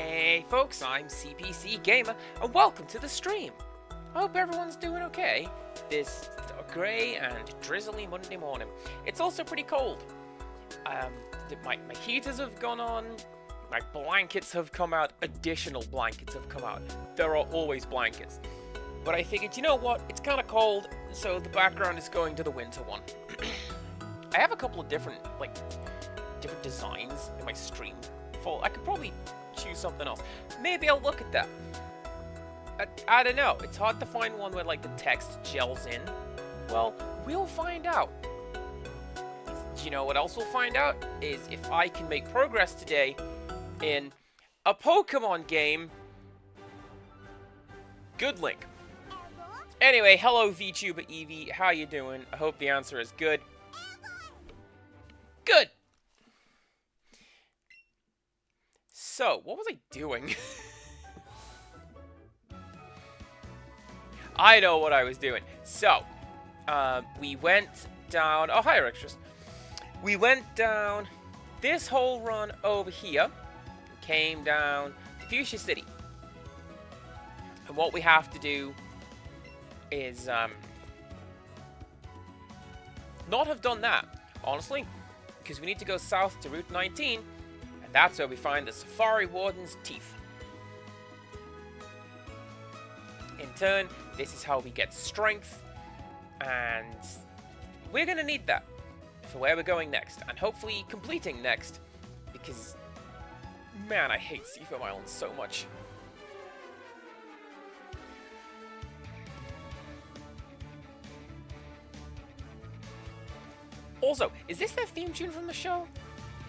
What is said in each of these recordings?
Hey folks, I'm CPC Gamer, and welcome to the stream. I hope everyone's doing okay this grey and drizzly Monday morning. It's also pretty cold. My heaters have gone on, my blankets have come out, additional blankets have come out. There are always blankets. But I figured, you know what, it's kind of cold, so the background is going to the winter one. I have a couple of different designs in my stream. I could probably choose something else. Maybe I'll look at that. I don't know. It's hard to find one where the text gels in. Well, we'll find out. Do you know what else we'll find out? Is if I can make progress today in a Pokemon game. Good link. Anyway, hello VTuber Eevee. How you doing? I hope the answer is good. Good. So, what was I doing? I know what I was doing. So, we went down... Oh, hi, Rextras. We went down this whole run over here. Came down to Fuchsia City. And what we have to do is... not have done that, honestly. Because we need to go south to Route 19. And that's where we find the Safari Warden's teeth. In turn, this is how we get strength, and we're going to need that for where we're going next, and hopefully completing next, because, man, I hate Seafoam Island so much. Also, is this their theme tune from the show?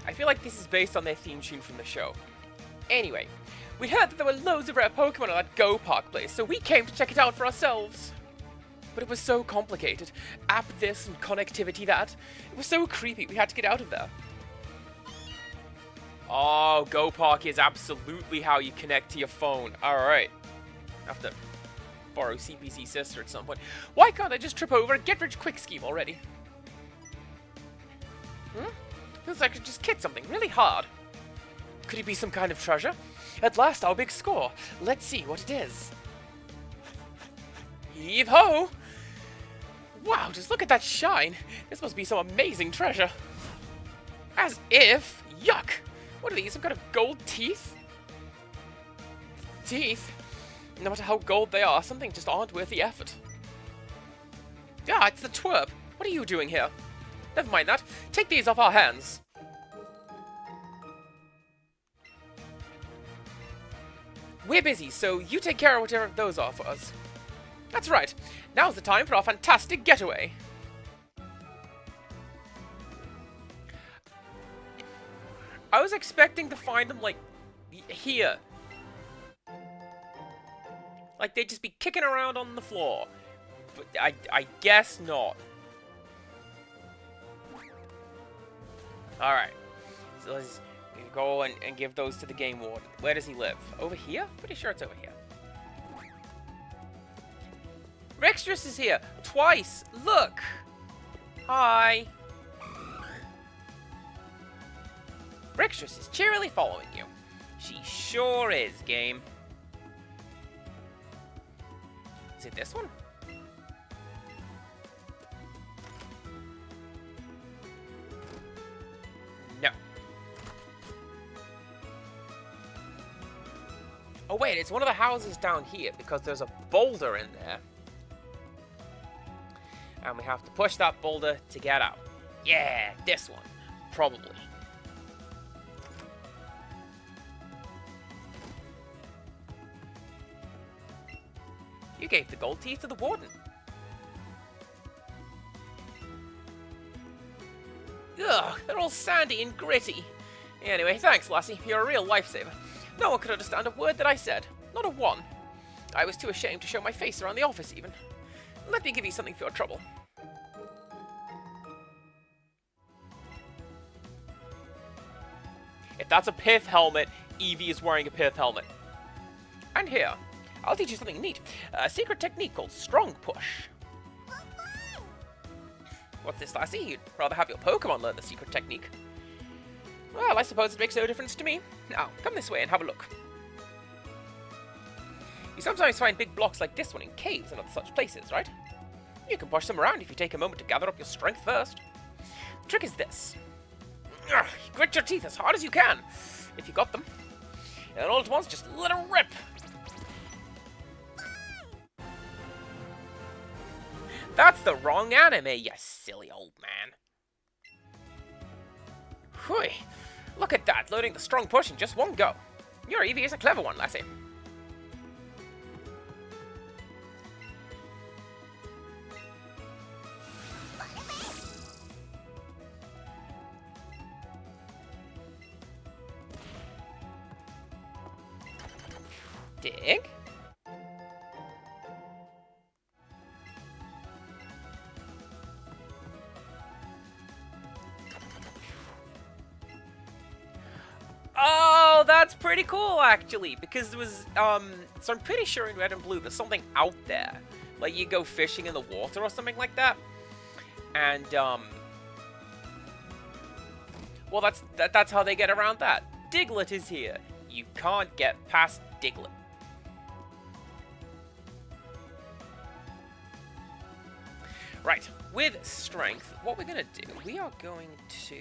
I feel like this is based on their theme tune from the show. Anyway, we heard that there were loads of rare Pokemon at that Go Park place, so we came to check it out for ourselves. But it was so complicated. App this and connectivity that. It was so creepy, we had to get out of there. Oh, Go Park is absolutely how you connect to your phone. Alright. I have to borrow CPC Sister at some point. Why can't I just trip over a get-rich-quick scheme already? Feels like I could just hit something really hard. Could it be some kind of treasure? At last, our big score. Let's see what it is. Heave-ho! Wow, just look at that shine. This must be some amazing treasure. As if... Yuck! What are these, some kind of gold teeth? Teeth? No matter how gold they are, some things just aren't worth the effort. Ah, it's the twerp. What are you doing here? Never mind that. Take these off our hands. We're busy, so you take care of whatever those are for us. That's right. Now's the time for our fantastic getaway. I was expecting to find them, here. Like, they'd just be kicking around on the floor. But I guess not. Alright. So let's go and give those to the game warden. Where does he live? Over here? Pretty sure it's over here. Rextras is here! Twice! Look! Hi! Rextras is cheerily following you. She sure is, game. Is it this one? No. Oh wait, it's one of the houses down here because there's a boulder in there. And we have to push that boulder to get out. Yeah, this one. Probably. You gave the gold teeth to the warden. Ugh, they're all sandy and gritty. Anyway, thanks, lassie. You're a real lifesaver. No one could understand a word that I said. Not a one. I was too ashamed to show my face around the office, even. Let me give you something for your trouble. If that's a pith helmet, Eevee is wearing a pith helmet. And here, I'll teach you something neat. A secret technique called Strong Push. What's this, lassie? You'd rather have your Pokemon learn the secret technique. Well, I suppose it makes no difference to me. Now, come this way and have a look. You sometimes find big blocks like this one in caves and other such places, right? You can push them around if you take a moment to gather up your strength first. The trick is this. Ugh, grit your teeth as hard as you can, if you got them. And all at once, just let them rip. That's the wrong anime, you silly old man. Whew. Look at that, loading the strong push in just one go. Your Eevee is a clever one, lassie. Dig. Oh, that's pretty cool, actually, because there was, so I'm pretty sure in Red and Blue there's something out there. Like, you go fishing in the water or something like that. And, well, that's how they get around that. Diglett is here. You can't get past Diglett. Right, with strength, what we're going to do, we are going to...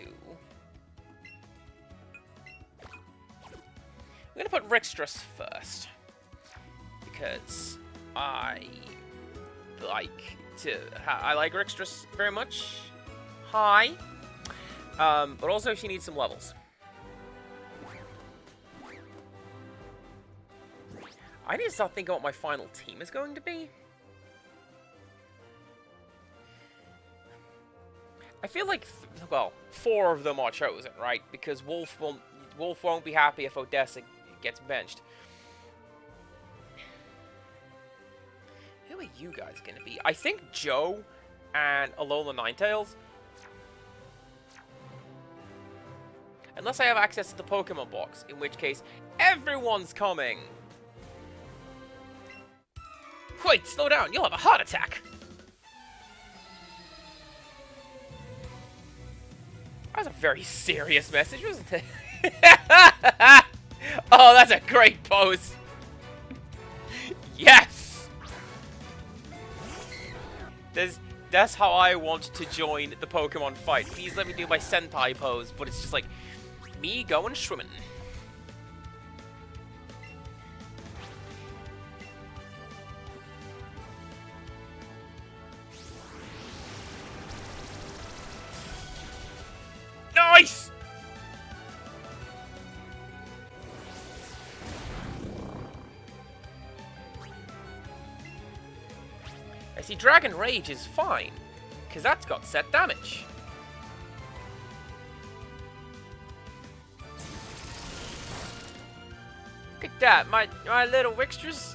We're going to put Rixtrus first, because I like Rixtrus very much. Hi. But also she needs some levels. I need to start thinking what my final team is going to be. I feel like, well, 4 of them are chosen, right? Because Wolf won't be happy if Odessa gets benched. Who are you guys going to be? I think Joe and Alola Ninetales. Unless I have access to the Pokemon box, in which case, everyone's coming! Wait, slow down, you'll have a heart attack! That was a very serious message, wasn't it? Oh, that's a great pose! Yes! That's how I want to join the Pokemon fight. Please let me do my Sentai pose, but it's just like, me going swimming. Nice! I see Dragon Rage is fine, because that's got set damage. Look at that, my little Rixtrus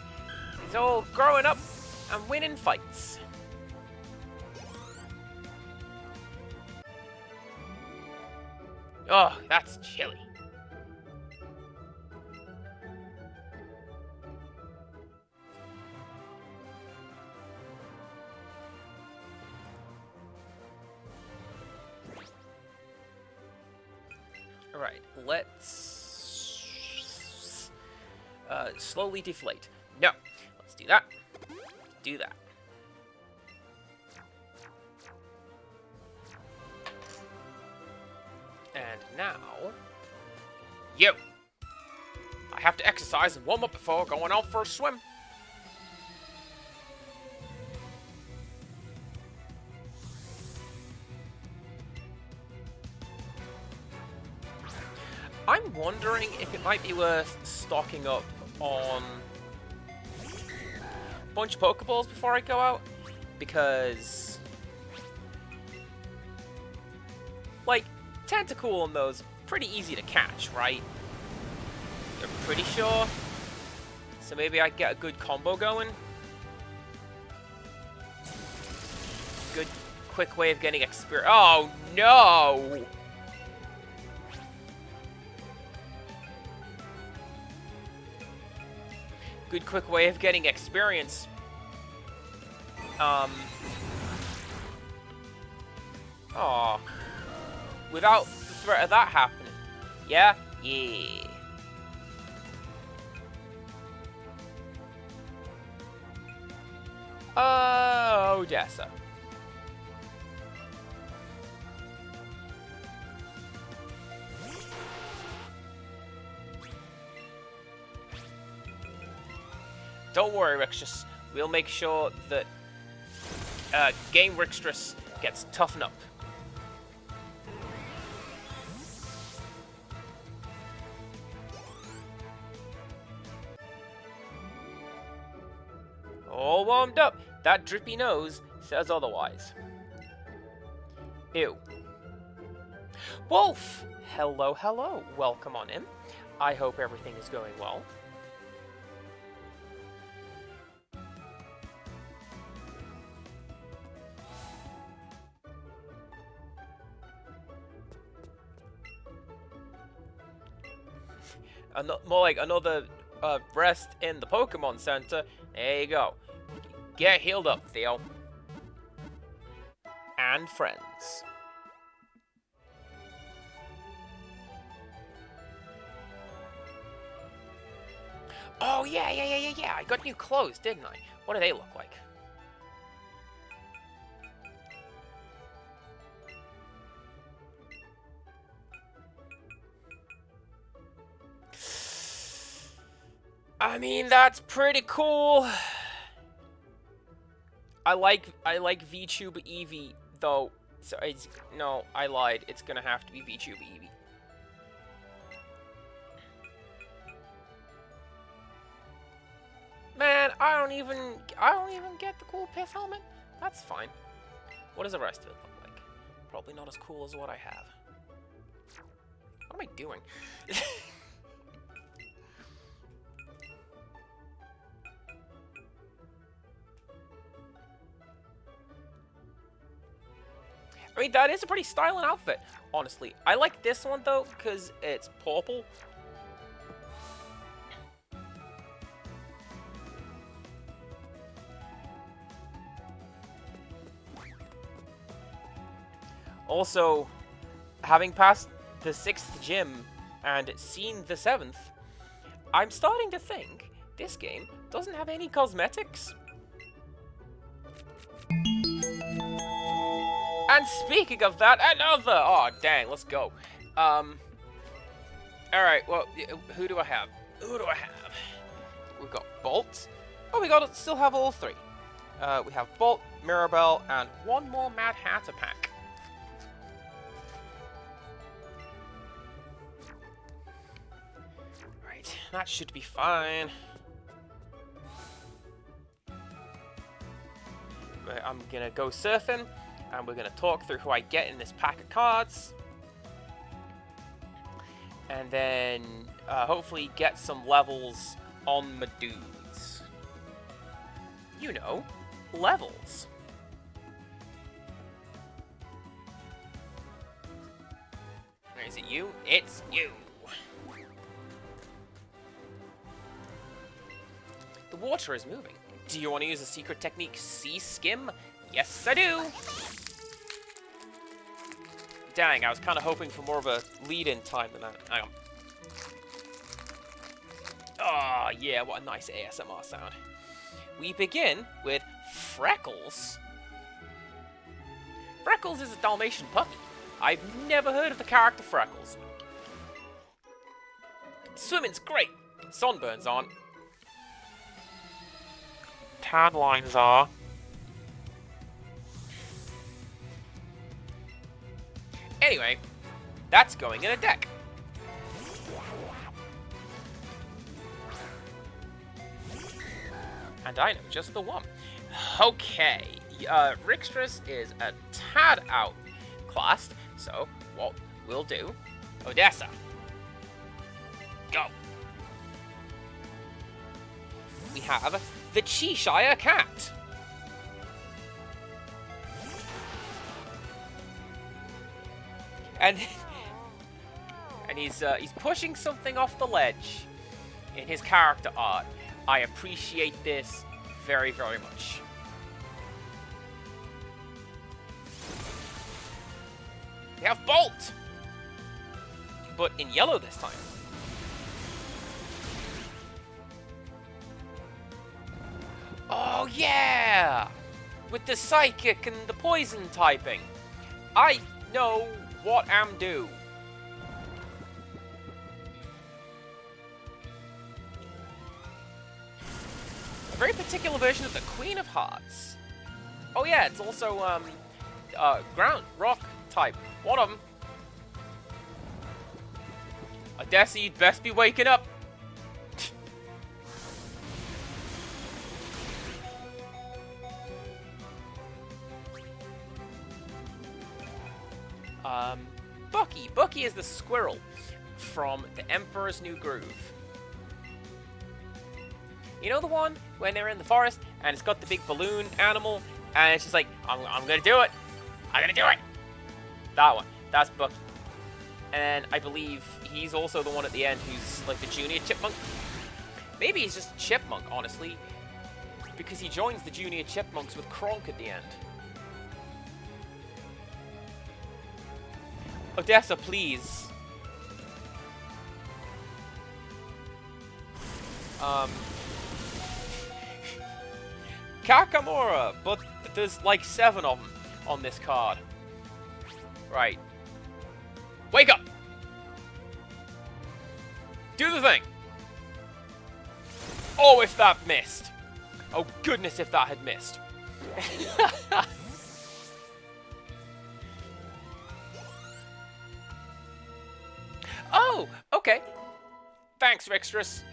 is all growing up and winning fights. Oh, that's chilly. Alright, let's slowly deflate. No, let's do that. Do that. And now, you. I have to exercise and warm up before going out for a swim. I'm wondering if it might be worth stocking up on a bunch of Pokeballs before I go out, because, like, Tentacool and those pretty easy to catch, right? You're pretty sure. So maybe I get a good combo going. Good quick way of getting experience. Oh no! Good quick way of getting experience. Aw. Without the threat of that happening. Yeah? Yeah. Odessa. Don't worry, Rixtrus. We'll make sure that Game Rixtrus gets toughened up. All warmed up. That drippy nose says otherwise. Ew. Wolf! Hello, hello. Welcome on in. I hope everything is going well. More like another rest in the Pokemon Center. There you go. Get healed up, Theo. And friends. Oh, yeah. I got new clothes, didn't I? What do they look like? I mean, that's pretty cool. I like VTube Eevee though. So no, I lied. It's gonna have to be VTube Eevee. Man, I don't even get the cool pith helmet. That's fine. What does the rest of it look like? Probably not as cool as what I have. What am I doing? I mean, that is a pretty styling outfit, honestly. I like this one, though, because it's purple. Also, having passed the 6th gym and seen the 7th, I'm starting to think this game doesn't have any cosmetics. And speaking of that, another! Oh, dang, let's go. Alright, well, who do I have? We've got Bolt. Oh, we still have all 3. We have Bolt, Mirabelle, and one more Mad Hatter pack. Right, that should be fine. I'm gonna go surfing. And we're going to talk through who I get in this pack of cards. And then hopefully get some levels on my dudes. You know, levels. Is it you? It's you. The water is moving. Do you want to use the secret technique Sea Skim? Yes, I do! Dang, I was kind of hoping for more of a lead-in time than that. Hang on. Oh, yeah, what a nice ASMR sound. We begin with Freckles. Freckles is a Dalmatian puppy. I've never heard of the character Freckles. Swimming's great. Sunburns aren't. Tan lines are. Anyway, that's going in a deck. And I know just the one. Okay, Rixtrus is a tad outclassed, so what we'll do, Odessa, go. We have the Cheshire Cat. And he's pushing something off the ledge in his character art. I appreciate this very, very much. We have Bolt, but in yellow this time. Oh Yeah! With the psychic and the poison typing. I know what I'm do. A very particular version of the Queen of Hearts. Oh yeah, it's also ground, rock type. One of them. Odessa, you'd best be waking up. Bucky. Bucky is the squirrel from The Emperor's New Groove. You know the one when they're in the forest and it's got the big balloon animal and it's just like, I'm gonna do it. I'm gonna do it. That one. That's Bucky. And I believe he's also the one at the end who's like the junior chipmunk. Maybe he's just a chipmunk, honestly, because he joins the junior chipmunks with Kronk at the end. Odessa, please. Kakamura, but there's like 7 of them on this card. Right. Wake up! Do the thing! Oh, if that missed. Oh, goodness, if that had missed. Oh, okay. Thanks, Rixtrus.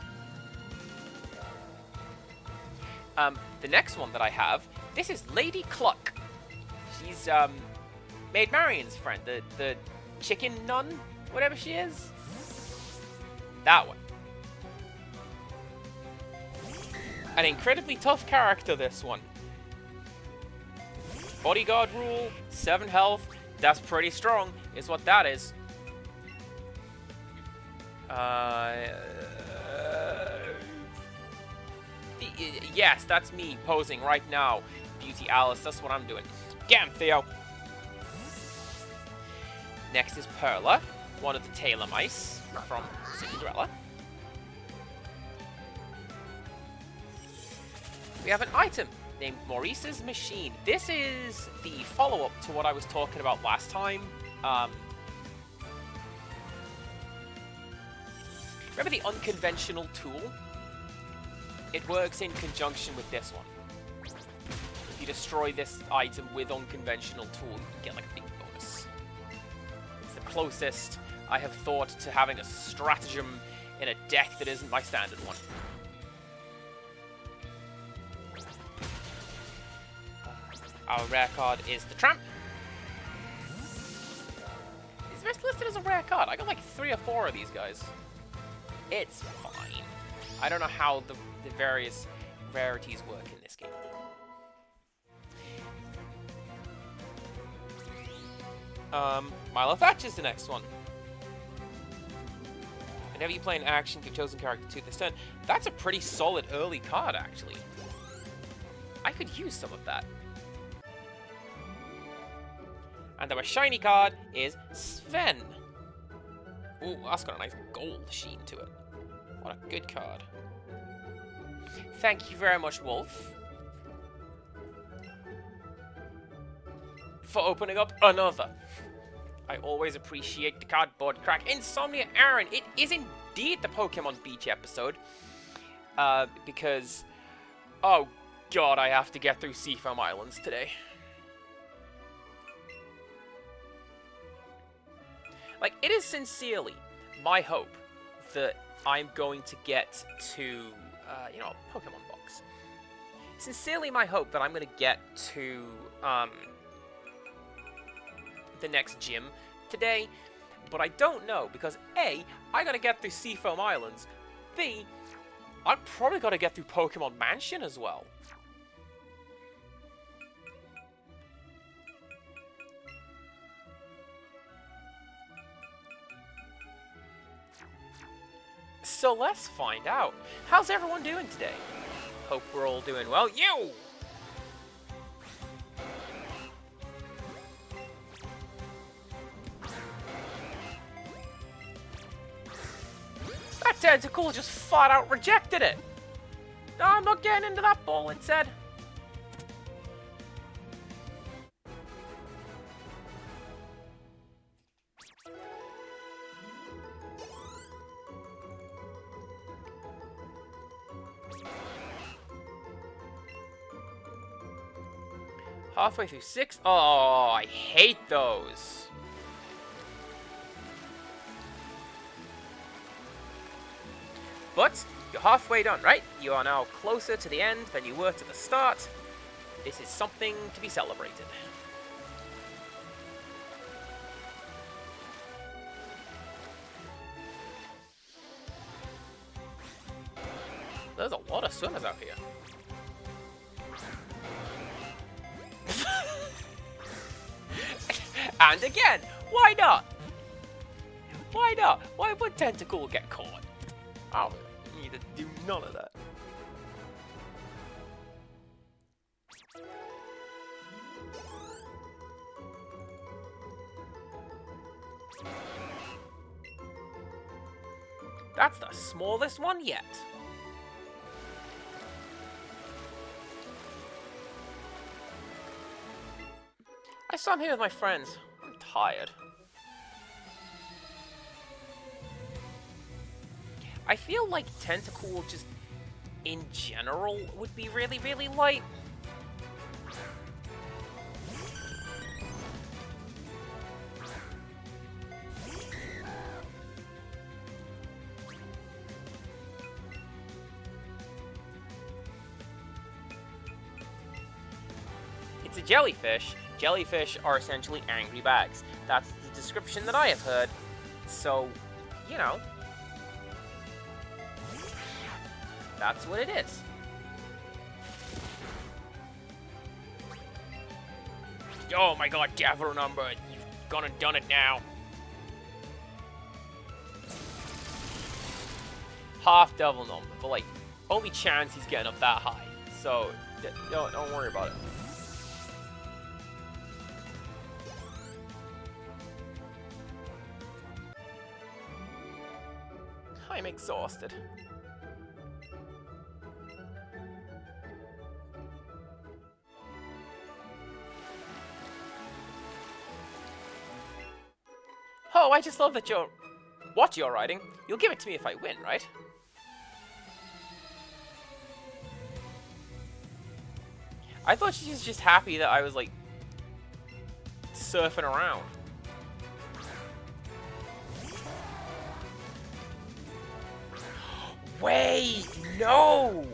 The next one that I have, this is Lady Cluck. She's, Maid Marian's friend, the chicken nun, whatever she is. That one. An incredibly tough character, this one. Bodyguard rule, 7 health, that's pretty strong, is what that is. Yes, that's me posing right now. Beauty Alice, that's what I'm doing. Get him, Theo. Next is Perla, one of the Taylor mice from Cinderella. We have an item named Maurice's Machine. This is the follow-up to what I was talking about last time. Remember the unconventional tool? It works in conjunction with this one. If you destroy this item with unconventional tool, you get like a big bonus. It's the closest I have thought to having a stratagem in a deck that isn't my standard one. Our rare card is the Tramp. Is this listed as a rare card? I got like 3 or 4 of these guys. It's fine. I don't know how the various rarities work in this game. Milo Thatch is the next one. Whenever you play an action, give chosen character 2 this turn. That's a pretty solid early card, actually. I could use some of that. And our shiny card is Sven. Ooh, that's got a nice gold sheen to it. What a good card. Thank you very much, Wolf, for opening up another. I always appreciate the cardboard crack. Insomnia Aaron, it is indeed the Pokemon Beach episode. Because, oh god, I have to get through Seafoam Islands today. Like, it is sincerely my hope that I'm going to get to, you know, Pokemon box. Sincerely my hope that I'm going to get to, the next gym today, but I don't know, because A, I gotta get through Seafoam Islands, B, I probably gotta get through Pokemon Mansion as well. So let's find out. How's everyone doing today? Hope we're all doing well. You! That tentacle just flat out rejected it. No, I'm not getting into that ball, it said. Halfway through 6. Oh, I hate those. But you're halfway done, right? You are now closer to the end than you were to the start. This is something to be celebrated. There's a lot of swimmers out here. And again, why not? Why not? Why would Tentacool get caught? I don't need to do none of that. That's the smallest one yet. I saw him here with my friends. I'm tired. I feel like Tentacool just in general would be really, really light. It's a jellyfish. Jellyfish are essentially angry bags. That's the description that I have heard. So, you know, that's what it is. Oh my god, devil number. You've gone and done it now. Half devil number. But, like, only chance he's getting up that high. So, don't worry about it. I'm exhausted. Oh, I just love that you're... What you're riding? You'll give it to me if I win, right? I thought she was just happy that I was, like, surfing around. Wait, no!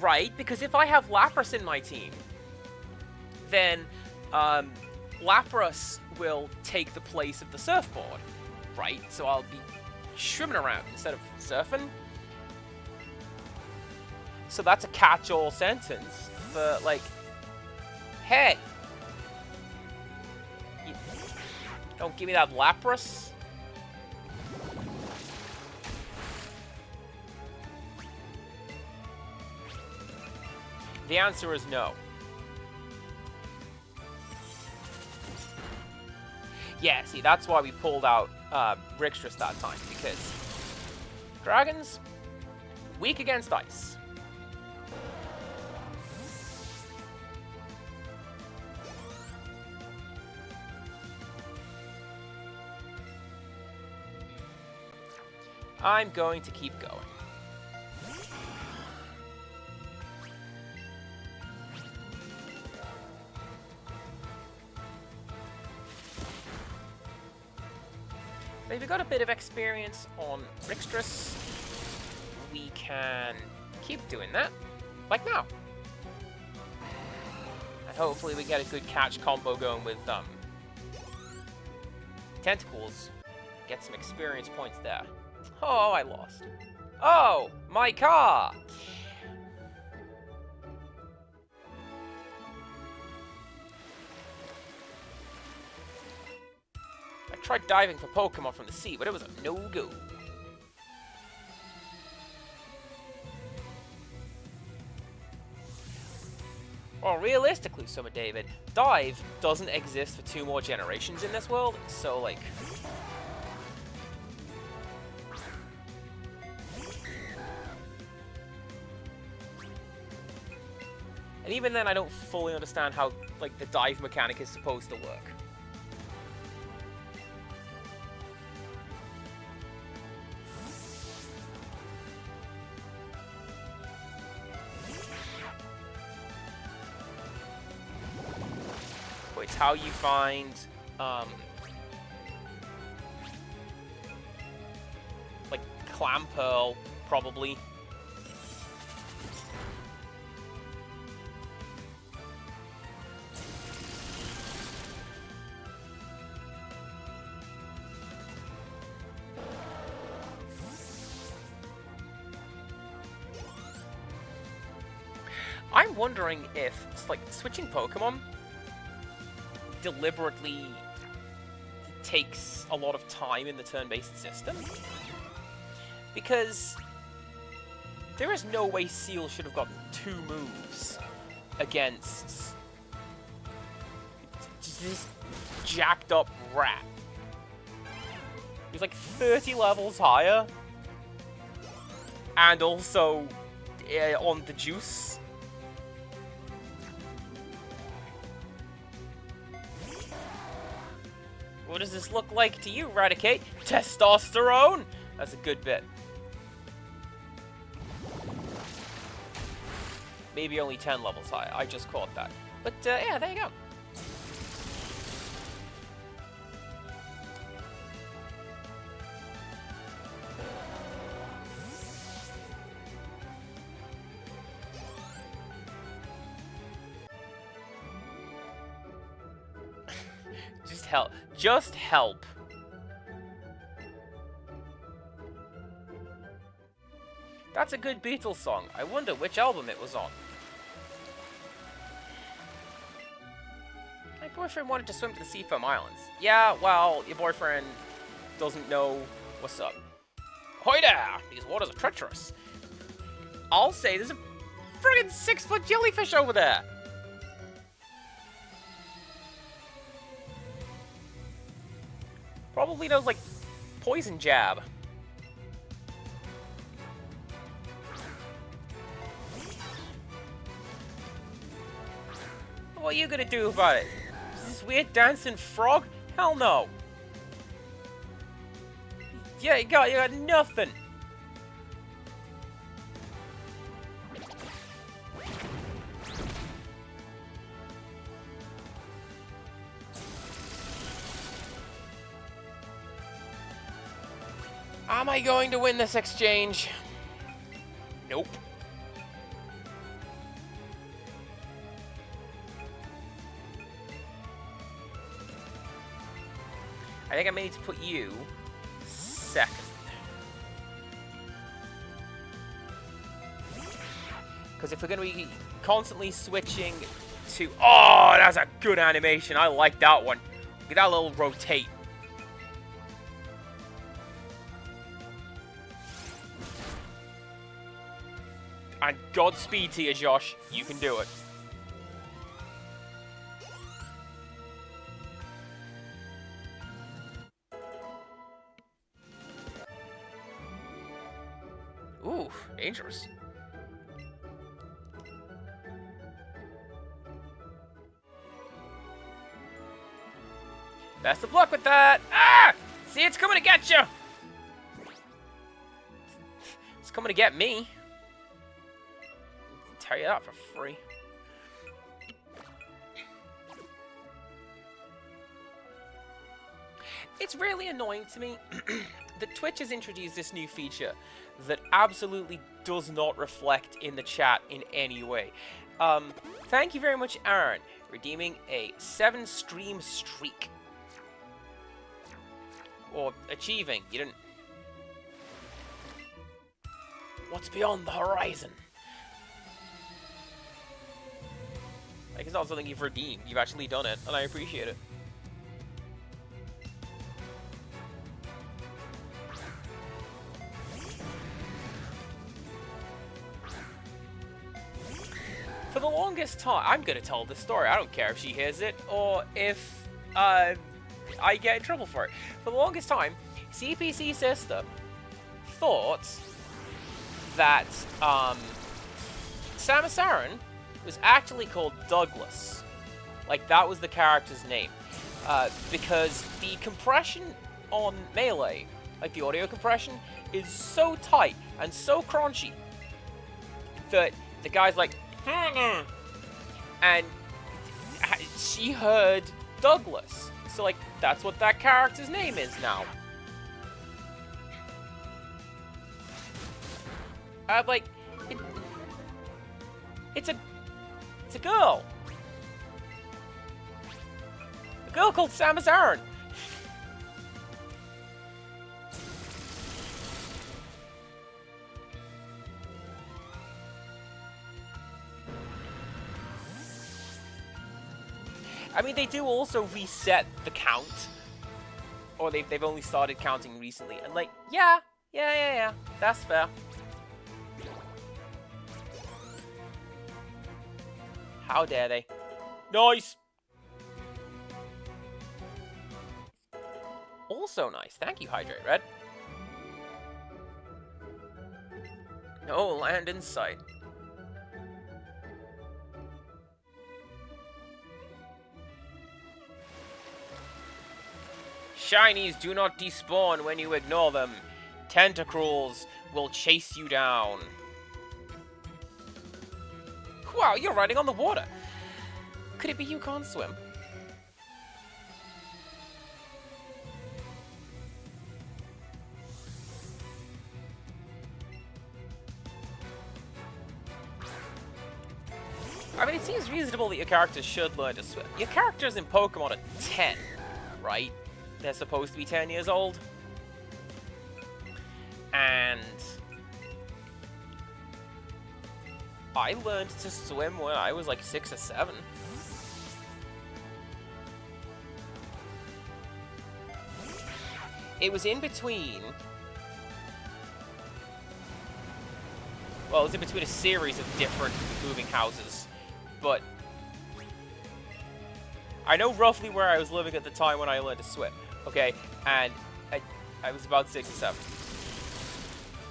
Right, because if I have Lapras in my team, then Lapras will take the place of the surfboard, right? So I'll be swimming around instead of surfing. So that's a catch-all sentence for, like, hey, don't give me that Lapras. The answer is no. Yeah, see, that's why we pulled out Rixtrus that time, because dragons, weak against ice. I'm going to keep going. Maybe got a bit of experience on Rixtrus. We can keep doing that, like now. And hopefully we get a good catch combo going with Tentacles. Get some experience points there. Oh, I lost. Oh, my car! I tried diving for Pokemon from the sea, but it was a no-go. Well, realistically, Summer David, dive doesn't exist for 2 more generations in this world, so, like... And even then, I don't fully understand how, like, the dive mechanic is supposed to work. how you find, like, Clam Pearl, probably. I'm wondering if, like, switching Pokemon deliberately takes a lot of time in the turn-based system. Because there is no way Seal should have gotten 2 moves against this jacked up rat. He's like 30 levels higher. And also on the juice. What does this look like to you, Raticate? Testosterone! That's a good bit. Maybe only 10 levels high. I just caught that. But, yeah, there you go. Help. Just help. That's a good Beatles song. I wonder which album it was on. My boyfriend wanted to swim to the Seafoam Islands. Yeah, well, your boyfriend doesn't know what's up. Hoy there! These waters are treacherous. I'll say there's a friggin' 6-foot jellyfish over there. Probably knows, like, poison jab. What are you gonna do about it? Is this weird dancing frog? Hell no. Yeah, you got nothing. Am I going to win this exchange? Nope. I think I may need to put you second. Because if we're going to be constantly switching to... Oh, that's a good animation. I like that one. Look at that little rotate. And Godspeed to you, Josh. You can do it. Ooh, dangerous. Best of luck with that. Ah! See, it's coming to get you. It's coming to get me. Tell you that for free. It's really annoying to me that Twitch has introduced this new feature that absolutely does not reflect in the chat in any way. Thank you very much, Aaron, redeeming a 7-stream streak. Or achieving. You didn't... What's beyond the horizon? Like, it's not something you've redeemed. You've actually done it, and I appreciate it. For the longest time, I'm gonna tell this story. I don't care if she hears it, or if, I get in trouble for it. For the longest time, CPC Sister thought that, Samus Aran was actually called Douglas. Like, that was the character's name. Because the compression on Melee, like the audio compression, is so tight and so crunchy that the guy's like, and she heard Douglas. So, like, that's what that character's name is now. Like, it's a girl. A girl called Samus Aran. I mean, they do also reset the count. Or they've only started counting recently. And like, yeah. That's fair. How dare they? Nice! Also nice. Thank you, Hydrate Red. No land in sight. Shinies do not despawn when you ignore them. Tentacruels will chase you down. Wow, you're riding on the water. Could it be you can't swim? I mean, it seems reasonable that your character should learn to swim. Your characters in Pokemon are 10, right? They're supposed to be 10 years old. And I learned to swim when I was like 6 or 7. It was in between... Well, it was in between a series of different moving houses. But I know roughly where I was living at the time when I learned to swim. Okay? And I was about 6 or 7.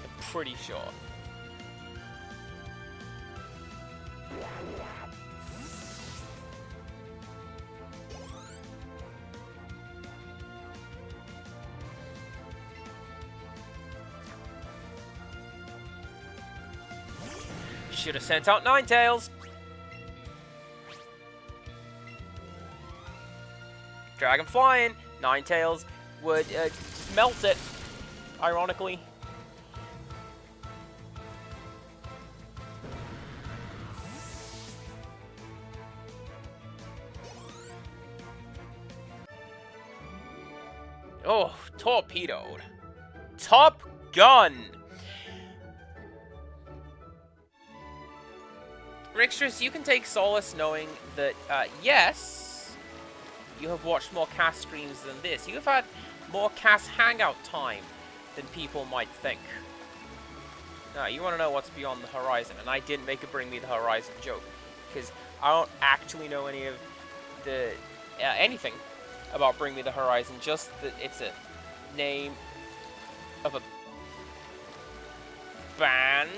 I'm pretty sure. Should have sent out Ninetales. Dragon flying, Ninetales would melt it, ironically. Oh, torpedoed. Top Gun! Rixtrus, you can take solace knowing that, yes, you have watched more cast streams than this. You have had more cast hangout time than people might think. Now, you want to know what's beyond the horizon, and I didn't make a Bring Me the Horizon joke, because I don't actually know any of the, anything about Bring Me the Horizon, just that it's a name of a band?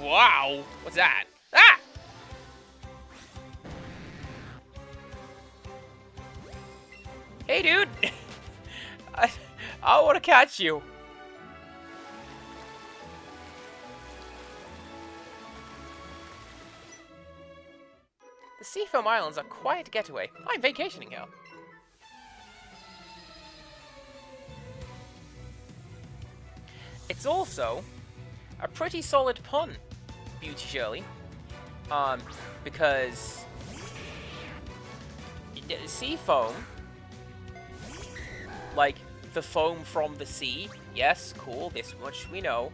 Wow! What's that? Ah! Hey, dude! I want to catch you. The Seafoam Islands are a quiet getaway. I'm vacationing here. It's also a pretty solid pun, Beauty Shirley. Because Seafoam, like the foam from the sea, yes, cool, this much we know,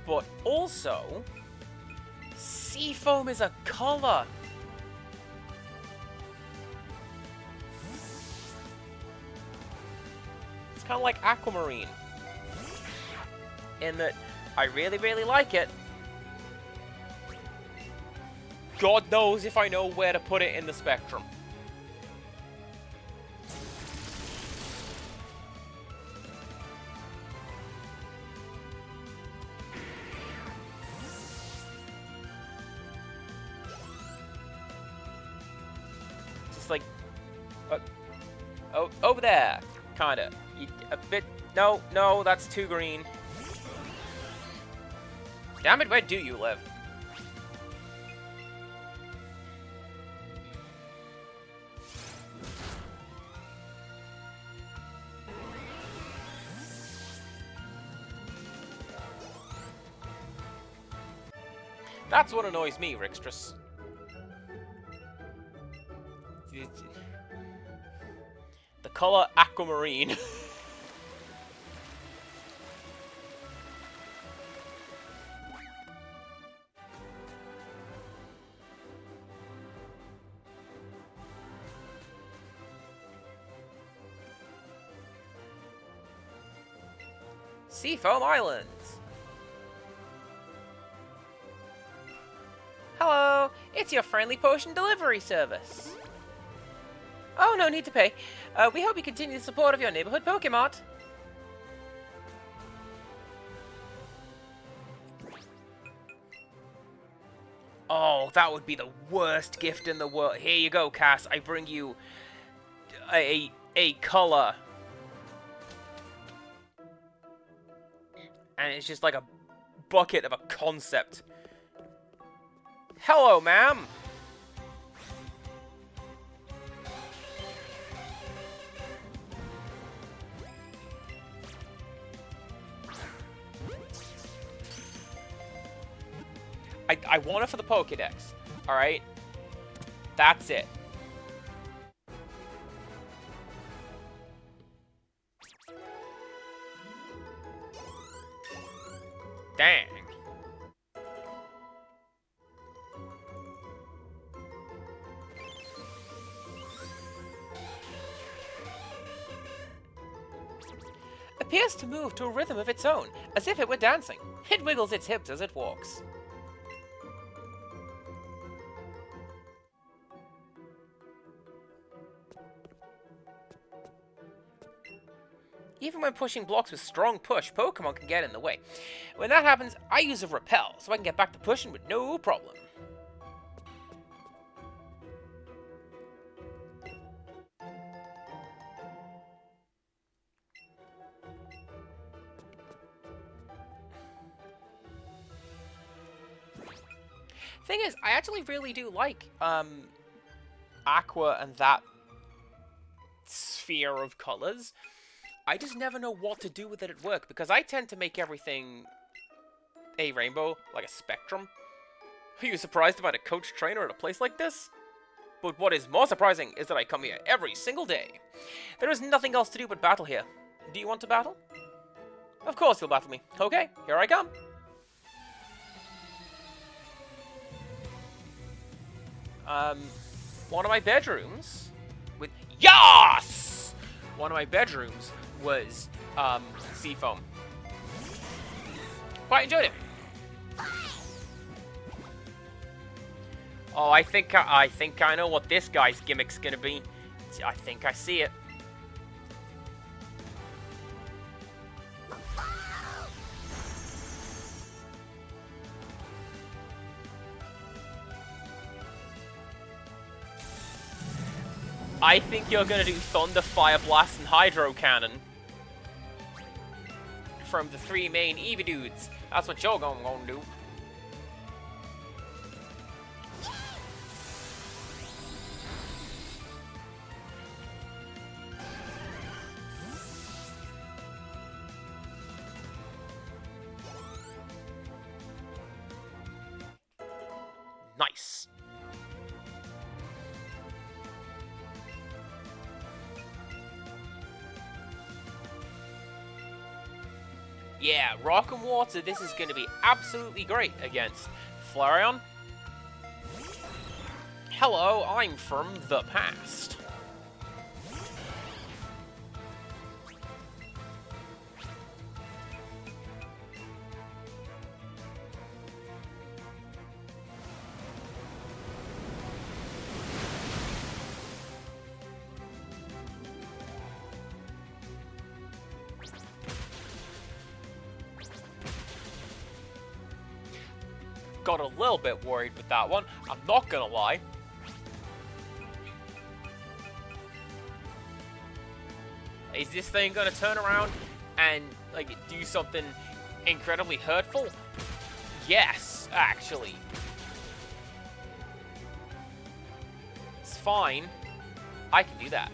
but also Seafoam is a color. It's kind of like aquamarine, in that I really, really like it. God knows if I know where to put it in the spectrum. Just like, oh, over there, kinda. A bit. No, that's too green. Damn it, where do you live? That's what annoys me, Rixtrus. The color aquamarine. Seafoam Islands. Hello, it's your friendly potion delivery service. Oh, no need to pay. We hope you continue the support of your neighborhood Pokemart. Oh, that would be the worst gift in the world. Here you go, Cass. I bring you a color. And it's just like a bucket of a concept. Hello, ma'am. I want it for the Pokédex. Alright? That's it. Dang. Appears to move to a rhythm of its own, as if it were dancing. It wiggles its hips as it walks. Even when pushing blocks with strong push, Pokemon can get in the way. When that happens, I use a repel, so I can get back to pushing with no problem. Thing is, I actually really do like Aqua and that sphere of colors. I just never know what to do with it at work, because I tend to make everything a rainbow, like a spectrum. Are you surprised about a coach trainer at a place like this? But what is more surprising is that I come here every single day. There is nothing else to do but battle here. Do you want to battle? Of course you'll battle me. Okay, here I come. One of my bedrooms with... Yas! One of my bedrooms was Seafoam. Quite enjoyed it. Oh, I think I know what this guy's gimmick's gonna be. I think I see it. I think you're gonna do Thunder, Fire Blast, and Hydro Cannon from the three main Eevee dudes. That's what you're gonna do. Nice. Yeah, Rock and Water, this is going to be absolutely great against Flareon. Hello, I'm from the past. Got a little bit worried with that one, I'm not gonna lie. Is this thing gonna turn around and like do something incredibly hurtful? Yes, actually. It's fine. I can do that.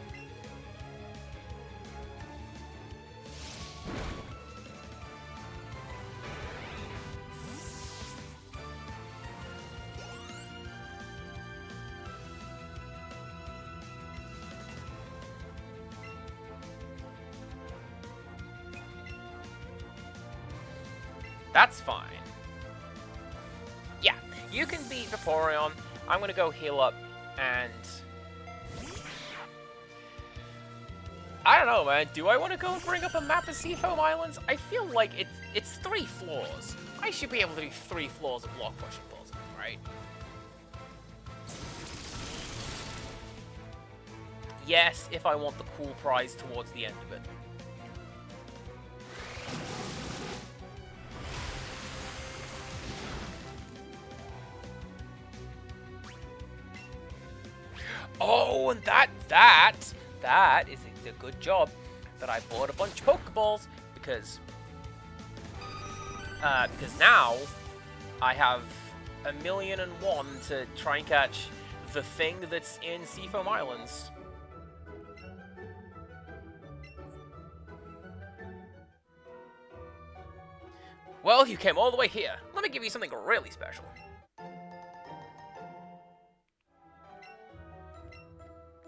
That's fine. Yeah, you can beat Vaporeon. I'm gonna go heal up and... I don't know, man. Do I want to go and bring up a map of Seafoam Islands? I feel like it's 3 floors. I should be able to do 3 floors of block pushing puzzle, right? Yes, if I want the cool prize towards the end of it. Oh, and that is a good job that I bought a bunch of Pokeballs because now I have 1,000,001 to try and catch the thing that's in Seafoam Islands. Well, you came all the way here. Let me give you something really special.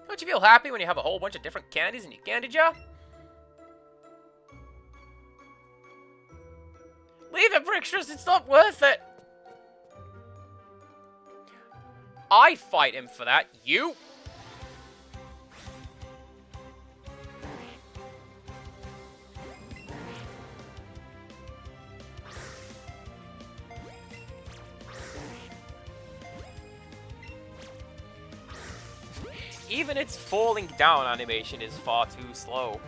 Don't you feel happy when you have a whole bunch of different candies in your candy jar? Leave it, Brickstress, it's not worth it! I fight him for that, you! Even its falling down animation is far too slow.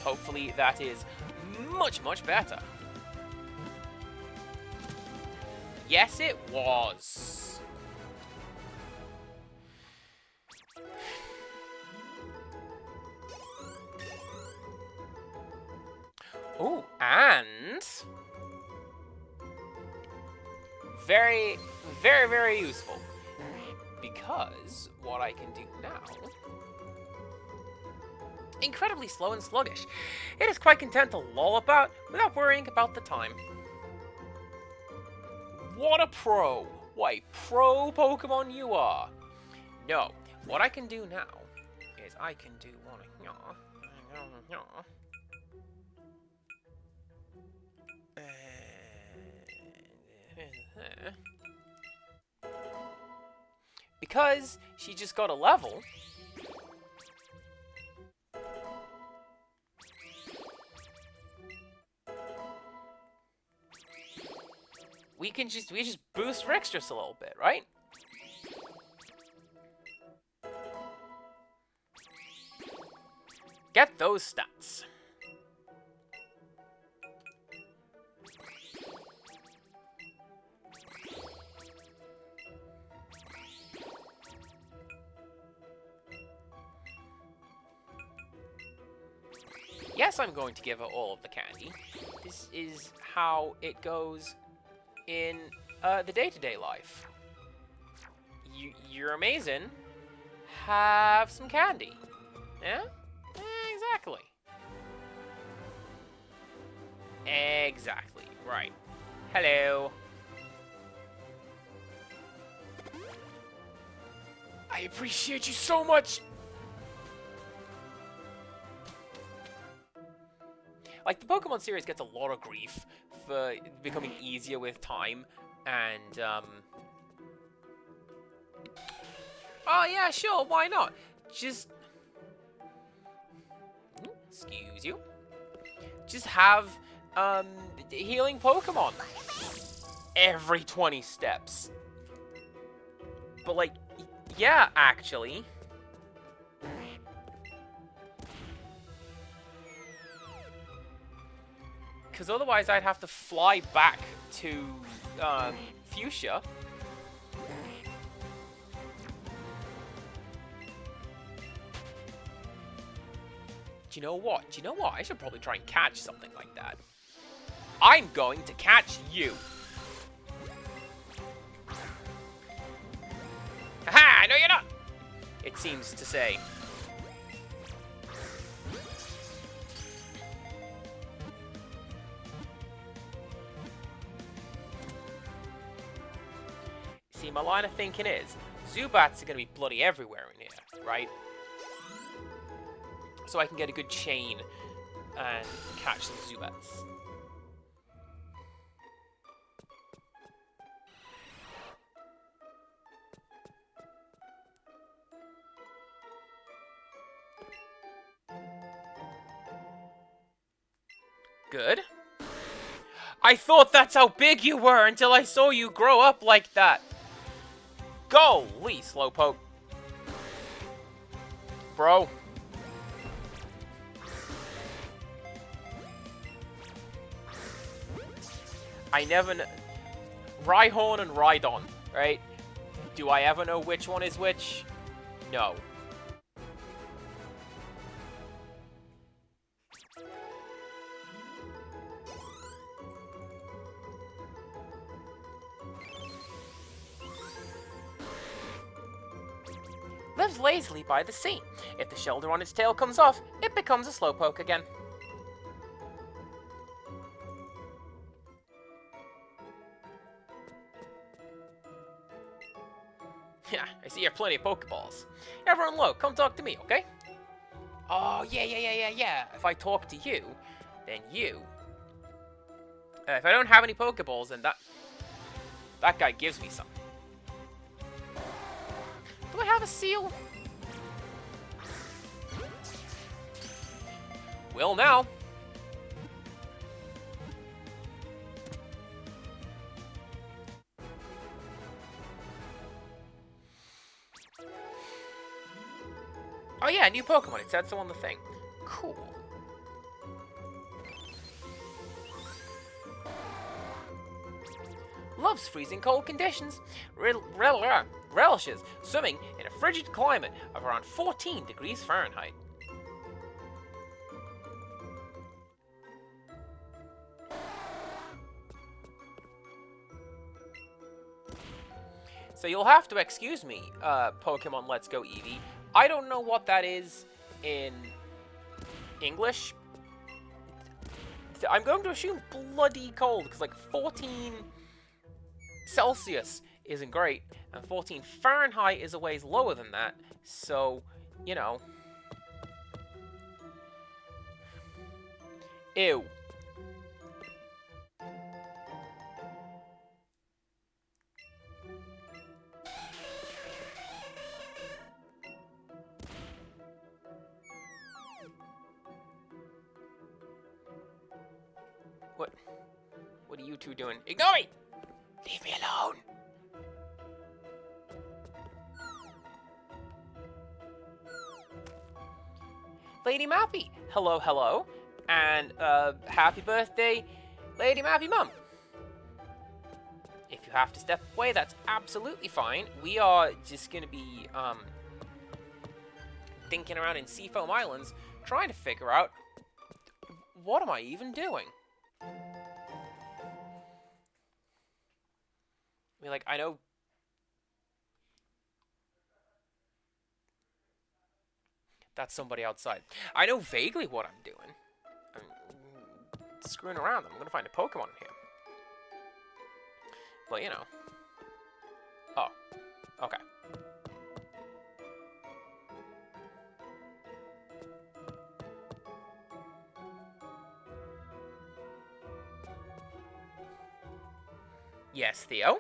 Hopefully that is much, much better. Yes, it was. Oh, and... very, very, very useful. Because what I can do now... incredibly slow and sluggish. It is quite content to loll about without worrying about the time. What a pro! What a pro Pokemon you are! No, what I can do now is I can do one of because she just got a level. We just boost Rextrus a little bit, right? Get those stats. Yes, I'm going to give her all of the candy. This is how it goes in the day-to-day life. You're amazing. Have some candy. Yeah? Exactly. Exactly. Right. Hello. I appreciate you so much. Like, the Pokemon series gets a lot of grief for becoming easier with time, and, oh, yeah, sure, why not? Just... excuse you. Just have, healing Pokemon every 20 steps. But, like, yeah, actually... because otherwise I'd have to fly back to Fuchsia. Do you know what? Do you know what? I should probably try and catch something like that. I'm going to catch you. Haha! No, you're not! It seems to say. See, my line of thinking is, Zubats are going to be bloody everywhere in here, right? so I can get a good chain and catch some Zubats. Good. I thought that's how big you were until I saw you grow up like that. Golly, Slowpoke. Bro. I never know. Rhyhorn and Rhydon, right? Do I ever know which one is which? No. Lives lazily by the sea. If the shoulder on its tail comes off, it becomes a Slowpoke again. Yeah, I see you have plenty of Pokeballs. Everyone low, come talk to me, okay? Oh, yeah. If I talk to you, then you... if I don't have any Pokeballs, then that guy gives me some. Do I have a seal? Will now. Oh yeah, new Pokemon. It said so on the thing. Cool. Loves freezing cold conditions. Relishes swimming in a frigid climate of around 14 degrees Fahrenheit. So you'll have to excuse me, Pokemon Let's Go Eevee. I don't know what that is in English. I'm going to assume bloody cold, because like 14 Celsius isn't great, and 14 Fahrenheit is a ways lower than that, so, you know. Ew. What are you two doing? Ignore me! Leave me alone! Lady Mappy, hello, and happy birthday, Lady Mappy Mum. If you have to step away, that's absolutely fine. We are just gonna be dinking around in Seafoam Islands, trying to figure out what am I even doing. I mean, like, I know... That's somebody outside. I know vaguely what I'm doing. I'm screwing around. I'm gonna find a Pokemon in here. But, you know. Oh. Okay. Yes, Theo?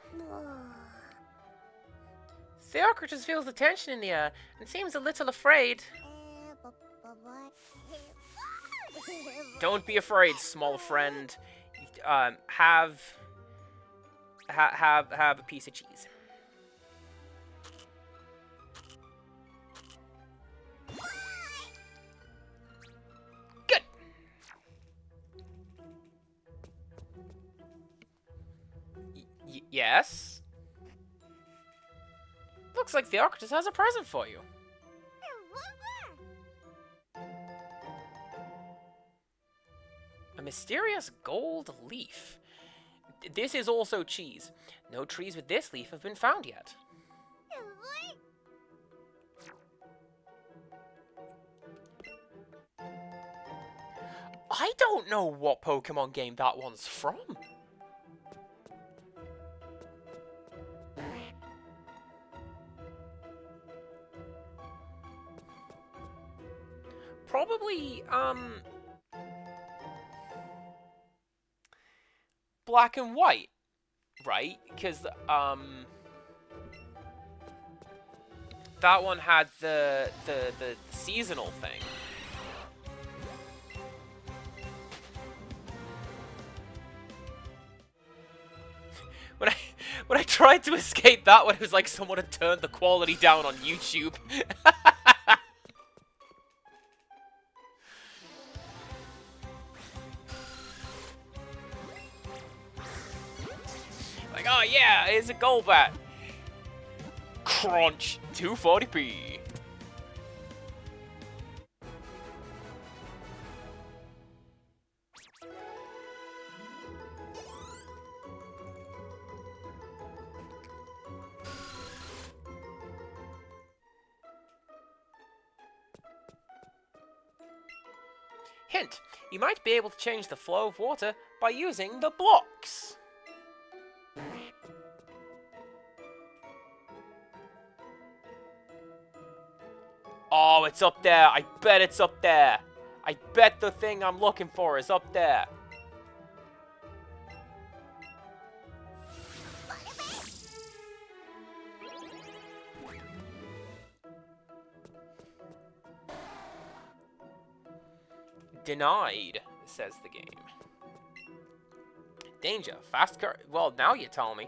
Theocritus feels the tension in the air and seems a little afraid. Don't be afraid, small friend. Have a piece of cheese. Good. Yes? Looks like Theocritus has a present for you. A mysterious gold leaf. This is also cheese. No trees with this leaf have been found yet. I don't know what Pokemon game that one's from. Probably, black and white, right? Because, that one had the seasonal thing. When I tried to escape that one, it was like someone had turned the quality down on YouTube. Like, oh yeah, here's a Golbat. Crunch, 240p. Hint, you might be able to change the flow of water by using the blocks. Oh, it's up there. I bet it's up there. I bet the thing I'm looking for is up there. Denied, says the game. Danger, fast car. Well, now you tell me.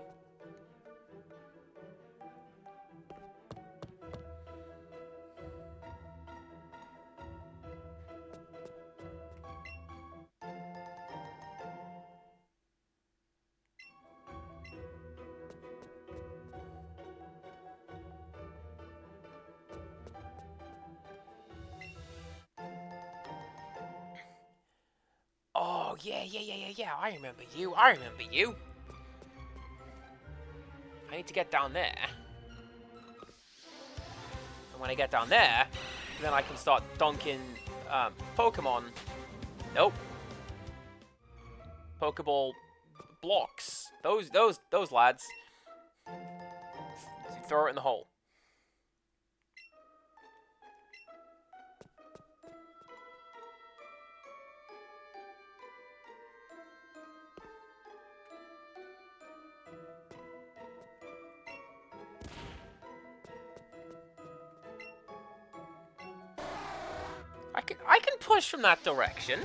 Oh, yeah. I remember you. I need to get down there. And when I get down there, then I can start dunking Pokemon. Nope. Pokeball blocks. Those lads. Throw it in the hole. I can push from that direction.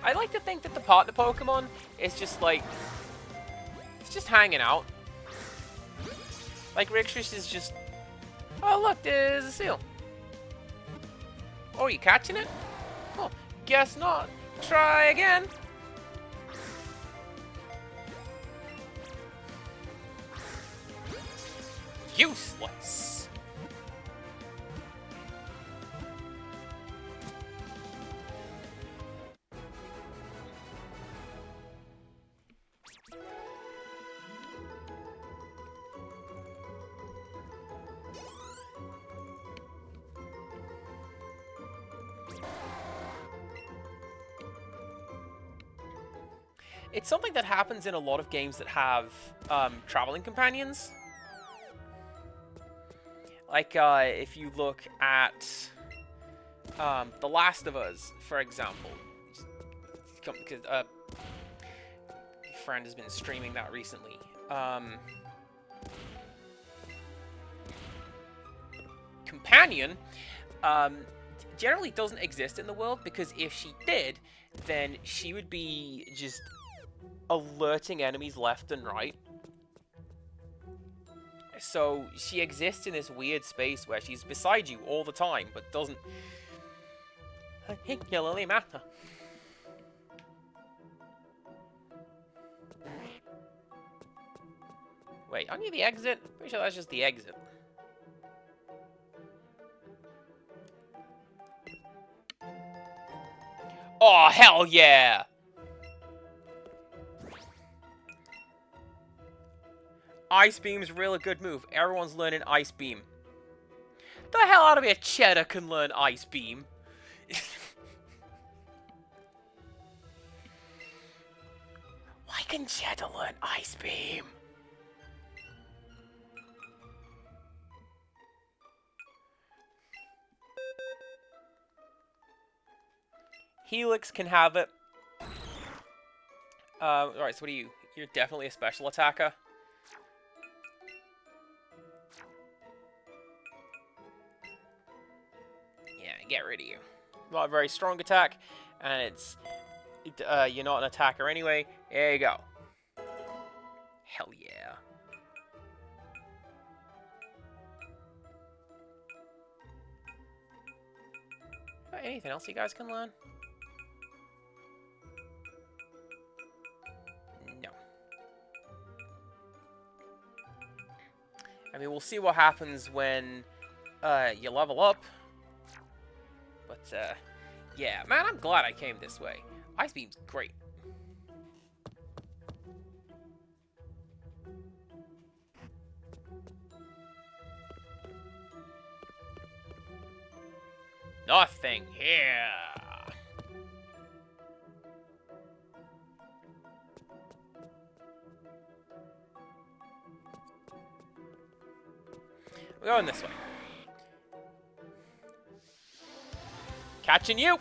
I like to think that the partner Pokemon is just like, it's just hanging out. Like Rixus is just, oh look, there's a seal. Oh, you catching it? Oh, guess not. Try again. Useless. It's something that happens in a lot of games that have traveling companions. Like, if you look at The Last of Us, for example. Because a friend has been streaming that recently. Companion generally doesn't exist in the world, because if she did, then she would be just alerting enemies left and right. So she exists in this weird space where she's beside you all the time, but doesn't particularly matter. Wait, aren't you the exit? Pretty sure that's just the exit. Oh, hell yeah! Ice Beam's really good move. Everyone's learning Ice Beam. The hell out of here, Cheddar can learn Ice Beam. Why can Cheddar learn Ice Beam? Helix can have it. Alright, so what are you? You're definitely a special attacker. Yeah, get rid of you. Not a very strong attack, and you're not an attacker anyway. There you go. Hell yeah. Anything else you guys can learn? No. I mean, we'll see what happens when you level up. But, yeah. Man, I'm glad I came this way. Ice Beam's great. Nothing here. We're going this way. Catching you.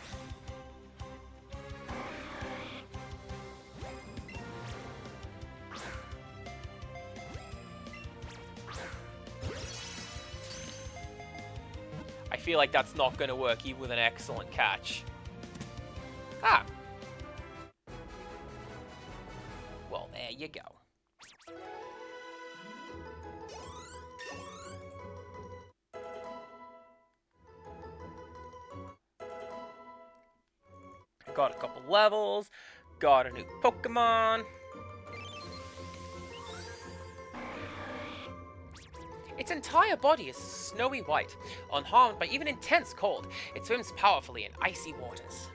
I feel like that's not going to work even with an excellent catch. Ah. Well, there you go. Got a couple levels. Got a new Pokemon. Its entire body is snowy white, unharmed by even intense cold. It swims powerfully in icy waters.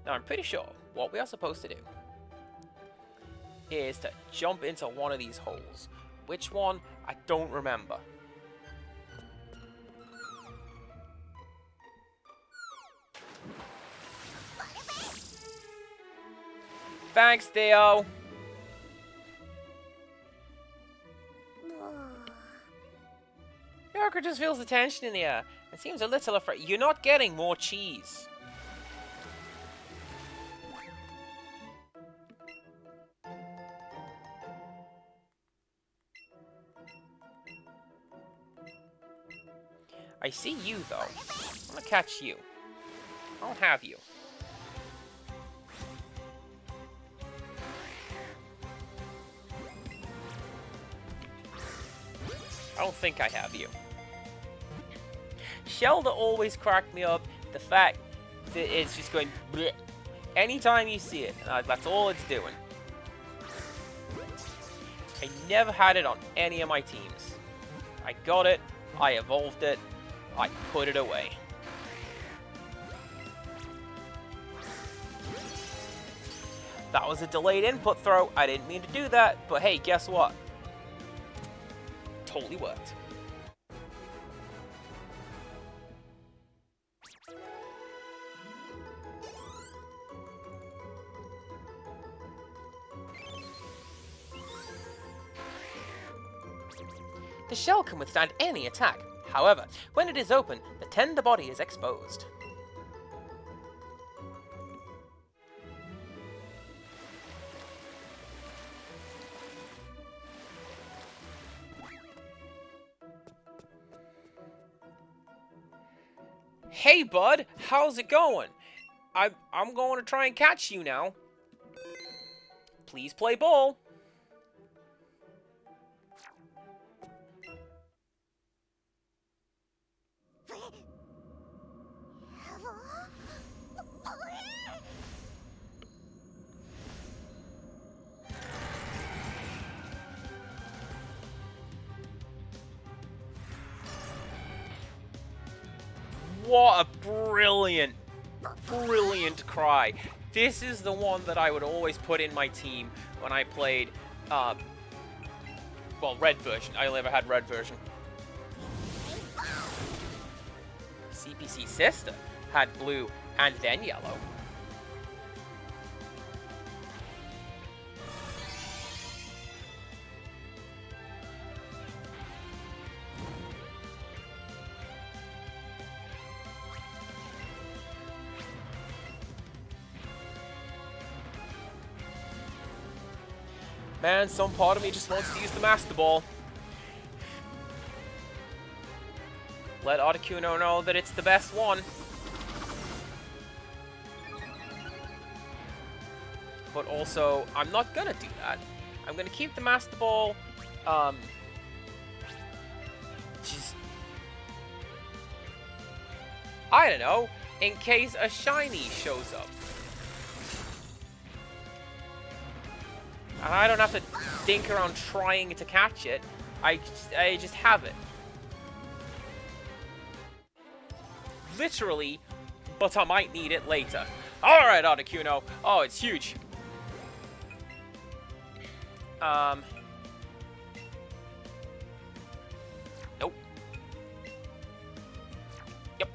Now, I'm pretty sure what we are supposed to do is to jump into one of these holes. Which one? I don't remember. Thanks, Theo. Yorker just feels the tension in the air. It seems a little afraid. You're not getting more cheese. I see you, though. I'm gonna catch you. I don't have you. I don't think I have you. Shelter always cracked me up. The fact that it's just going bleh anytime you see it. That's all it's doing. I never had it on any of my teams. I got it. I evolved it. I put it away. That was a delayed input throw. I didn't mean to do that, but hey, guess what? Totally worked. The shell can withstand any attack. However, when it is open, the tender body is exposed. Hey, bud, how's it going? I'm going to try and catch you now. Please play ball. What a brilliant, brilliant cry. This is the one that I would always put in my team when I played, well, red version. I only ever had red version. CPC sister had blue And then yellow. Man, some part of me just wants to use the Master Ball. Let Articuno know that it's the best one. But also, I'm not gonna do that. I'm gonna keep the Master Ball, just... I don't know, in case a shiny shows up. And I don't have to dink around trying to catch it. I just have it. Literally, but I might need it later. Alright, Articuno. Oh, it's huge. Nope. Yep.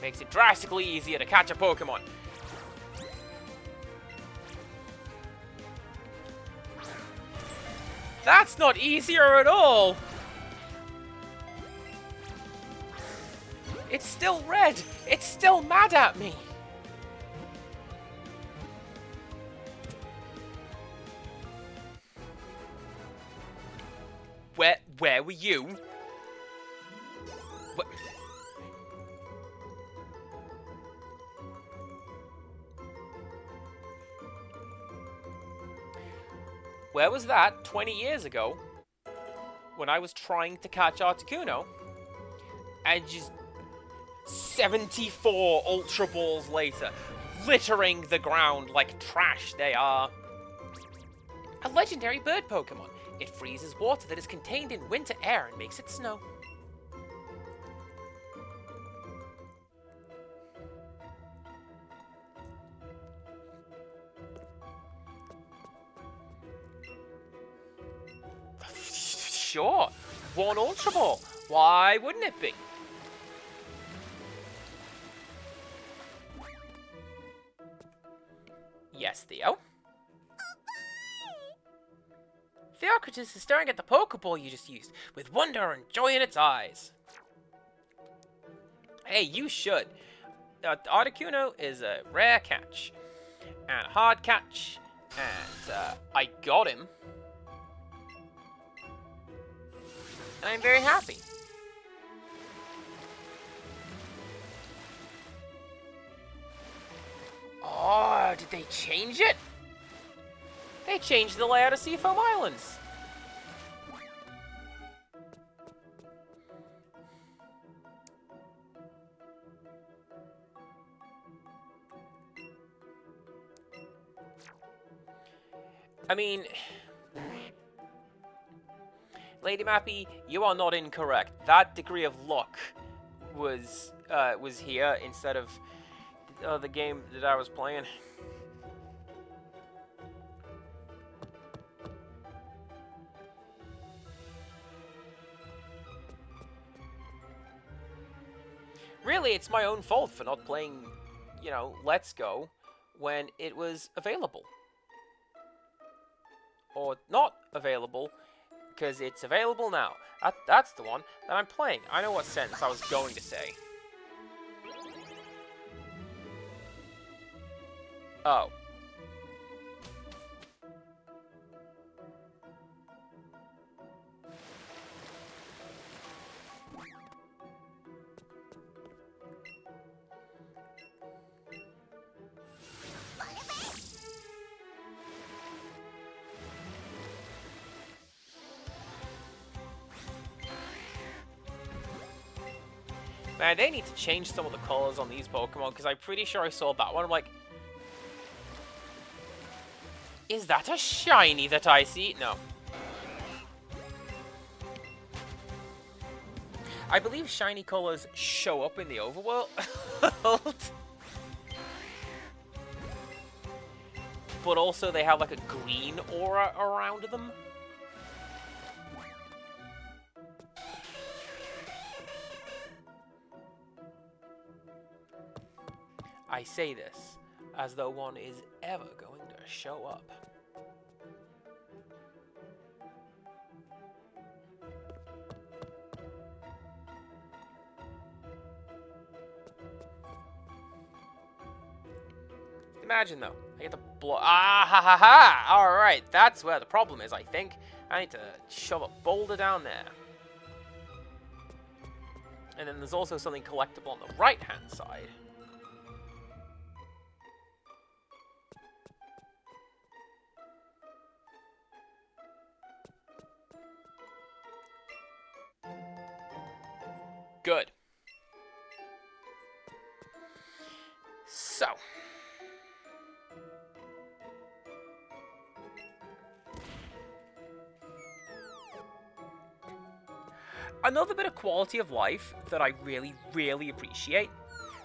Makes it drastically easier to catch a Pokemon. That's not easier at all! It's still red! It's still mad at me! Where were you? Where was that 20 years ago when I was trying to catch Articuno and just 74 Ultra Balls later, littering the ground like trash they are? A legendary bird Pokemon. It freezes water that is contained in winter air and makes it snow. Sure, one Ultra Ball. Why wouldn't it be? Yes, Theo? Theocritus is staring at the Pokeball you just used, with wonder and joy in its eyes. Hey, you should. Articuno is a rare catch, and a hard catch, and I got him. And I'm very happy. Oh, did they change it? They changed the layout of Seafoam Islands. I mean, Lady Mappy, you are not incorrect. That degree of luck was here instead of the game that I was playing. Really, it's my own fault for not playing, you know, Let's Go when it was available. Or not available, because it's available now. That's the one that I'm playing. I know what sentence I was going to say. Oh. Man, they need to change some of the colors on these Pokemon, because I'm pretty sure I saw that one. I'm like, is that a shiny that I see? No. I believe shiny colors show up in the overworld. But also they have like a green aura around them. I say this as though one is ever going to show up. Imagine though, I get to blow. Ah ha ha ha! Alright, that's where the problem is, I think. I need to shove a boulder down there. And then there's also something collectible on the right-hand side. Good. So. Another bit of quality of life that I really, really appreciate.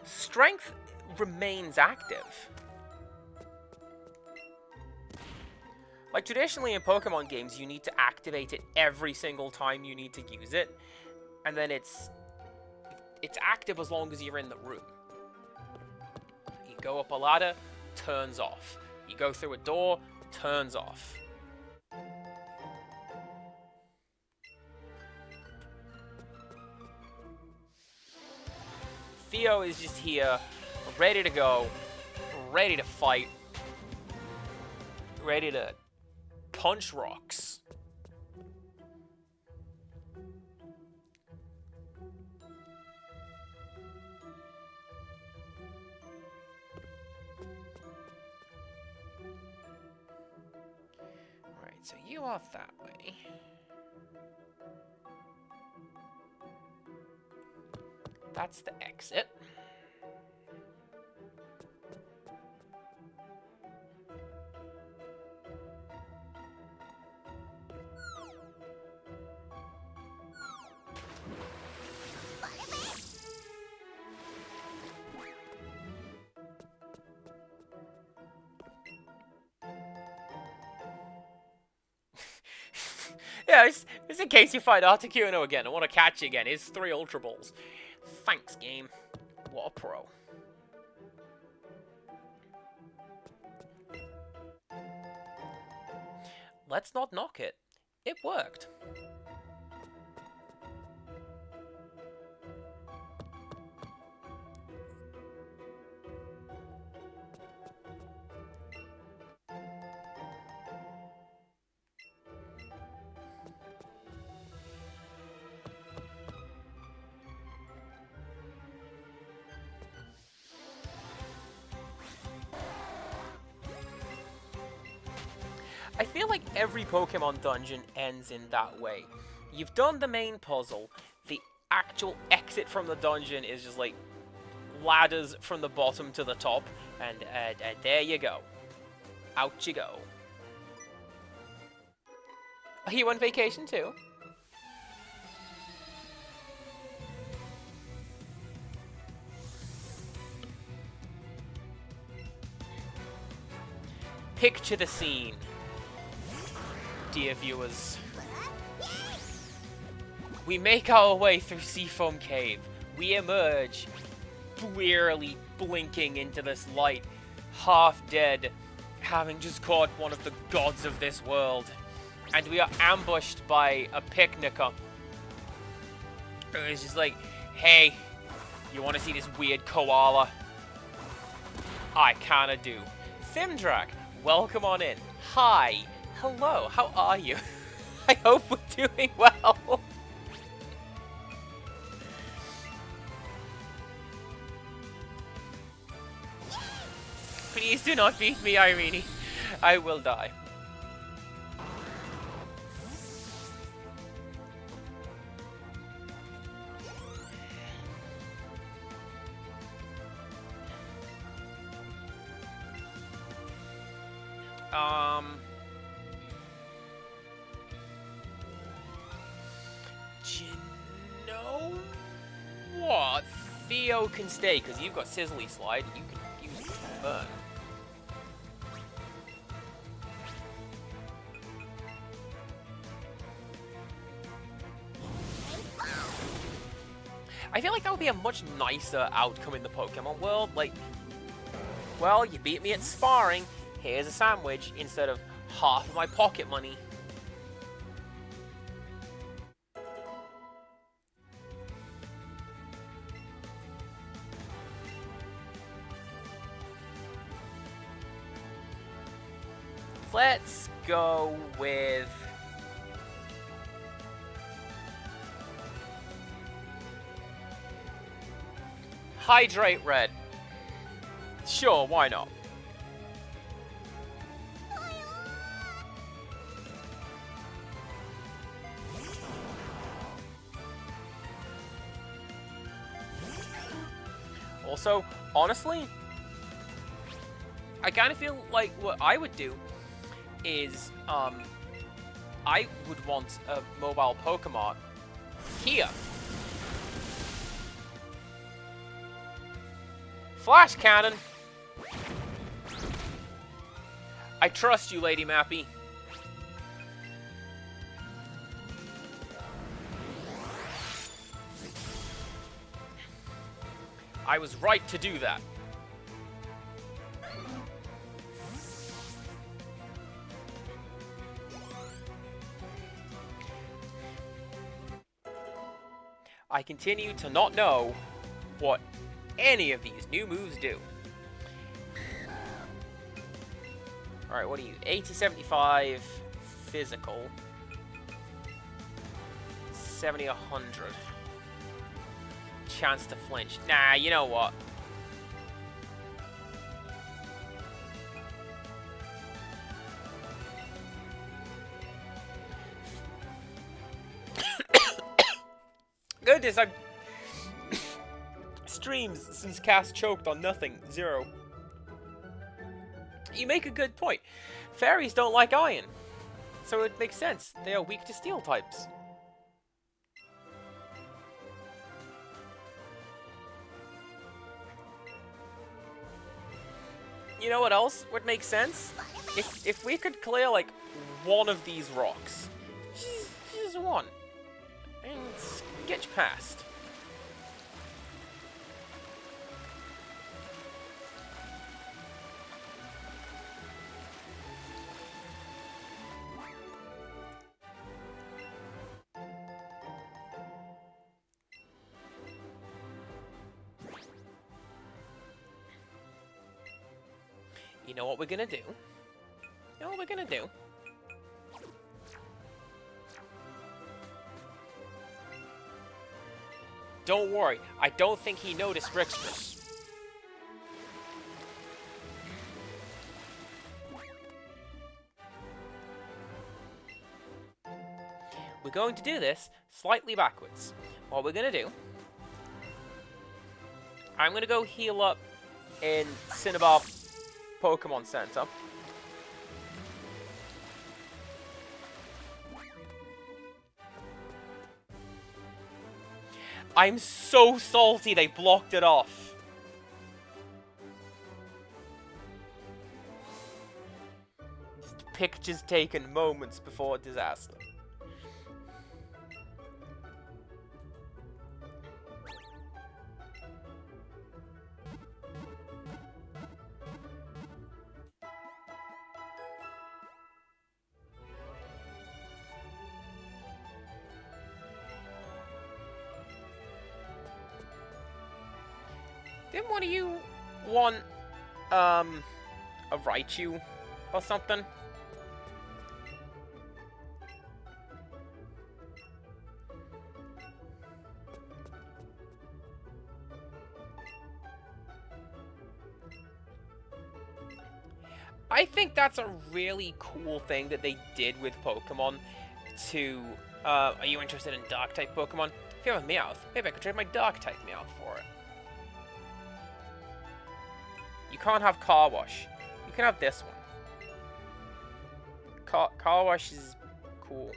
Strength remains active. Like, traditionally in Pokemon games, you need to activate it every single time you need to use it. And then it's active as long as you're in the room. You go up a ladder, turns off. You go through a door, turns off. Theo is just here, ready to go, ready to fight, ready to punch rocks. Alright, so you are that way. That's the exit. Yeah, it's in case you find Articuno again. I want to catch you again. It's 3 Ultra Balls. Thanks, game. What a pro. Let's not knock it. It worked. I feel like every Pokemon dungeon ends in that way. You've done the main puzzle, the actual exit from the dungeon is just like ladders from the bottom to the top, and there you go. Out you go. Are you on vacation too? Picture the scene, dear viewers. We make our way through Seafoam Cave. We emerge, wearily blinking into this light, half dead, having just caught one of the gods of this world. And we are ambushed by a picnicker. It's just like, hey, you want to see this weird koala? I kinda do. Thimdrak, welcome on in. Hi. Hello, how are you? I hope we're doing well. Please do not beat me, Irene. I will die. Do you know what? Theo can stay, because you've got Sizzly Slide, and you can use it to burn. I feel like that would be a much nicer outcome in the Pokemon world. Like, Well, you beat me at sparring. Here's a sandwich instead of half of my pocket money. Let's go with... Hydrate Red. Sure, why not? Also, honestly, I kind of feel like what I would do is, I would want a mobile Pokemon here. Flash Cannon! I trust you, Lady Mappy. I was right to do that. I continue to not know what any of these new moves do. Alright, what are you? 80, 75 physical. 70, 100. Chance to flinch. Nah, you know what? Goodness, I've... Streams since cast choked on nothing. 0. You make a good point. Fairies don't like iron. So it makes sense. They are weak to steel types. You know what else would make sense? If we could clear, like, one of these rocks. Just one. And get past. You know what we're gonna do? You know what we're gonna do? Don't worry, I don't think he noticed Rixtrus. We're going to do this slightly backwards. What we're gonna do... I'm gonna go heal up in Cinnabar Pokemon Center. I'm so salty they blocked it off. Pictures taken moments before disaster. Didn't one of you want, a Raichu or something? I think that's a really cool thing that they did with Pokemon to, are you interested in Dark-type Pokemon? If you have a Meowth, maybe I could trade my Dark-type Meowth for it. You can't have Car Wash. You can have this one. Car Wash is cool.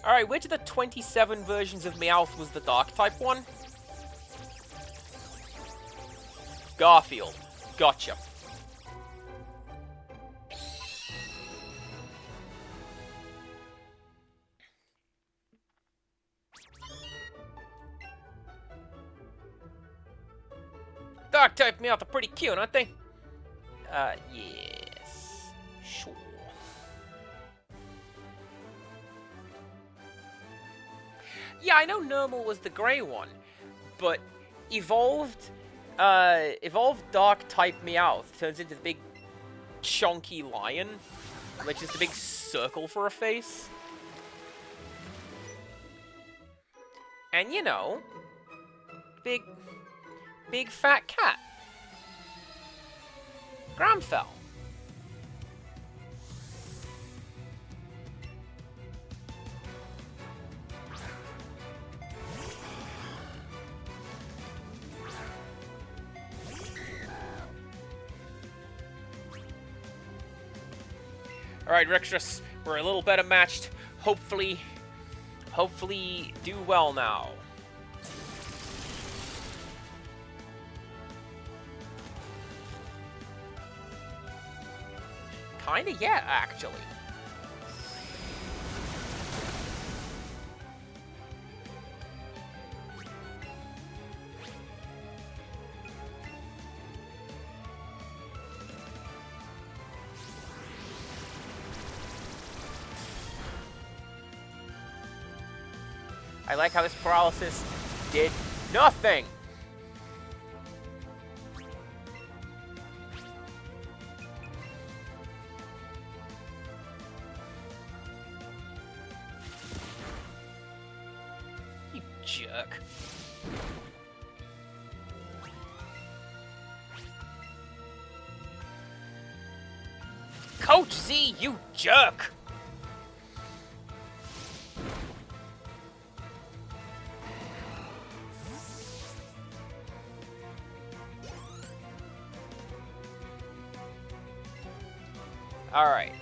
Alright, which of the 27 versions of Meowth was the Dark-type one? Garfield. Gotcha. type Meowth are pretty cute, aren't they? Yes. Sure. Yeah, I know normal was the grey one, but evolved dark type Meowth turns into the big chunky lion, which is the big circle for a face. And you know, big fat cat. Gramfell. Alright, Rextrus, we're a little better matched. Hopefully do well now. Kinda, yeah, actually. I like how this paralysis did nothing. You jerk. Coach Z, you jerk! Alright,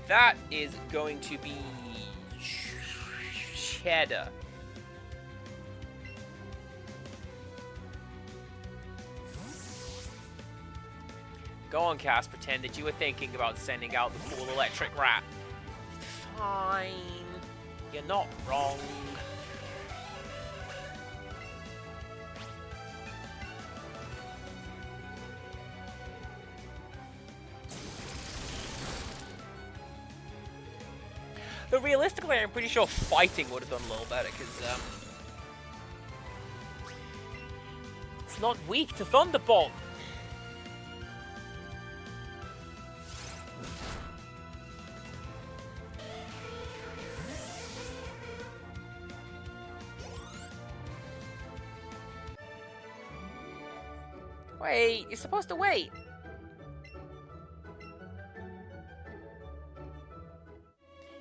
that is going to be cheddar. Go on, Cass, pretend that you were thinking about sending out the cool electric rat. Fine. You're not wrong. Though realistically, I'm pretty sure fighting would have done a little better, because, it's not weak to Thunderbolt. Wait, you're supposed to wait.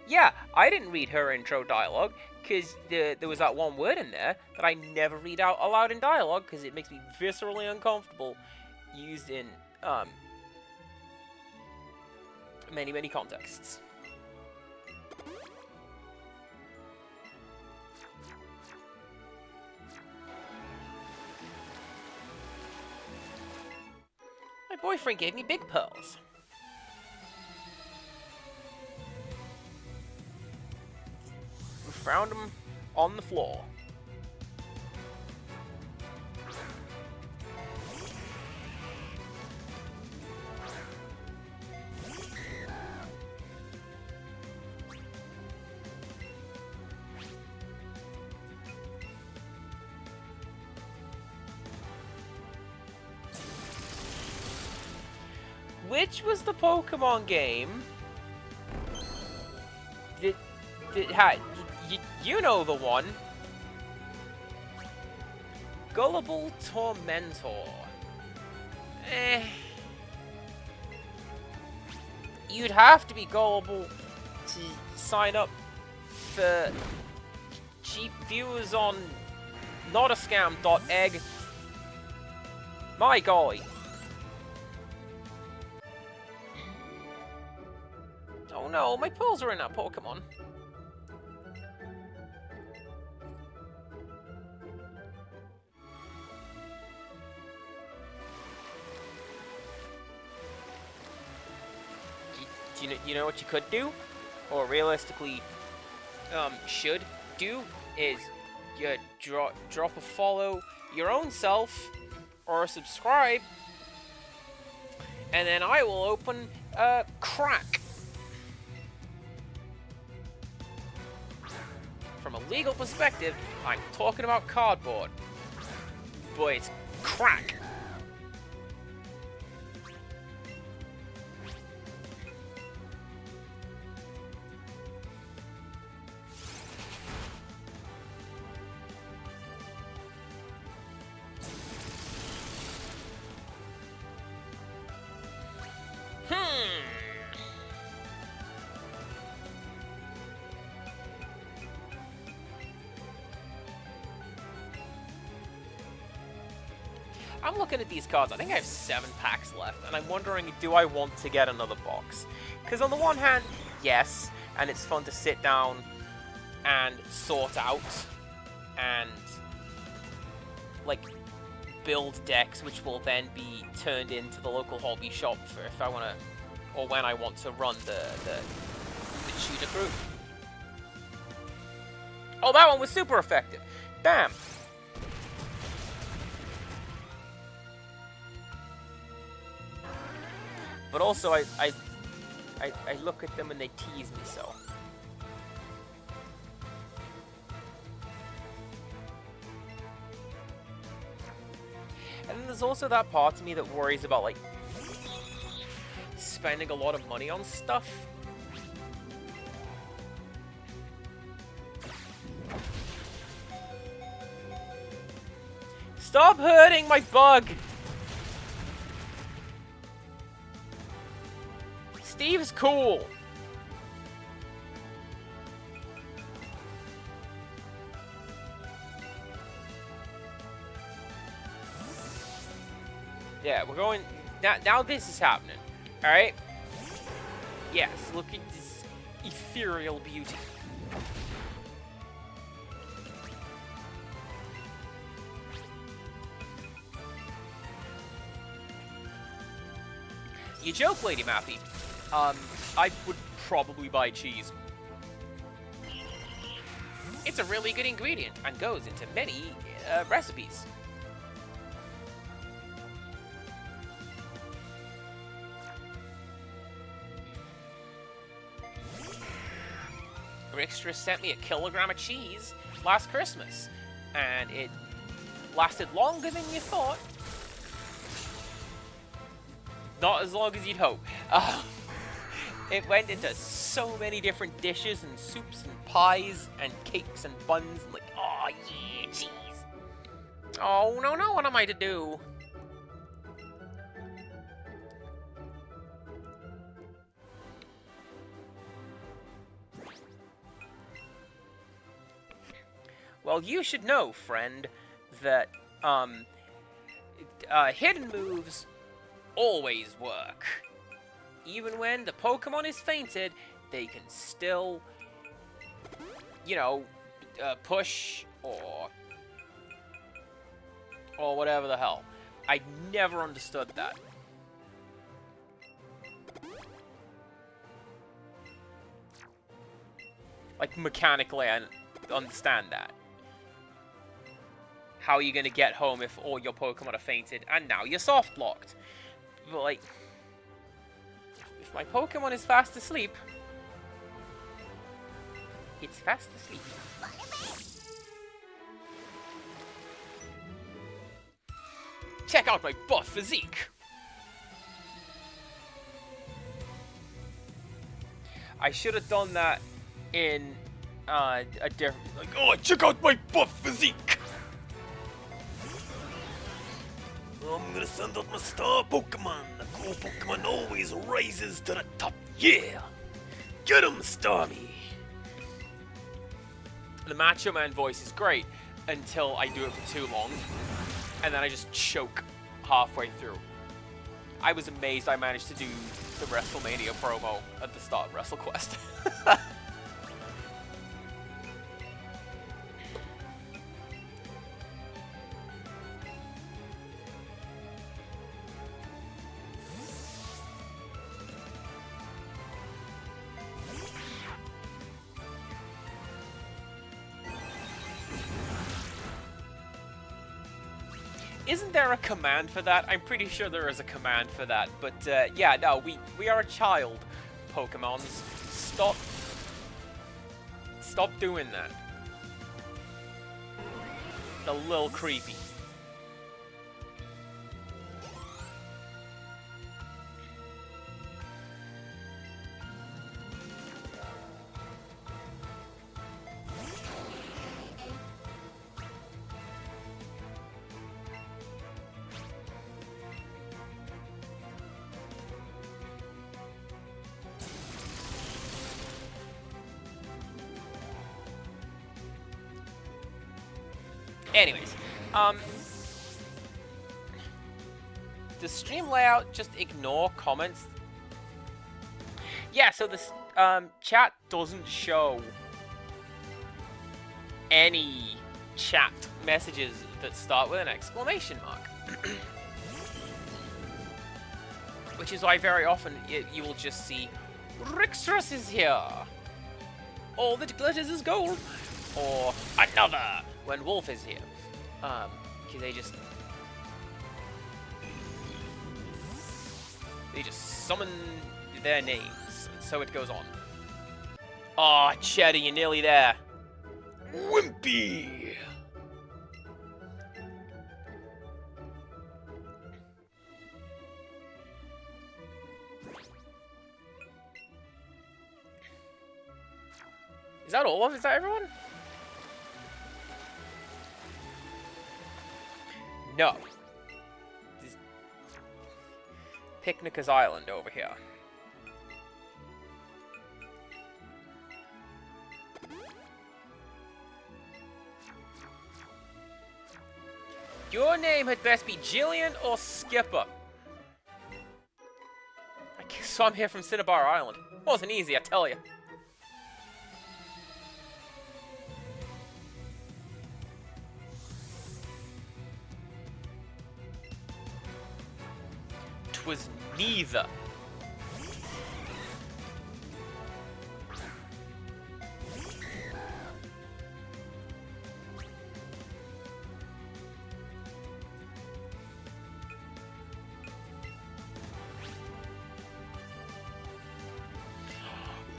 Yeah, I didn't read her intro dialogue, because there was that one word in there that I never read out aloud in dialogue, because it makes me viscerally uncomfortable, used in, many contexts. My boyfriend gave me big pearls. We found them on the floor. Which was the Pokemon game that had, you know the one. Gullible Tormentor. You'd have to be gullible to sign up for cheap viewers on notascam.egg. My golly. Oh no, my pearls are in that Pokemon. You know what you could do? Or realistically, should do? Is you drop a follow your own self, or subscribe, and then I will open crack. From a legal perspective, I'm talking about cardboard, but it's crack. I'm looking at these cards. I think I have 7 packs left, and I'm wondering, do I want to get another box? Because on the one hand, yes, and it's fun to sit down and sort out and, like, build decks, which will then be turned into the local hobby shop for if I want to, or when I want to run the shooter crew. Oh, that one was super effective. Bam. But also, I look at them and they tease me so. And then there's also that part of me that worries about, like, spending a lot of money on stuff. Stop hurting my bug! Steve's cool. Yeah, we're going... Now this is happening. Alright? Yes, look at this ethereal beauty. You joke, Lady Mappy. I would probably buy cheese. It's a really good ingredient and goes into many recipes. Rickstress sent me a kilogram of cheese last Christmas, and it lasted longer than you thought. Not as long as you'd hope. It went into so many different dishes and soups and pies and cakes and buns. And like, oh yeah, cheese. Oh no, what am I to do? Well, you should know, friend, that hidden moves always work. Even when the Pokemon is fainted, they can still, you know, push or whatever the hell. I never understood that. Like, mechanically, I understand that. How are you going to get home if all your Pokemon are fainted and now you're soft-locked? But, like... my Pokemon is fast asleep. It's fast asleep. Check out my buff physique. I should have done that in a different, like, oh, check out my buff physique. I'm gonna send out my star Pokemon. The cool Pokemon always rises to the top. Yeah! Get him, Starmie! The Macho Man voice is great until I do it for too long. And then I just choke halfway through. I was amazed I managed to do the WrestleMania promo at the start of WrestleQuest. Isn't there a command for that? I'm pretty sure there is a command for that. But yeah, no, we are a child, Pokemons. Stop doing that. It's a little creepy. Anyways, the stream layout, just ignore comments. Yeah, so this chat doesn't show any chat messages that start with an exclamation mark. Which is why very often you will just see Rixtrus is here, all that glitters is gold, or another when Wolf is here. Because they just summon their names, and so it goes on. Aw, Cheddar, you're nearly there. Wimpy! Is that all of it? Is that everyone? No. This Picnicker's Island over here. Your name had best be Jillian or Skipper. So I'm here from Cinnabar Island. Wasn't easy, I tell you. Was neither.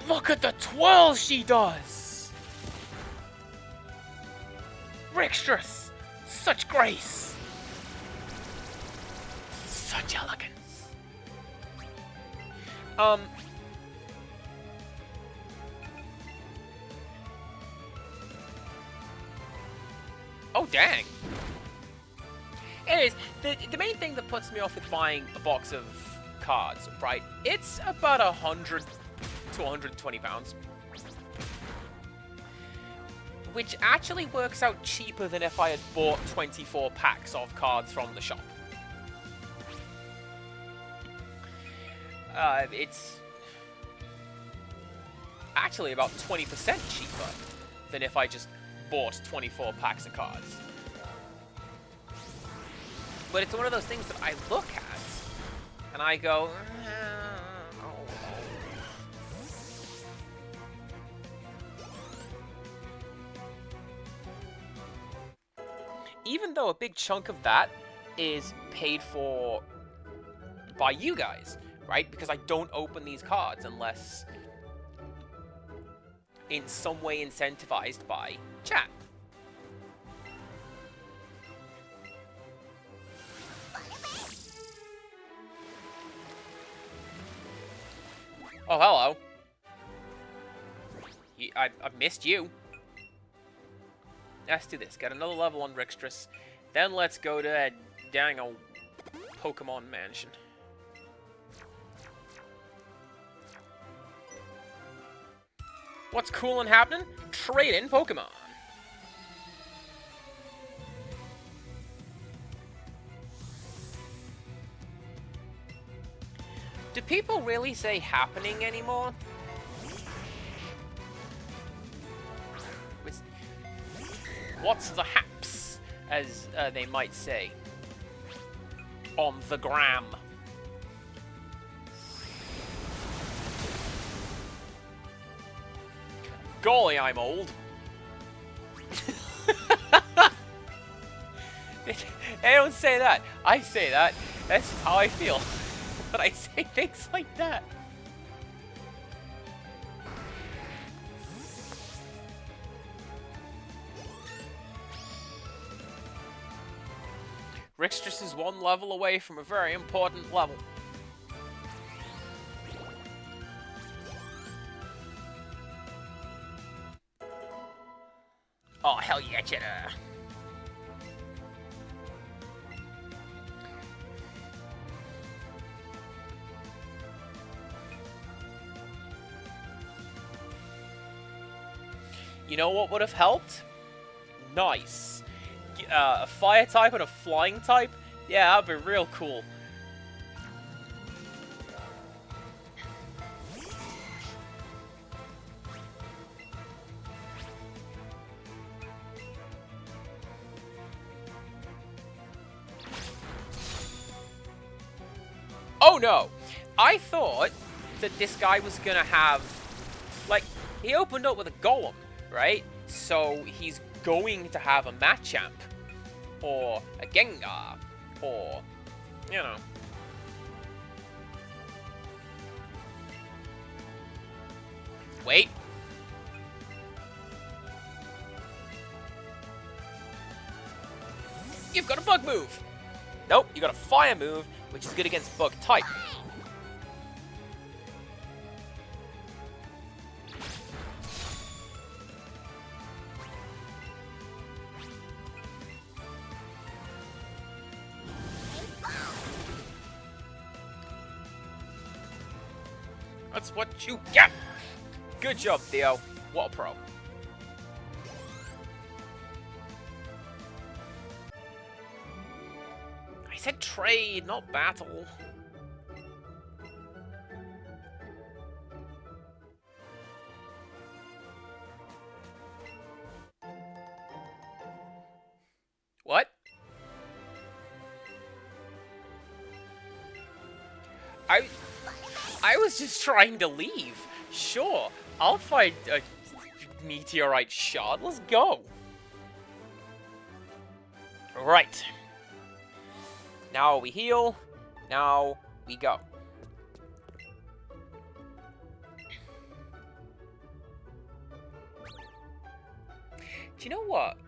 Look at the twirl she does! Rixtrus! Such grace! Such elegance! Oh, dang. Anyways, the main thing that puts me off with buying a box of cards, right? It's about 100 to 120 pounds. Which actually works out cheaper than if I had bought 24 packs of cards from the shop. It's actually about 20% cheaper than if I just bought 24 packs of cards. But it's one of those things that I look at and I go, even though a big chunk of that is paid for by you guys, right? Because I don't open these cards unless in some way incentivized by chat. Oh, hello. I missed you. Let's do this. Get another level on Rixtrus. Then let's go to that dang old Pokemon Mansion. What's cool and happening? Trade in Pokemon. Do people really say happening anymore? What's the haps, as they might say, on the gram? Golly, I'm old. Hey, don't say that. I say that. That's just how I feel. But I say things like that. Rixtrus is one level away from a very important level. Oh, hell yeah, Cheddar. You know what would have helped? Nice. A fire type and a flying type? Yeah, that'd be real cool. Oh no! I thought that this guy was gonna have... Like, he opened up with a golem, right? So he's going to have a Machamp. Or a Gengar. Or, you know. Wait. You've got a bug move! Nope, you got a fire move, which is good against bug type. That's what you get! Good job, Theo. What a pro. I said trade, not battle. What? I was just trying to leave. Sure, I'll find a meteorite shard. Let's go. Right. Now we heal. Now we go. Do you know what?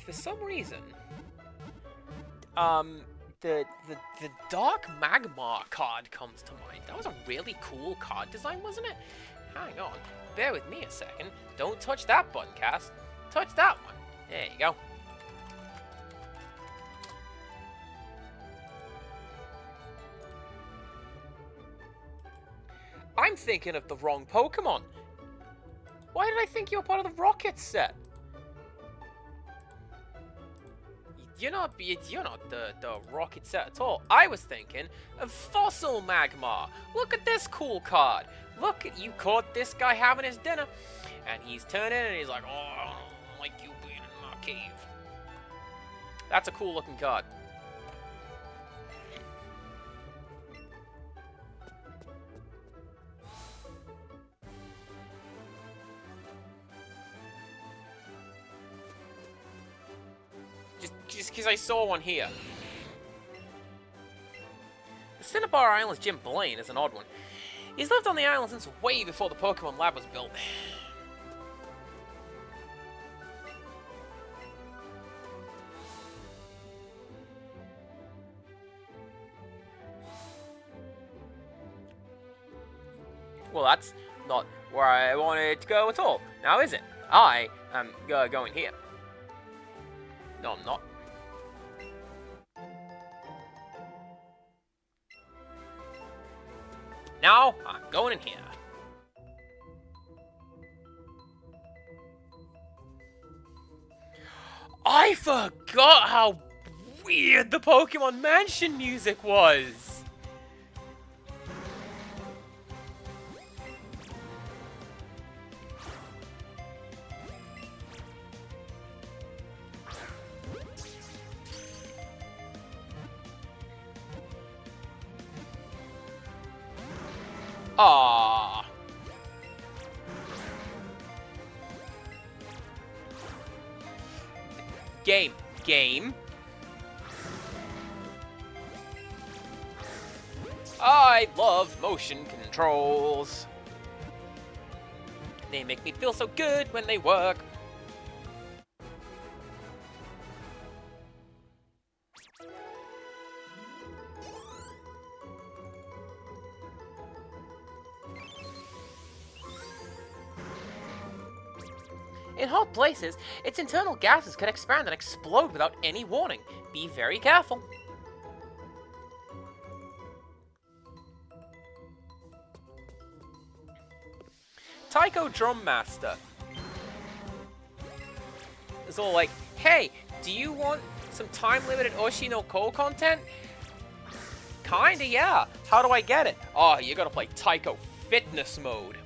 For some reason, the Dark Magmar card comes to mind. That was a really cool card design, wasn't it? Hang on. Bear with me a second. Don't touch that button, Cass. Touch that one. There you go. I'm thinking of the wrong Pokemon. Why did I think you were part of the Rocket set? You're not the Rocket set at all. I was thinking of Fossil Magmar. Look at this cool card. Look, you caught this guy having his dinner. And he's turning and he's like, oh, I don't like you being in my cave. That's a cool looking card. Just because I saw one here. The Cinnabar Island's Jim Blaine is an odd one. He's lived on the island since way before the Pokemon Lab was built. Well, that's not where I wanted to go at all. Now, is it? I am going here. No, I'm not. Now, I'm going in here. I forgot how weird the Pokemon Mansion music was. Aww. Game. I love motion controls. They make me feel so good when they work. In hot places, its internal gases can expand and explode without any warning. Be very careful. Taiko Drum Master is all like, hey, do you want some time-limited Oshi no Ko content? Kinda, yeah. How do I get it? Oh, you gotta play Taiko Fitness Mode.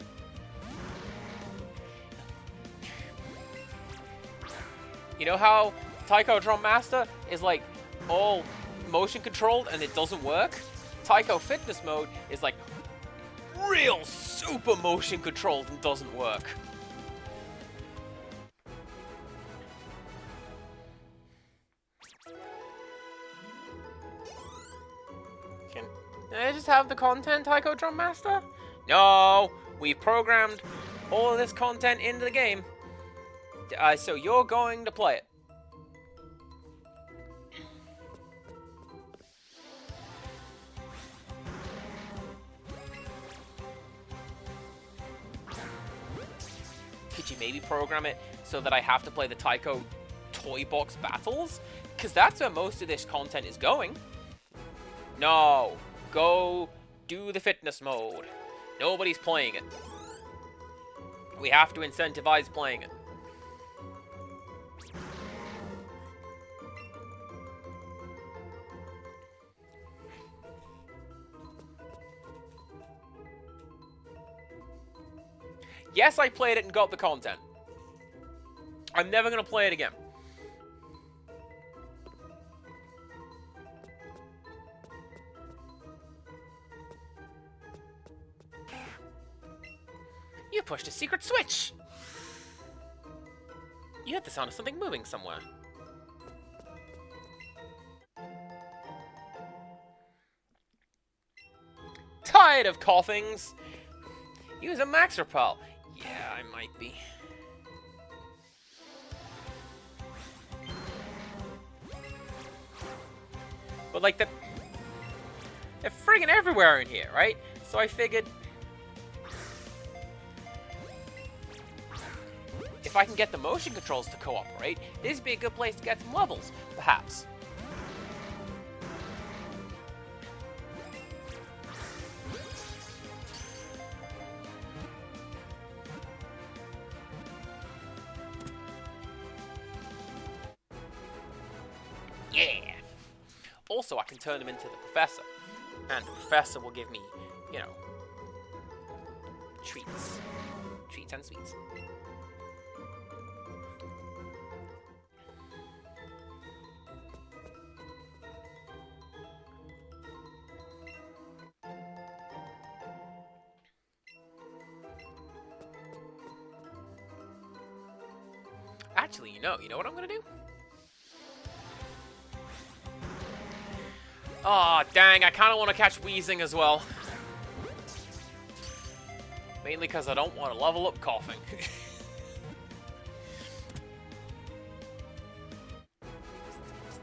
You know how Taiko Drum Master is like all motion controlled and it doesn't work? Taiko Fitness Mode is like real super motion controlled and doesn't work. Can I just have the content, Taiko Drum Master? No, we've programmed all of this content into the game. So you're going to play it. Could you maybe program it so that I have to play the Taiko Toy Box battles? Because that's where most of this content is going. No. Go do the fitness mode. Nobody's playing it. We have to incentivize playing it. Yes, I played it and got the content. I'm never going to play it again. You pushed a secret switch! You heard the sound of something moving somewhere. Tired of coughings? Use a Max Repel. Yeah, I might be. But like they're friggin' everywhere in here, right? So I figured if I can get the motion controls to cooperate, this would be a good place to get some levels, perhaps. Yeah! Also, I can turn him into the professor. And the professor will give me, you know, treats. Treats and sweets. Actually, you know what I'm gonna do? Aw, oh, dang, I kinda wanna catch wheezing as well. Mainly because I don't want to level up coughing.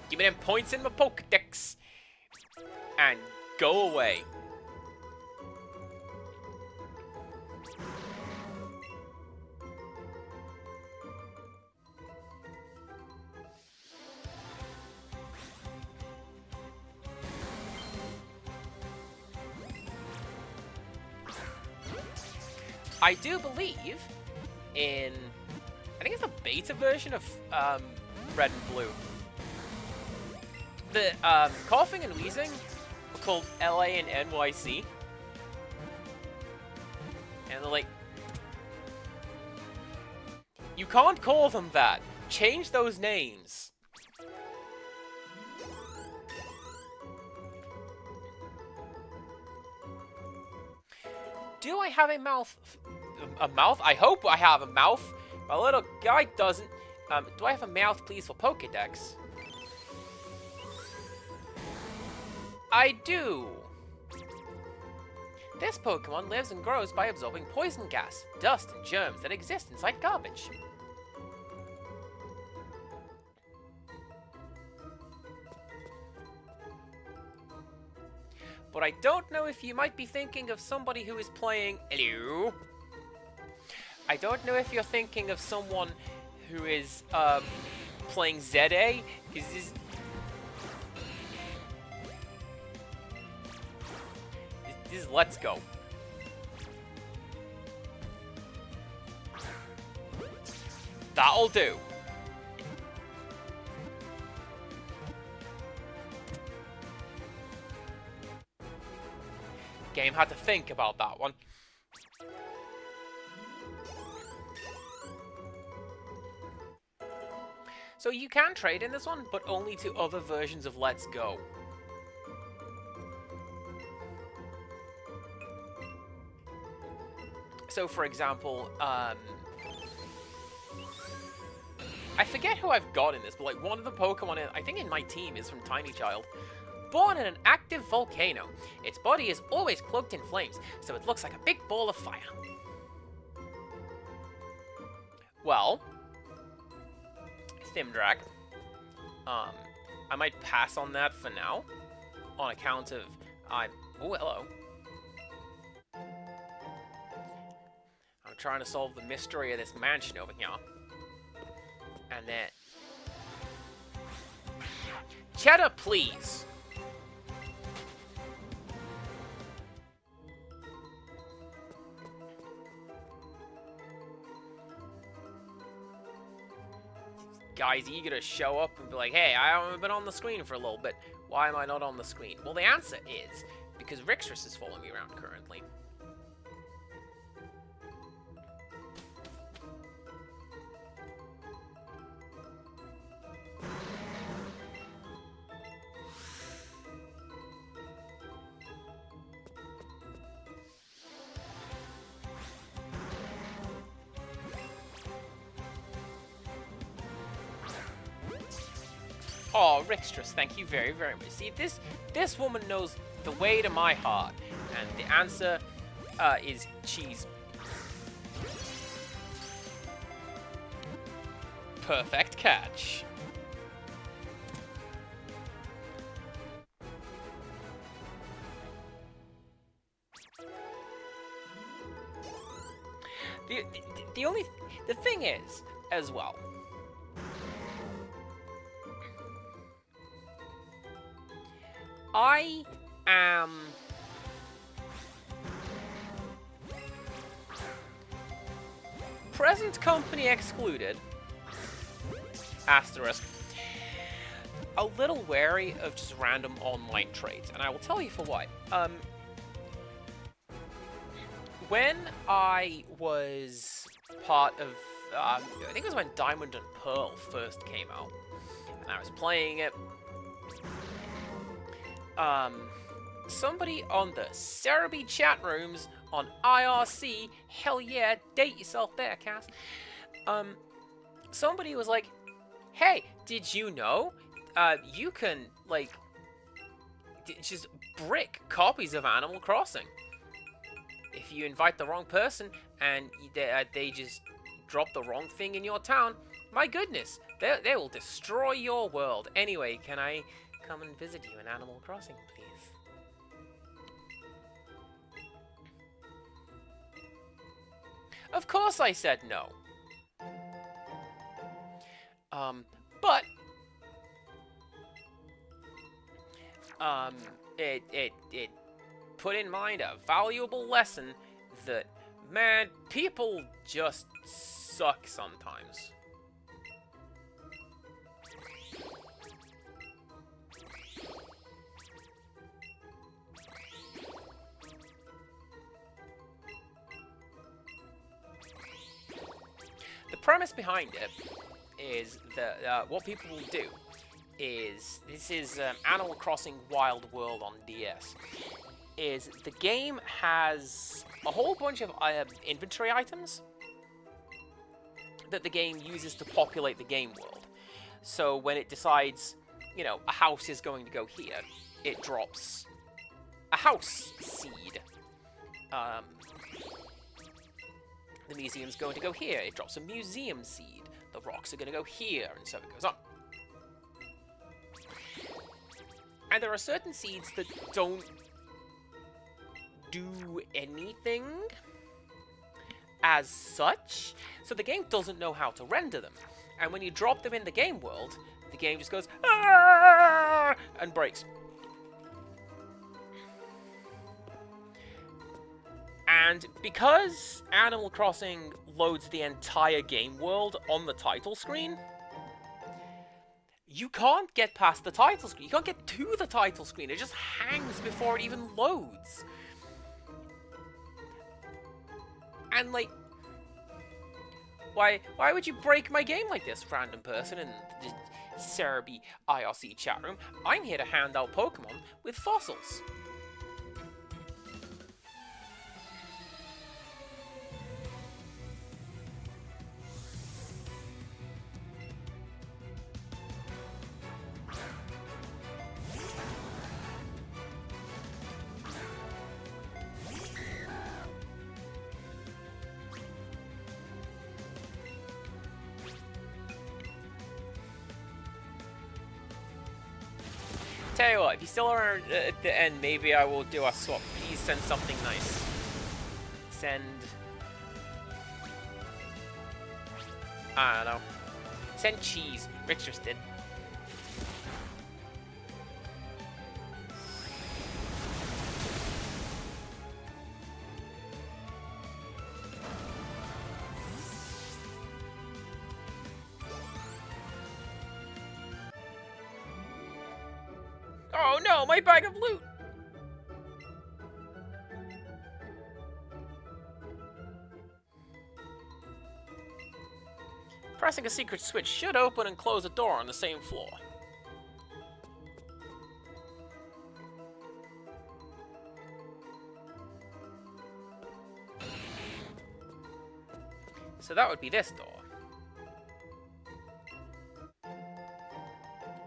Give me them points in my Pokedex. And go away. I do believe in, I think it's a beta version of Red and Blue. The coughing and wheezing are called LA and NYC. And they're like, you can't call them that. Change those names. Do I have a mouth? A mouth? I hope I have a mouth. My little guy doesn't. Do I have a mouth, please, for Pokedex? I do. This Pokemon lives and grows by absorbing poison gas, dust, and germs that exist inside garbage. But I don't know if you might be thinking of somebody who is playing... Hello? I don't know if you're thinking of someone who is playing ZA. This is Let's Go. That'll do. Game had to think about that one. So you can trade in this one, but only to other versions of Let's Go. So, for example, I forget who I've got in this, but like one of the Pokemon, I think in my team, is from Tiny Child. Born in an active volcano, its body is always cloaked in flames, so it looks like a big ball of fire. Well, Thimdrag. I might pass on that for now, on account of oh, hello. I'm trying to solve the mystery of this mansion over here. And then... Cheddar, please! Guy's eager to show up and be like, hey, I haven't been on the screen for a little bit. Why am I not on the screen? Well, the answer is because Rixtrus is following me around currently. Oh, Rixtrus, thank you very, very much. See, this woman knows the way to my heart, and the answer is cheese. Perfect catch. The thing is, as well, I am present company excluded, asterisk, a little wary of just random online trades, and I will tell you for why. When I was part of, I think it was when Diamond and Pearl first came out, and I was playing it, somebody on the Cerebi chat rooms on IRC, hell yeah, date yourself there, Cass. Somebody was like, hey, did you know, you can, like, just brick copies of Animal Crossing. If you invite the wrong person and they just drop the wrong thing in your town, my goodness, they will destroy your world. Anyway, can I come and visit you in Animal Crossing, please? Of course I said no. But it put in mind a valuable lesson that, man, people just suck sometimes. The premise behind it is that what people will do is, this is Animal Crossing Wild World on DS, is the game has a whole bunch of inventory items that the game uses to populate the game world. So when it decides, you know, a house is going to go here, it drops a house seed. The museum's going to go here. It drops a museum seed. The rocks are going to go here, and so it goes on. And there are certain seeds that don't do anything as such, so the game doesn't know how to render them. And when you drop them in the game world, the game just goes, "Aah!" and breaks. And because Animal Crossing loads the entire game world on the title screen, you can't get past the title screen. You can't get to the title screen. It just hangs before it even loads. And, like, why would you break my game like this, random person in the Serbi IRC chat room? I'm here to hand out Pokemon with fossils. Tell you what, if you still are at the end, maybe I will do a swap. Please send something nice. Send... I don't know. Send cheese. Rick's just did. Oh no, my bag of loot! Pressing a secret switch should open and close a door on the same floor. So that would be this door.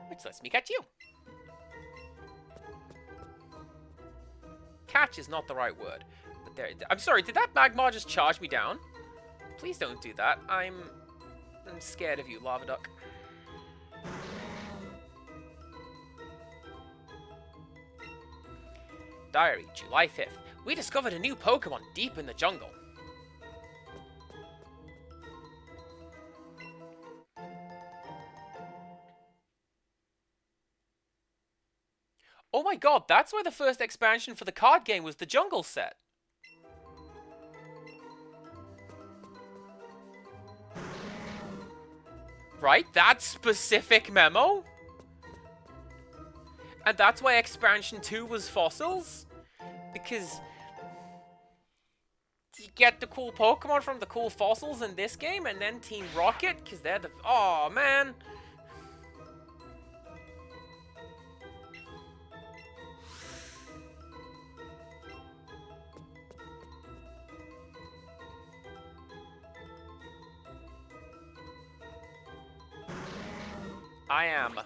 Which lets me catch you. Catch is not the right word. But there, I'm sorry, did that Magmar just charge me down? Please don't do that. I'm scared of you, Lava Duck. Diary, July 5th. We discovered a new Pokemon deep in the jungle. Oh my god, that's why the first expansion for the card game was the jungle set. Right? That specific memo? And that's why expansion 2 was fossils? Because you get the cool Pokemon from the cool fossils in this game, and then Team Rocket, because they're the... Oh, man. I am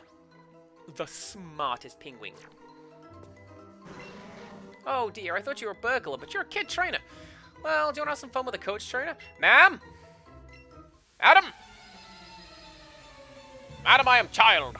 the smartest penguin. Oh dear, I thought you were a burglar, but you're a kid trainer. Well, do you want to have some fun with a coach trainer? Ma'am? Adam? Madam, I am child.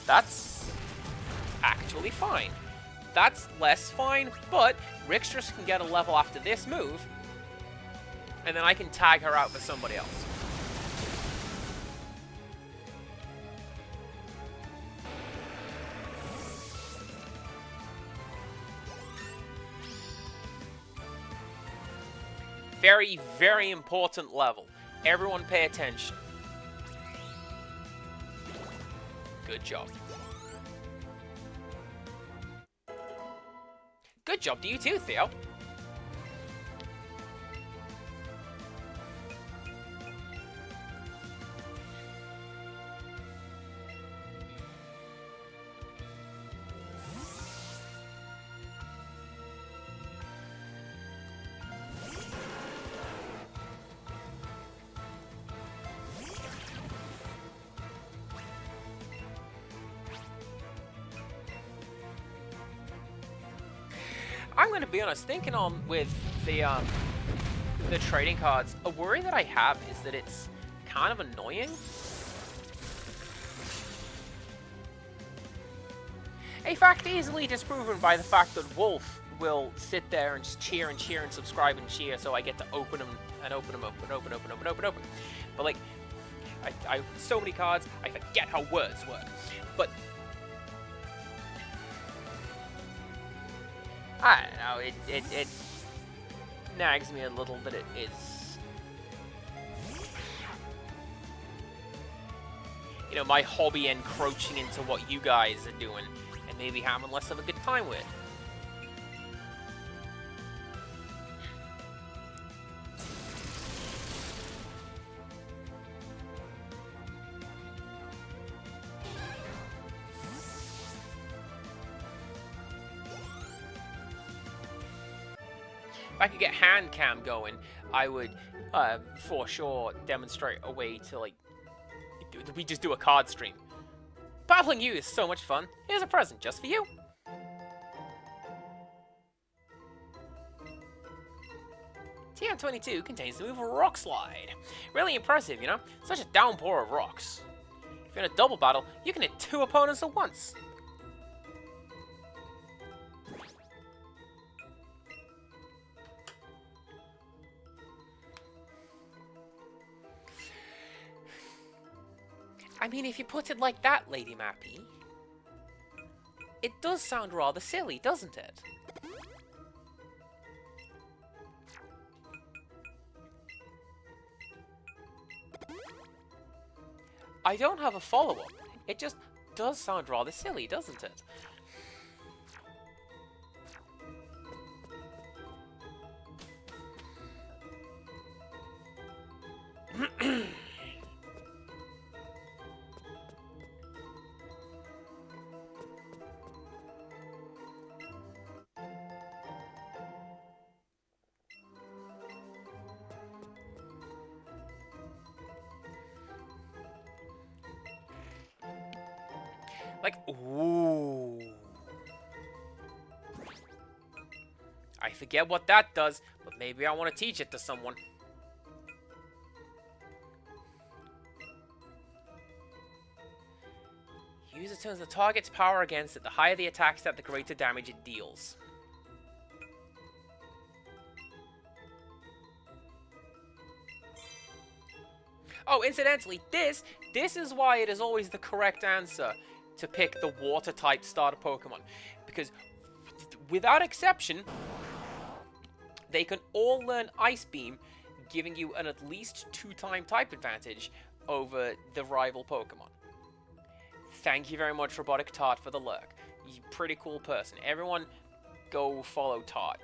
That's actually fine. That's less fine, but Rickstress can get a level after this move, and then I can tag her out for somebody else. Very, very important level. Everyone pay attention. Good job. Good job to you too, Theo. going to be honest, thinking on with the trading cards, a worry that I have is that it's kind of annoying. A fact easily disproven by the fact that Wolf will sit there and just cheer and cheer and subscribe and cheer, so I get to open them and open them up and open. But like, I so many cards, I forget how words work. But I don't know, it nags me a little that it is, you know, my hobby encroaching into what you guys are doing and maybe having less of a good time with. If I could get hand cam going, I would for sure demonstrate a way to, like, we just do a card stream. Battling you is so much fun. Here's a present just for you. TM22 contains the move Rock Slide. Really impressive, you know? Such a downpour of rocks. If you're in a double battle, you can hit 2 opponents at once. I mean, if you put it like that, Lady Mappy, it does sound rather silly, doesn't it? I don't have a follow-up. It just does sound rather silly, doesn't it? Like, ooh. I forget what that does, but maybe I want to teach it to someone. User turns the target's power against it. The higher the attack stat, the greater damage it deals. Oh, incidentally, this is why it is always the correct answer to pick the water-type starter Pokemon. Because, without exception, they can all learn Ice Beam, giving you an at least 2-time type advantage over the rival Pokemon. Thank you very much, Robotic Tart, for the lurk. You're a pretty cool person. Everyone, go follow Tart.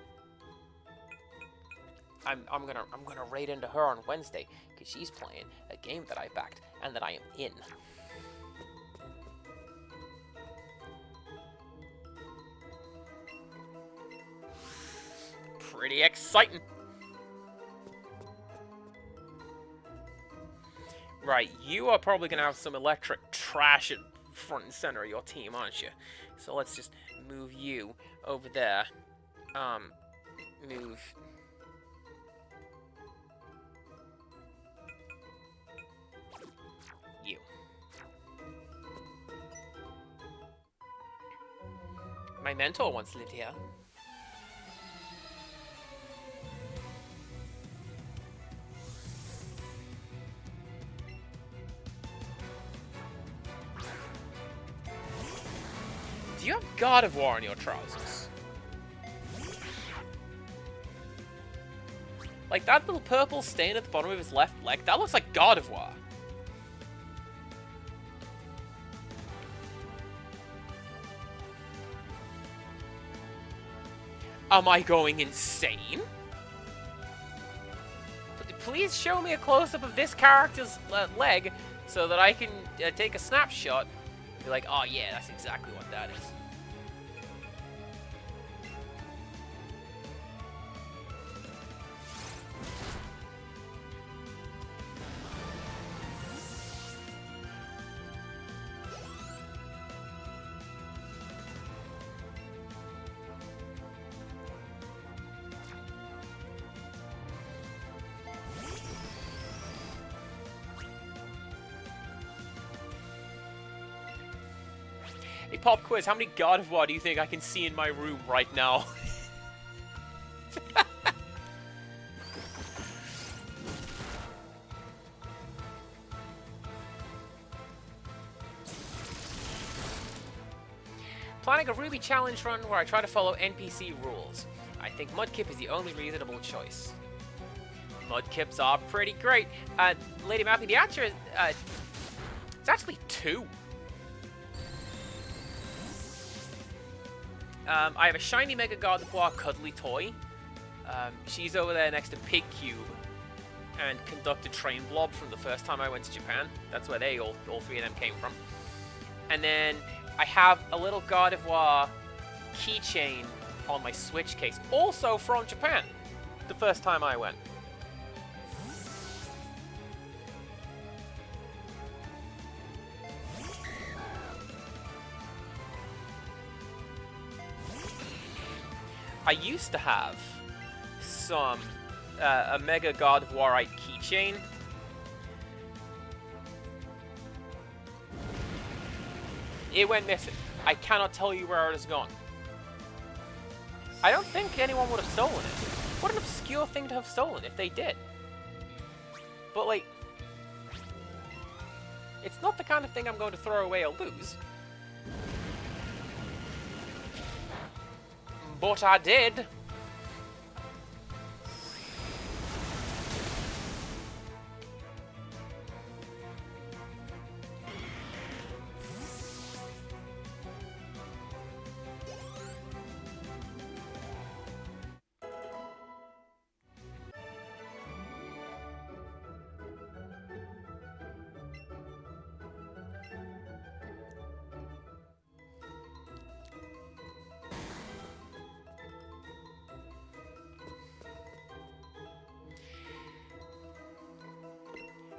I'm gonna raid into her on Wednesday because she's playing a game that I backed and that I am in. Pretty exciting. Right, you are probably gonna have some electric trash at front and center of your team, aren't you? So let's just move you over there. Move. You. My mentor once lived here. Do you have God of War on your trousers? Like, that little purple stain at the bottom of his left leg, that looks like God of War. Am I going insane? Please show me a close-up of this character's leg so that I can take a snapshot and be like, oh yeah, that's exactly what that is. Hey, pop quiz, how many God of War do you think I can see in my room right now? Planning a Ruby challenge run where I try to follow NPC rules. I think Mudkip is the only reasonable choice. Mudkips are pretty great. Lady Mappy, the answer is, it's actually 2. I have a shiny Mega God of War cuddly toy. She's over there next to Pig Cube and Conducted Train Blob from the first time I went to Japan. That's where they all 3 of them came from. And then I have a little God of War keychain on my Switch case, also from Japan, the first time I went. I used to have some a Mega God of Warite keychain. It went missing. I cannot tell you where it has gone. I don't think anyone would have stolen it. What an obscure thing to have stolen if they did. But like, it's not the kind of thing I'm going to throw away or lose. But I did.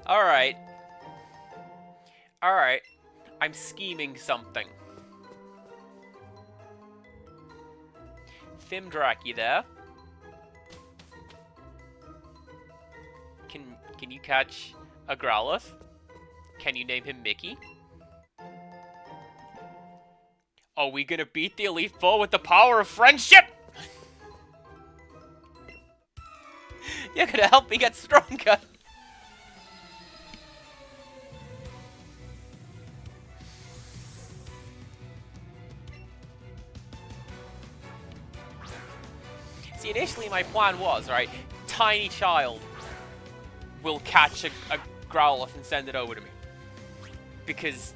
Alright. Alright. I'm scheming something. Thimdrak, you there? Can you catch a Growlithe? Can you name him Mickey? Are we gonna beat the Elite Four with the power of friendship? You're gonna help me get stronger. See, initially my plan was, right, tiny child will catch a Growlithe and send it over to me. Because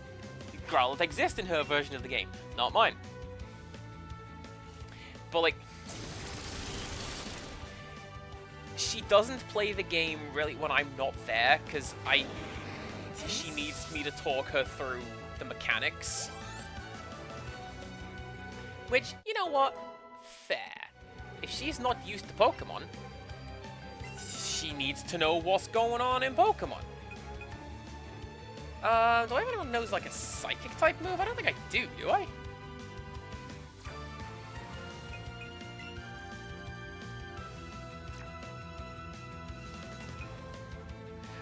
Growlithe exists in her version of the game, not mine. But, like, she doesn't play the game really when I'm not there, because she needs me to talk her through the mechanics. Which, you know what? Fair. If she's not used to Pokemon, she needs to know what's going on in Pokemon. Do I have anyone who knows, like, a Psychic-type move? I don't think I do I?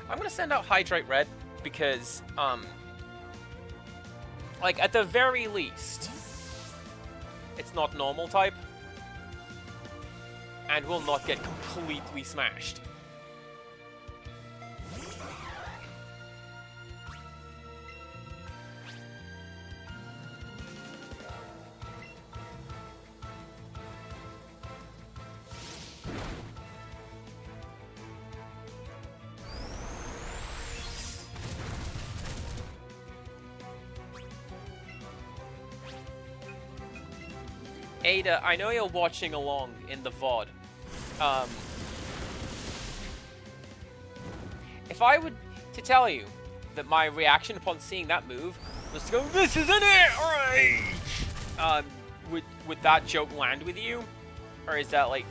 I'm gonna send out Hydrate Red, because, like, at the very least, it's not normal type. And will not get completely smashed. Ada, I know you're watching along in the VOD. If I were to tell you that my reaction upon seeing that move was to go, "This isn't it, alright!" Would that joke land with you? Or is that like...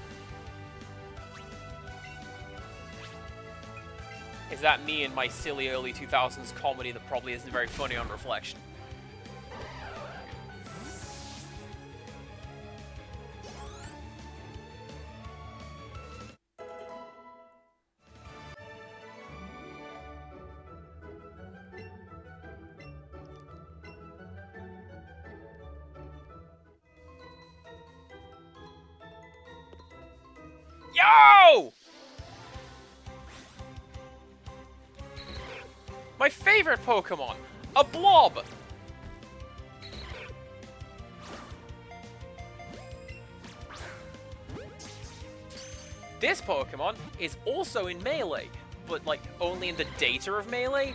Is that me and my silly early 2000s comedy that probably isn't very funny on reflection? My favorite Pokemon, a blob. This Pokemon is also in Melee, but like only in the data of Melee.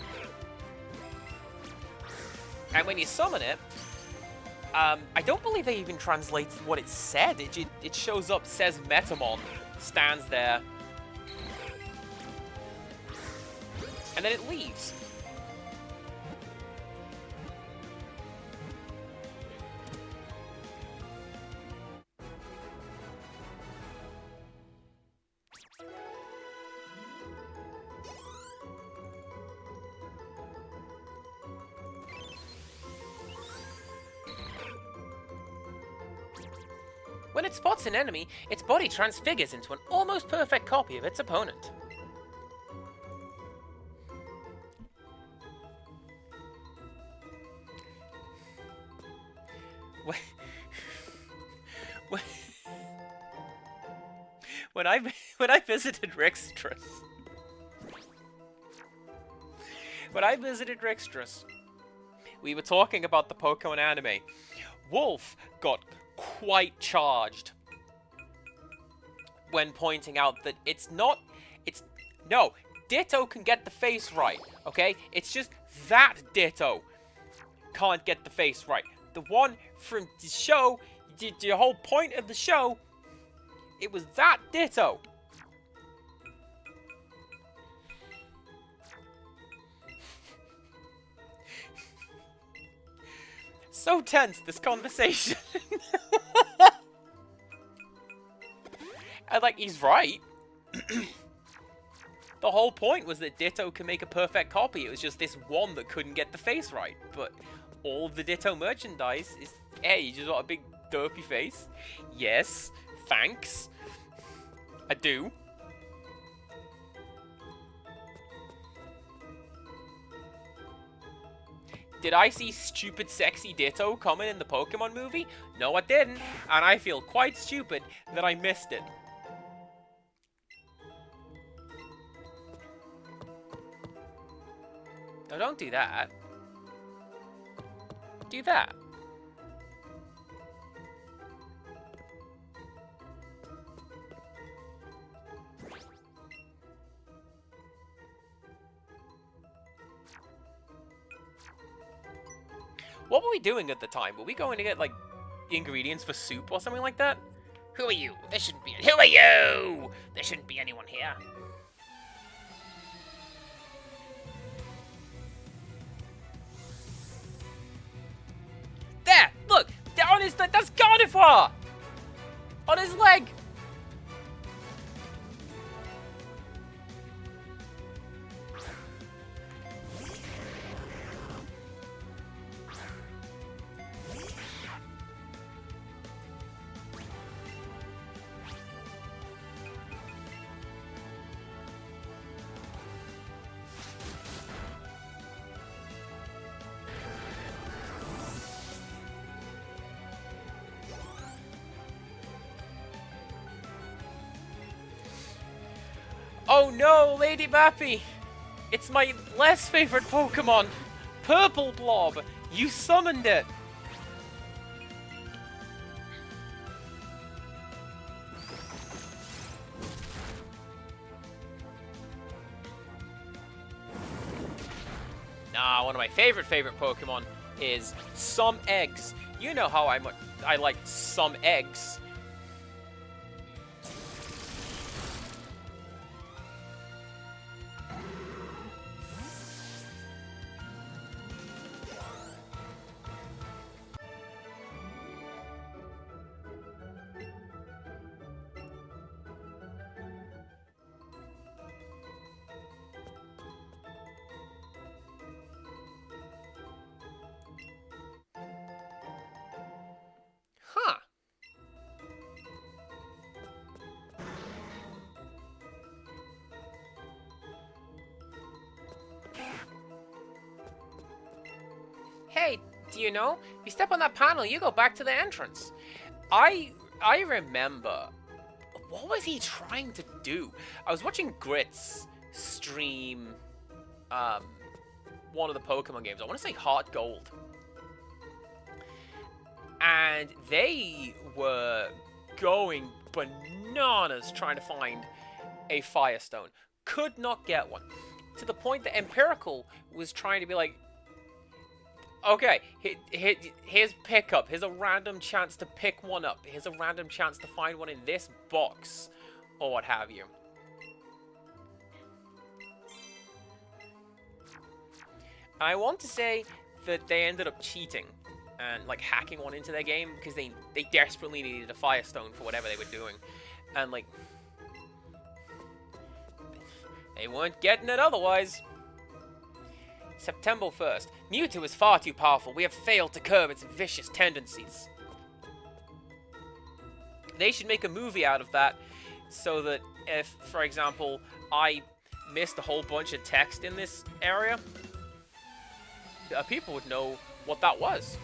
And when you summon it, I don't believe they even translate what it said. It shows up, says Metamon, stands there, and then it leaves. When it spots an enemy, its body transfigures into an almost perfect copy of its opponent. When I visited Rixtrus, we were talking about the Pokemon anime. Wolf got quite charged when pointing out that no, Ditto can get the face right, okay? It's just that Ditto can't get the face right. The one from the show, the whole point of the show, it was that Ditto. So tense, this conversation. And like, he's right. The whole point was that Ditto can make a perfect copy. It was just this one that couldn't get the face right. But all of the Ditto merchandise is, hey, you just want a big derpy face? Yes, thanks. I do. Did I see stupid sexy Ditto coming in the Pokemon movie? No, I didn't, and I feel quite stupid that I missed it. No, don't do that. Do that. What were we doing at the time? Were we going to get, like, ingredients for soup or something like that? Who are you? There shouldn't be. Who are you? There shouldn't be anyone here. There! Look! There on his... That's Gardevoir! On his leg! Oh no, Lady Mappy! It's my less favorite Pokemon! Purple Blob! You summoned it! Nah, one of my favorite Pokemon is some eggs. You know how I like some eggs. Huh. Hey, do you know? If you step on that panel, you go back to the entrance. I remember. What was he trying to do? I was watching Grits stream one of the Pokemon games. I want to say Heart Gold. And they were going bananas trying to find a Firestone. Could not get one. To the point that Empirical was trying to be like, okay, here's pickup. Here's a random chance to pick one up. Here's a random chance to find one in this box. Or what have you. I want to say that they ended up cheating and like hacking one into their game because they desperately needed a Firestone for whatever they were doing. And like, they weren't getting it otherwise. September 1st. Mewtwo is far too powerful. We have failed to curb its vicious tendencies. They should make a movie out of that so that if, for example, I missed a whole bunch of text in this area, people would know what that was.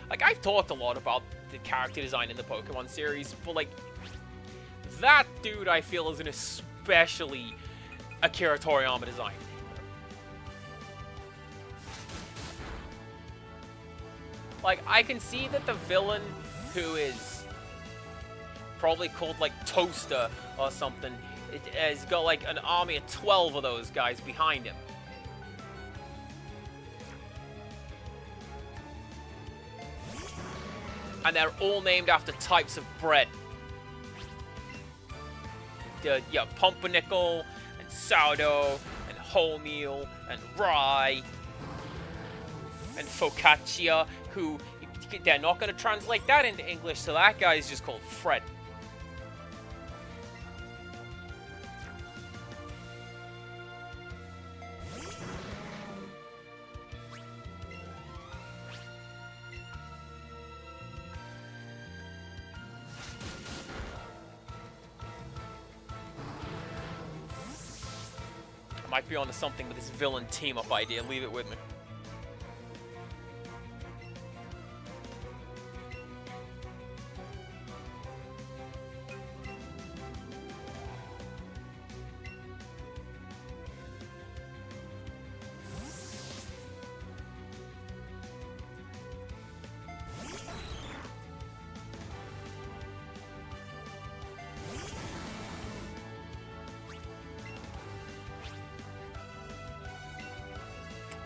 Like, I've talked a lot about the character design in the Pokemon series, but, like, that dude, I feel, is an especially Akira Toriyama design. Like, I can see that the villain, who is probably called, like, Toaster or something, has got, like, an army of 12 of those guys behind him. And they're all named after types of bread. Yeah, pumpernickel, and sourdough, and wholemeal, and rye, and focaccia, who, they're not going to translate that into English, so that guy is just called Fred. Might be onto something with this villain team-up idea. Leave it with me.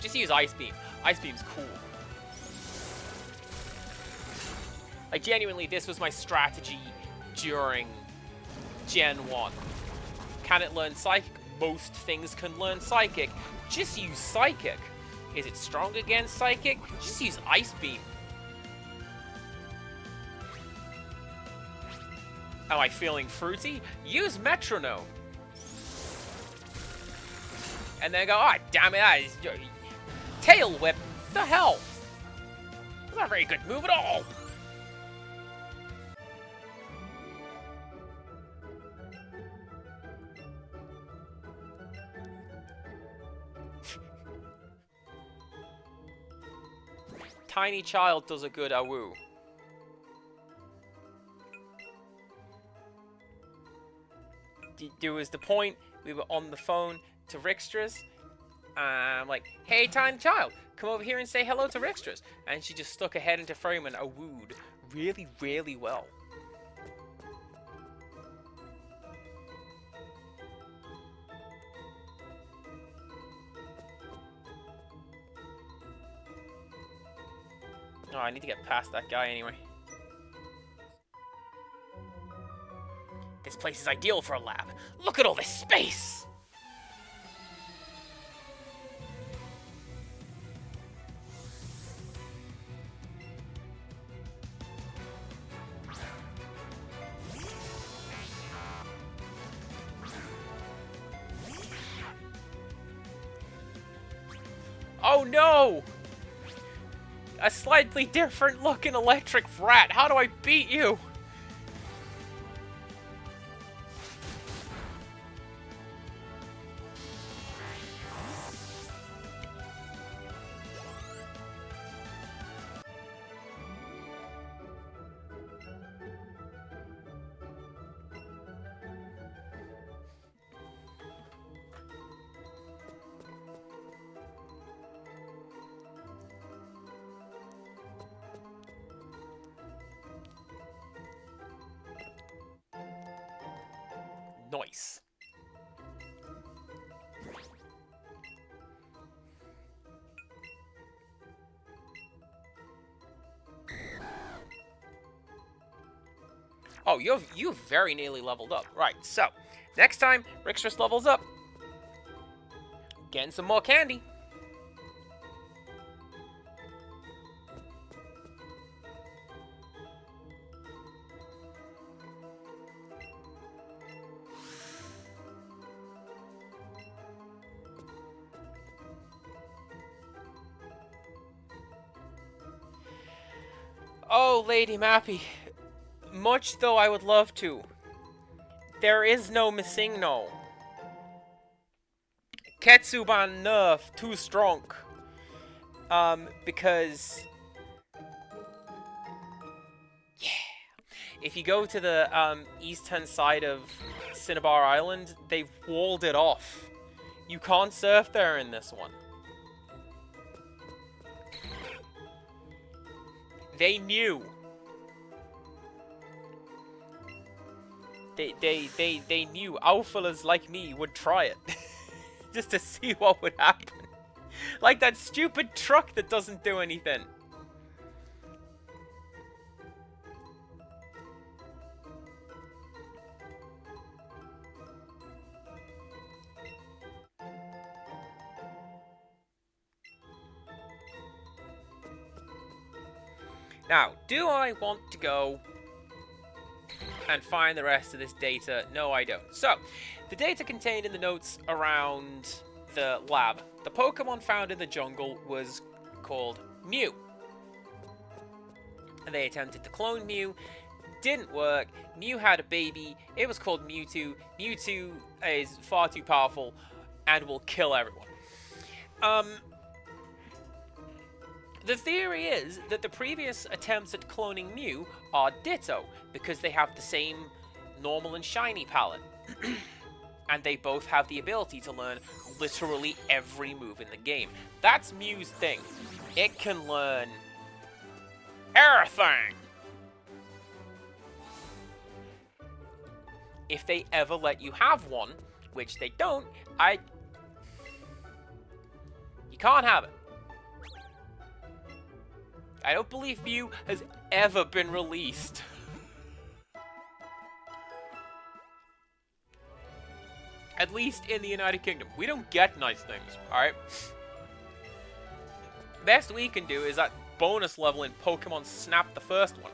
Just use Ice Beam. Ice Beam's cool. Like, genuinely, this was my strategy during Gen 1. Can it learn Psychic? Most things can learn Psychic. Just use Psychic. Is it strong against Psychic? Just use Ice Beam. Am I feeling fruity? Use Metronome. And then go, ah, oh, damn it, that is... Tail Whip? The hell? That's not a very good move at all. Tiny Child does a good awoo. There was the point we were on the phone to Rickstra's. I'm like, hey, Tiny Child, come over here and say hello to Rickstra's. And she just stuck her head into frame and awooed really, really well. Oh, I need to get past that guy anyway. This place is ideal for a lab. Look at all this space! Oh no! A slightly different looking electric rat. How do I beat you? Nice. Oh, you've very nearly leveled up. Right, so, next time, Rixtrus levels up. Getting some more candy. Oh, Lady Mappy. Much though I would love to, there is no Missingno. Ketsuban nerf too strong. Because yeah, if you go to the eastern side of Cinnabar Island, they've walled it off. You can't surf there in this one. They knew. They knew alphalas like me would try it. Just to see what would happen. Like that stupid truck that doesn't do anything. Now, do I want to go and find the rest of this data? No, I don't. So, the data contained in the notes around the lab. The Pokemon found in the jungle was called Mew. And they attempted to clone Mew. Didn't work. Mew had a baby. It was called Mewtwo. Mewtwo is far too powerful and will kill everyone. The theory is that the previous attempts at cloning Mew are ditto, because they have the same normal and shiny palette. And they both have the ability to learn literally every move in the game. That's Mew's thing. It can learn everything. If they ever let you have one, which they don't, you can't have it. I don't believe Mew has ever been released. At least in the United Kingdom. We don't get nice things, alright? Best we can do is that bonus level in Pokemon Snap, the first one.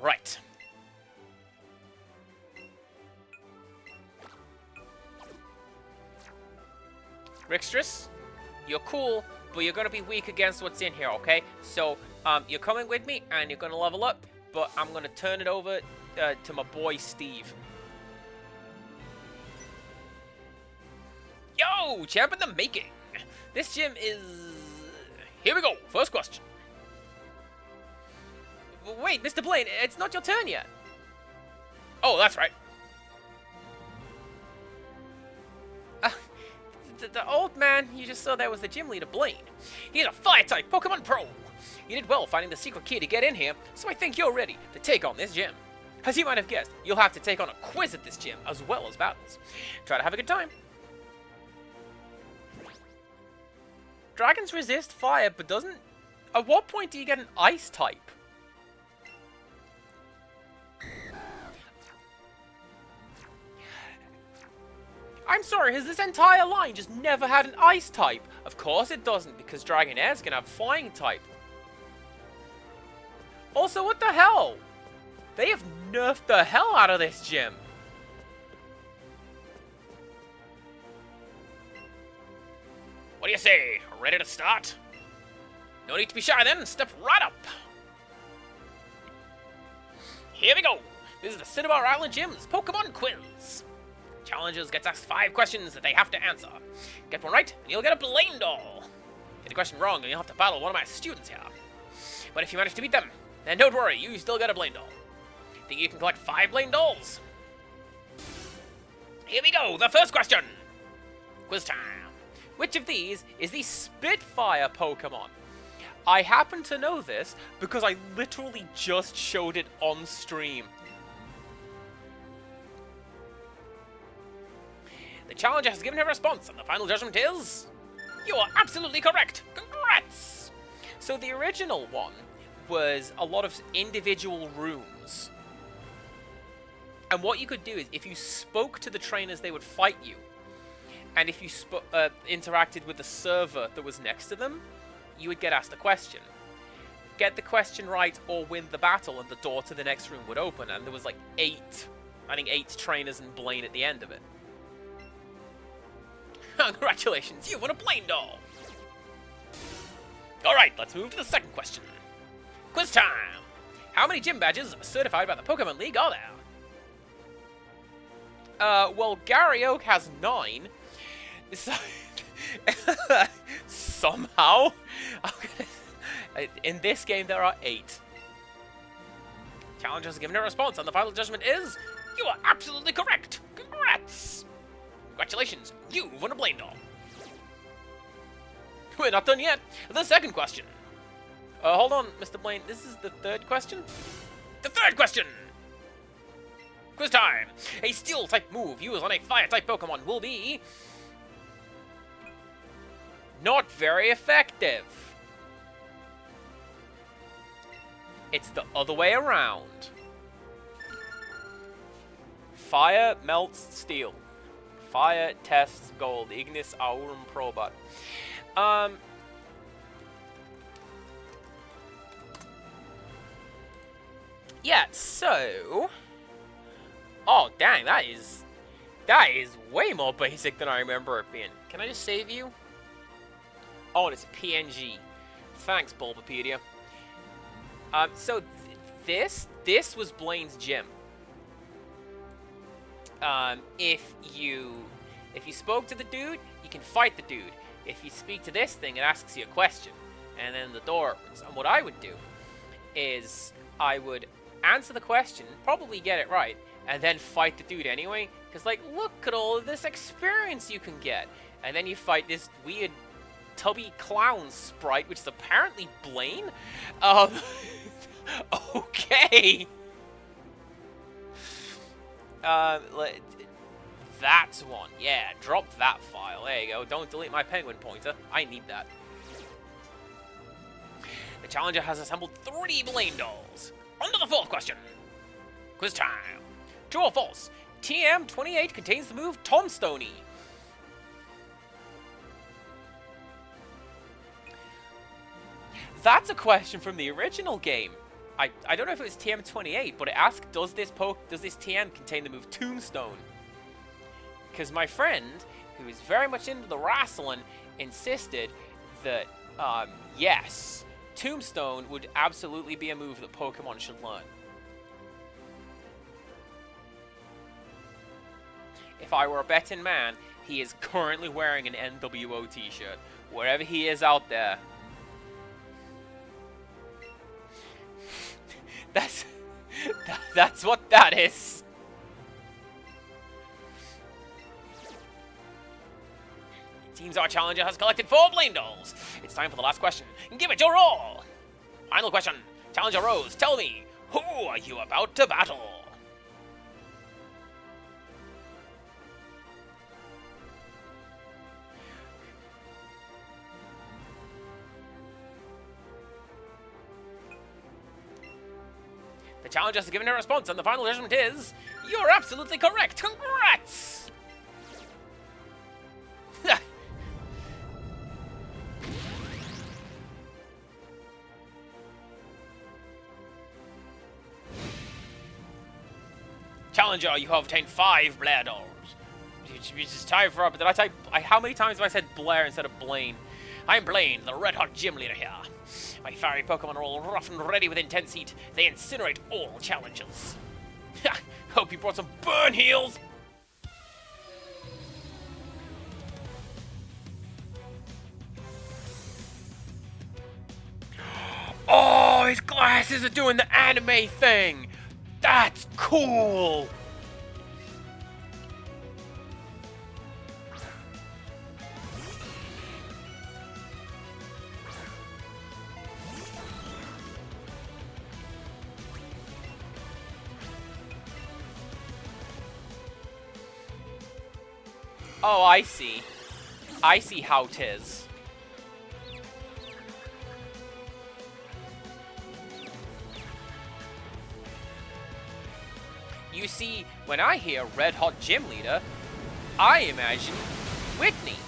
Right. Rixtrus, you're cool, but you're gonna be weak against what's in here, okay? So, you're coming with me, and you're gonna level up, but I'm gonna turn it over to my boy Steve. Yo, champ in the making! This gym is... Here we go, first question. Wait, Mr. Blaine, it's not your turn yet. Oh, that's right. The old man you just saw there was the gym leader, Blaine. He's a Fire-type Pokemon Pro. You did well finding the secret key to get in here, so I think you're ready to take on this gym. As you might have guessed, you'll have to take on a quiz at this gym, as well as battles. Try to have a good time. Dragons resist fire, but doesn't... At what point do you get an ice type? I'm sorry, has this entire line just never had an ice type? Of course it doesn't, because Dragonairs can have flying type. Also, what the hell? They have nerfed the hell out of this gym. What do you say? Ready to start? No need to be shy then, step right up. Here we go. This is the Cinnabar Island Gym's Pokemon Quiz. Challengers gets asked 5 questions that they have to answer. Get one right, and you'll get a Blaine Doll. Get a question wrong, and you'll have to battle one of my students here. But if you manage to beat them, then don't worry, you still get a Blaine Doll. Think you can collect 5 Blaine Dolls? Here we go, the first question. Quiz time. Which of these is the Spitfire Pokemon? I happen to know this because I literally just showed it on stream. The challenger has given her response, and the final judgment is... You are absolutely correct! Congrats! So the original one was a lot of individual rooms. And what you could do is, if you spoke to the trainers, they would fight you. And if you interacted with the server that was next to them, you would get asked a question. Get the question right or win the battle, and the door to the next room would open. And there was like 8 trainers and Blaine at the end of it. Congratulations, you won a Blaine doll! Alright, let's move to the second question. Quiz time! How many gym badges certified by the Pokemon League are there? Well, Gary Oak has 9. So somehow, in this game there are 8. Challenge has given a response, and the final judgment is... You are absolutely correct! Congrats! Congratulations, you won a Blaine doll. We're not done yet. The second question. Hold on, Mr. Blaine. This is the third question? The third question! Quiz time! A Steel-type move used on a Fire-type Pokemon will be... Not very effective. It's the other way around. Fire melts steel. Fire tests gold. Ignis aurum probat. Yeah, so... Oh, dang, that is way more basic than I remember it being. Can I just save you? Oh, and it's a PNG. Thanks, Bulbapedia. So this was Blaine's gym. If you spoke to the dude, you can fight the dude. If you speak to this thing, it asks you a question, and then the door opens. And what I would do is I would answer the question, probably get it right, and then fight the dude anyway. Because, like, look at all of this experience you can get. And then you fight this weird tubby clown sprite, which is apparently Blaine. Okay. That's one. Yeah, drop that file. There you go. Don't delete my penguin pointer. I need that. The challenger has assembled 3 Blaine dolls. On to the fourth question. Quiz time. True or false? TM28 contains the move Tombstone. That's a question from the original game. I don't know if it was TM28, but it asked, does this TM contain the move Tombstone? Because my friend, who is very much into the wrestling, insisted that, yes, Tombstone would absolutely be a move that Pokemon should learn. If I were a betting man, he is currently wearing an NWO t-shirt. Wherever he is out there. That's what that is. It seems our challenger has collected 4 Blaine dolls. It's time for the last question. Give it your all. Final question. Challenger Rose, tell me, who are you about to battle? The challenger has given her response, and the final judgment is... You're absolutely correct! Congrats! Challenger, you have obtained 5 Blair dolls. Which is time for... But did I type... how many times have I said Blair instead of Blaine? I'm Blaine, the red-hot gym leader here. My fiery Pokemon are all rough and ready with intense heat. They incinerate all challengers. Hope you brought some burn heals. Oh, his glasses are doing the anime thing. That's cool. Oh, I see. I see how 'tis. You see, when I hear Red Hot Gym Leader, I imagine Whitney.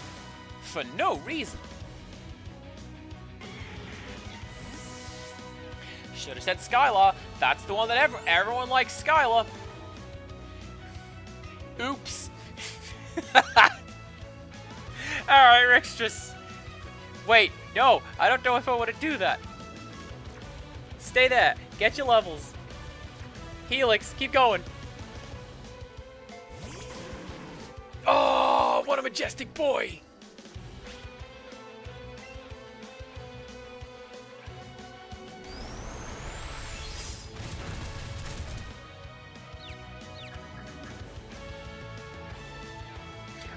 For no reason. Should have said Skylar. That's the one that everyone likes, Skylar. Oops. Alright, Rixtrus. Wait, no, I don't know if I want to do that. Stay there. Get your levels. Helix, keep going. Oh, what a majestic boy.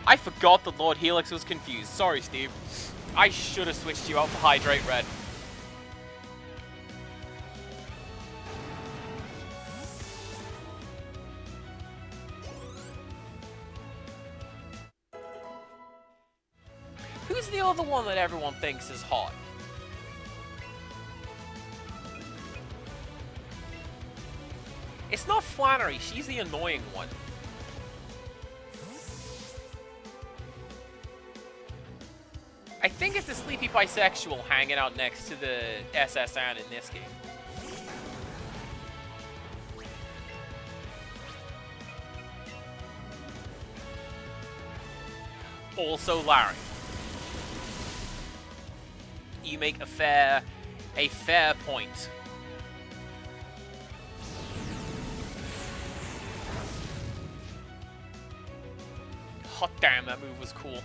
I forgot that Lord Helix was confused. Sorry, Steve. I should have switched you out for Hydrate Red. Who's the other one that everyone thinks is hot? It's not Flannery. She's the annoying one. I think it's the sleepy bisexual hanging out next to the SSN in this game. Also Larry. You make a fair point. Hot damn, that move was cool.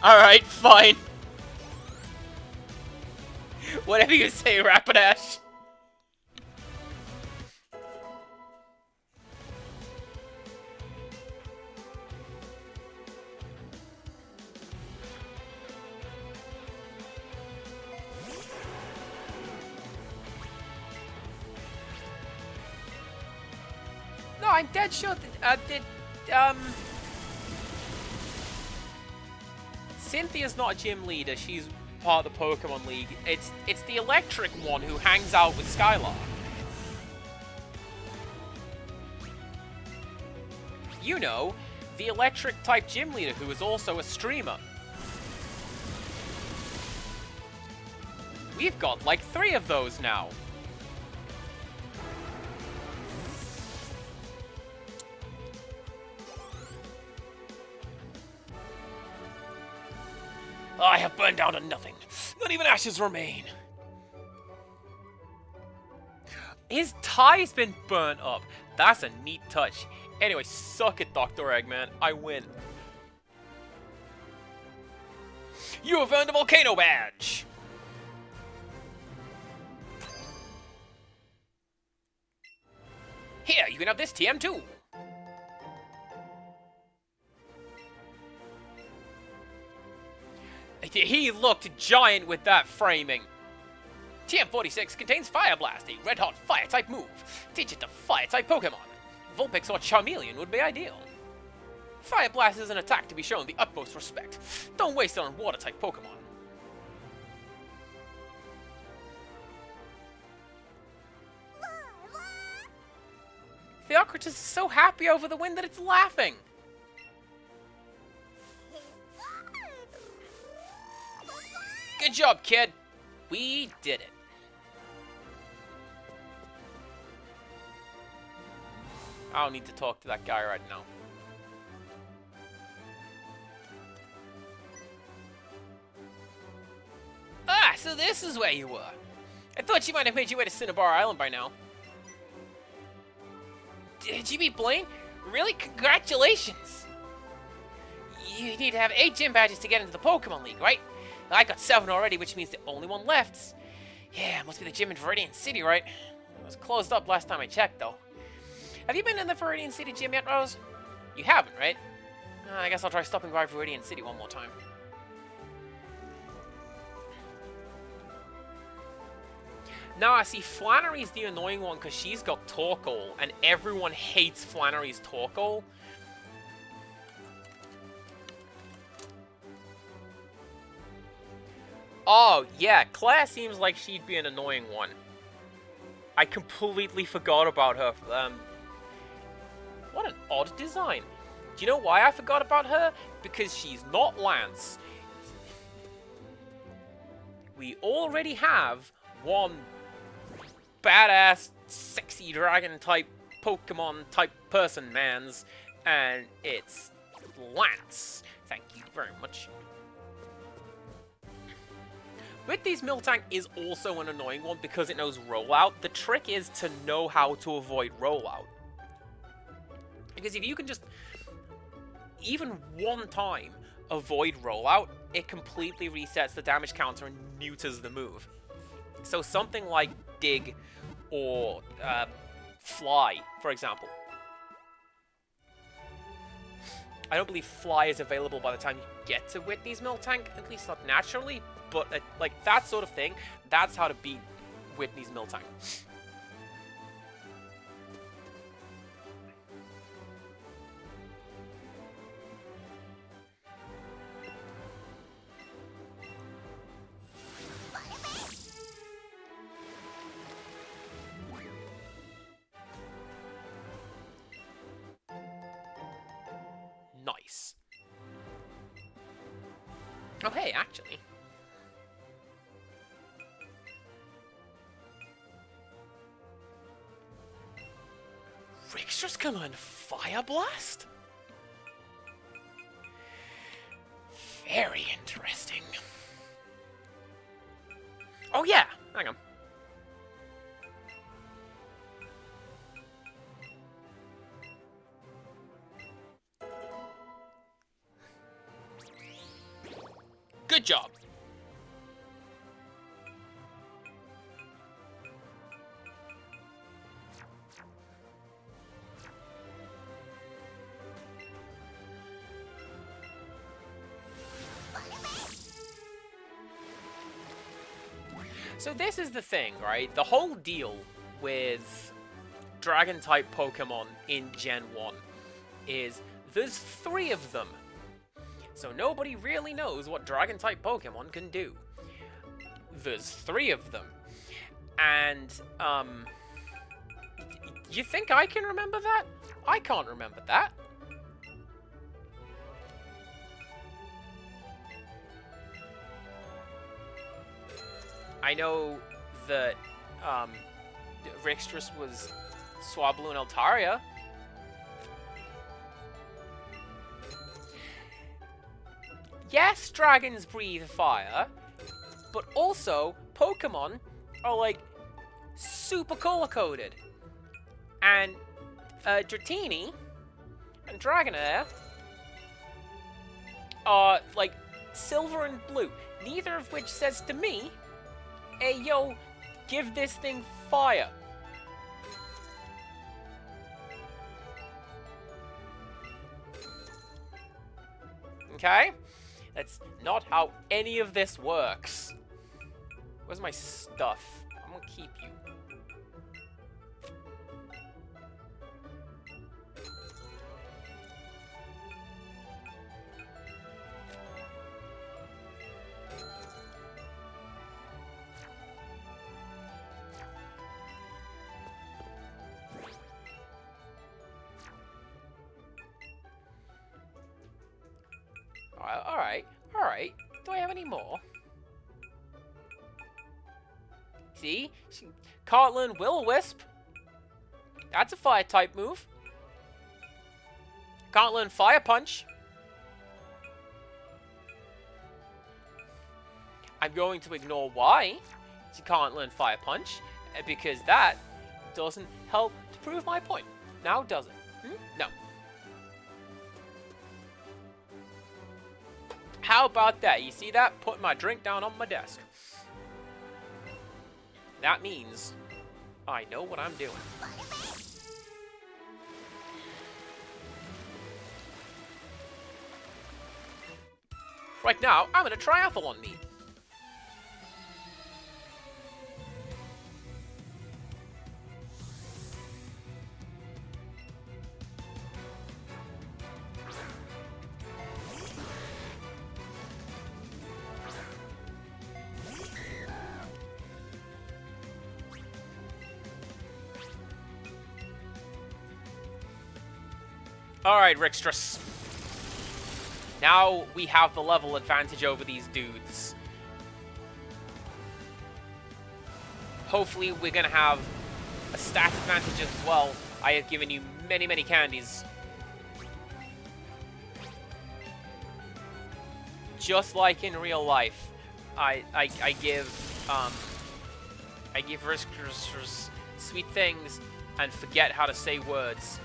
Alright, fine. Whatever you say, Rapidash. No, I'm dead sure that, Cynthia's not a gym leader, she's part of the Pokemon League. It's the electric one who hangs out with Skylar. You know, the electric type gym leader who is also a streamer. We've got like 3 of those now. I have burned down to nothing. Not even ashes remain. His tie's been burnt up. That's a neat touch. Anyway, suck it, Dr. Eggman. I win. You have earned a volcano badge. Here, you can have this TM too. He looked giant with that framing. TM46 contains Fire Blast, a red-hot fire-type move. Teach it to fire-type Pokemon. Vulpix or Charmeleon would be ideal. Fire Blast is an attack to be shown the utmost respect. Don't waste it on water-type Pokemon. Theocritus is so happy over the win that it's laughing. Good job, kid. We did it. I don't need to talk to that guy right now. Ah, so this is where you were. I thought you might have made your way to Cinnabar Island by now. Did you beat Blaine? Really? Congratulations! You need to have 8 gym badges to get into the Pokemon League, right? I got 7 already, which means the only one left. Yeah, must be the gym in Viridian City, right? It was closed up last time I checked, though. Have you been in the Viridian City gym yet, Rose? You haven't, right? I guess I'll try stopping by Viridian City one more time. Now I see Flannery's the annoying one because she's got Torkoal, and everyone hates Flannery's Torkoal. Oh, yeah, Claire seems like she'd be an annoying one. I completely forgot about her. What an odd design. Do you know why I forgot about her? Because she's not Lance. We already have one badass, sexy dragon-type, Pokemon-type person, mans, and it's Lance. Thank you very much. Whitney's Miltank is also an annoying one because it knows Rollout. The trick is to know how to avoid Rollout. Because if you can just, even one time, avoid Rollout, it completely resets the damage counter and neuters the move. So something like Dig or Fly, for example. I don't believe Fly is available by the time you get to Whitney's Miltank, at least not naturally, but like that sort of thing, that's how to beat Whitney's Miltank. Nice. Oh, hey, actually. Rixtra's can learn Fire Blast? Very interesting. Oh, yeah. Hang on. Good job. So this is the thing, right? The whole deal with Dragon-type Pokemon in Gen 1 is there's 3 of them. So nobody really knows what Dragon-type Pokemon can do. There's 3 of them. And, you think I can remember that? I can't remember that. I know that, Rixtrus was Swablu and Altaria. Yes, dragons breathe fire, but also Pokemon are like super color-coded. And Dratini and Dragonair are like silver and blue, neither of which says to me, hey yo, give this thing fire. Okay? That's not how any of this works. Where's my stuff? I'm gonna keep you. Alright. Do I have any more? See? She can't learn Will-O-Wisp. That's a fire-type move. Can't learn Fire Punch. I'm going to ignore why she can't learn Fire Punch, because that doesn't help to prove my point. Now, does it? No. How about that? You see that? Putting my drink down on my desk. That means I know what I'm doing. Right now, I'm in a triathlon meet. Alright, Rixtrus. Now we have the level advantage over these dudes. Hopefully we're going to have a stat advantage as well. I have given you many, many candies. Just like in real life, I give Rixtrus sweet things and forget how to say words.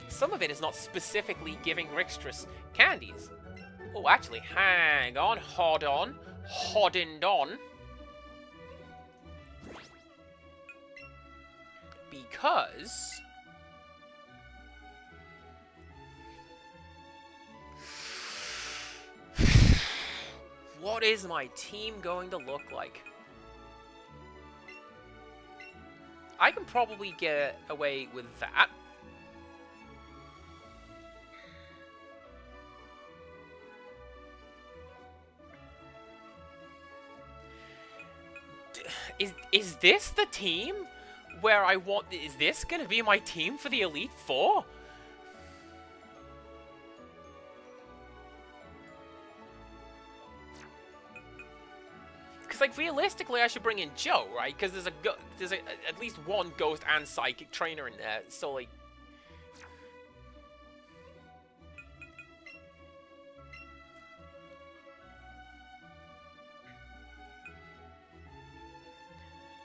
Some of it is not specifically giving Rixtrus candies. Oh, actually, hang on, hold on, because what is my team going to look like? I can probably get away with that. Is this the team where I want... Is this going to be my team for the Elite Four? Because, like, realistically, I should bring in Joe, right? Because there's at least one Ghost and Psychic trainer in there, so, like...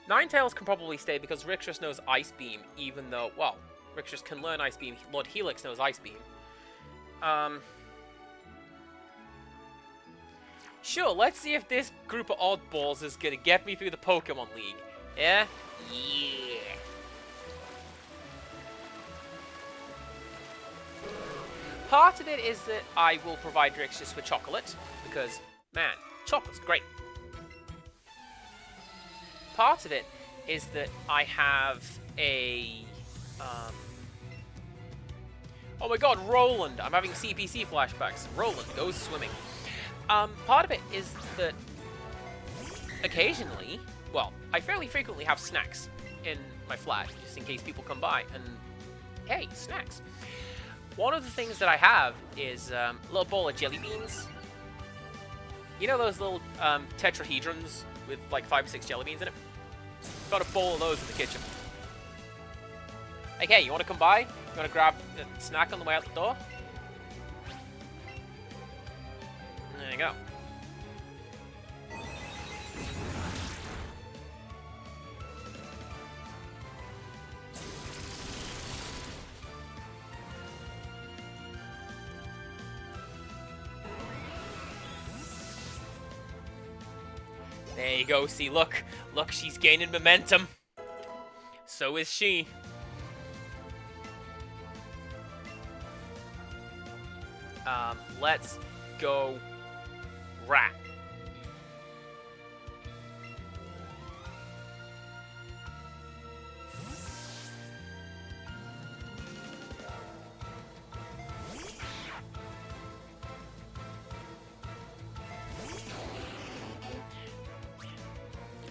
Ninetales can probably stay because Rixtrus knows Ice Beam, even though, well, Rixtrus can learn Ice Beam. Lord Helix knows Ice Beam. Sure, let's see if this group of oddballs is gonna get me through the Pokemon League. Yeah? Yeah. Part of it is that I will provide Rixtrus with chocolate, because, man, chocolate's great. Part of it is that I have a... oh my god, Roland! I'm having CPC flashbacks. Roland goes swimming. Part of it is that occasionally, well, I fairly frequently have snacks in my flat, just in case people come by, and hey, snacks. One of the things that I have is a little bowl of jelly beans. You know those little tetrahedrons with like 5 or 6 jelly beans in it? Got a bowl of those in the kitchen. Hey, you want to come by? You want to grab a snack on the way out the door? There you go. There you go, see, look, she's gaining momentum. So is she. Let's go Rat.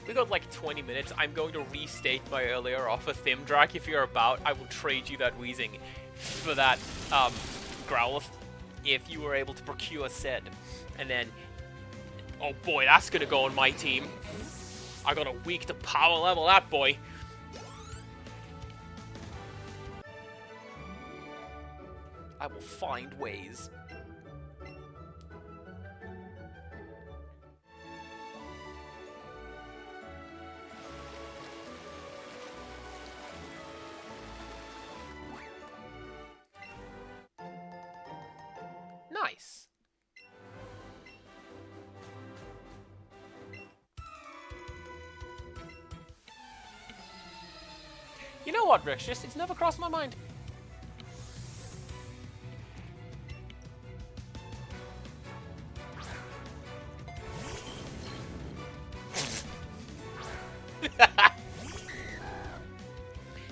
We got like 20 minutes. I'm going to restate my earlier offer, Thimdrak. If you're about, I will trade you that Weezing for that Growlithe if you were able to procure said. And then, oh boy, that's gonna go on my team. I got a week to power level that boy. I will find ways. Nice. You know what, Rixtrus? It's never crossed my mind.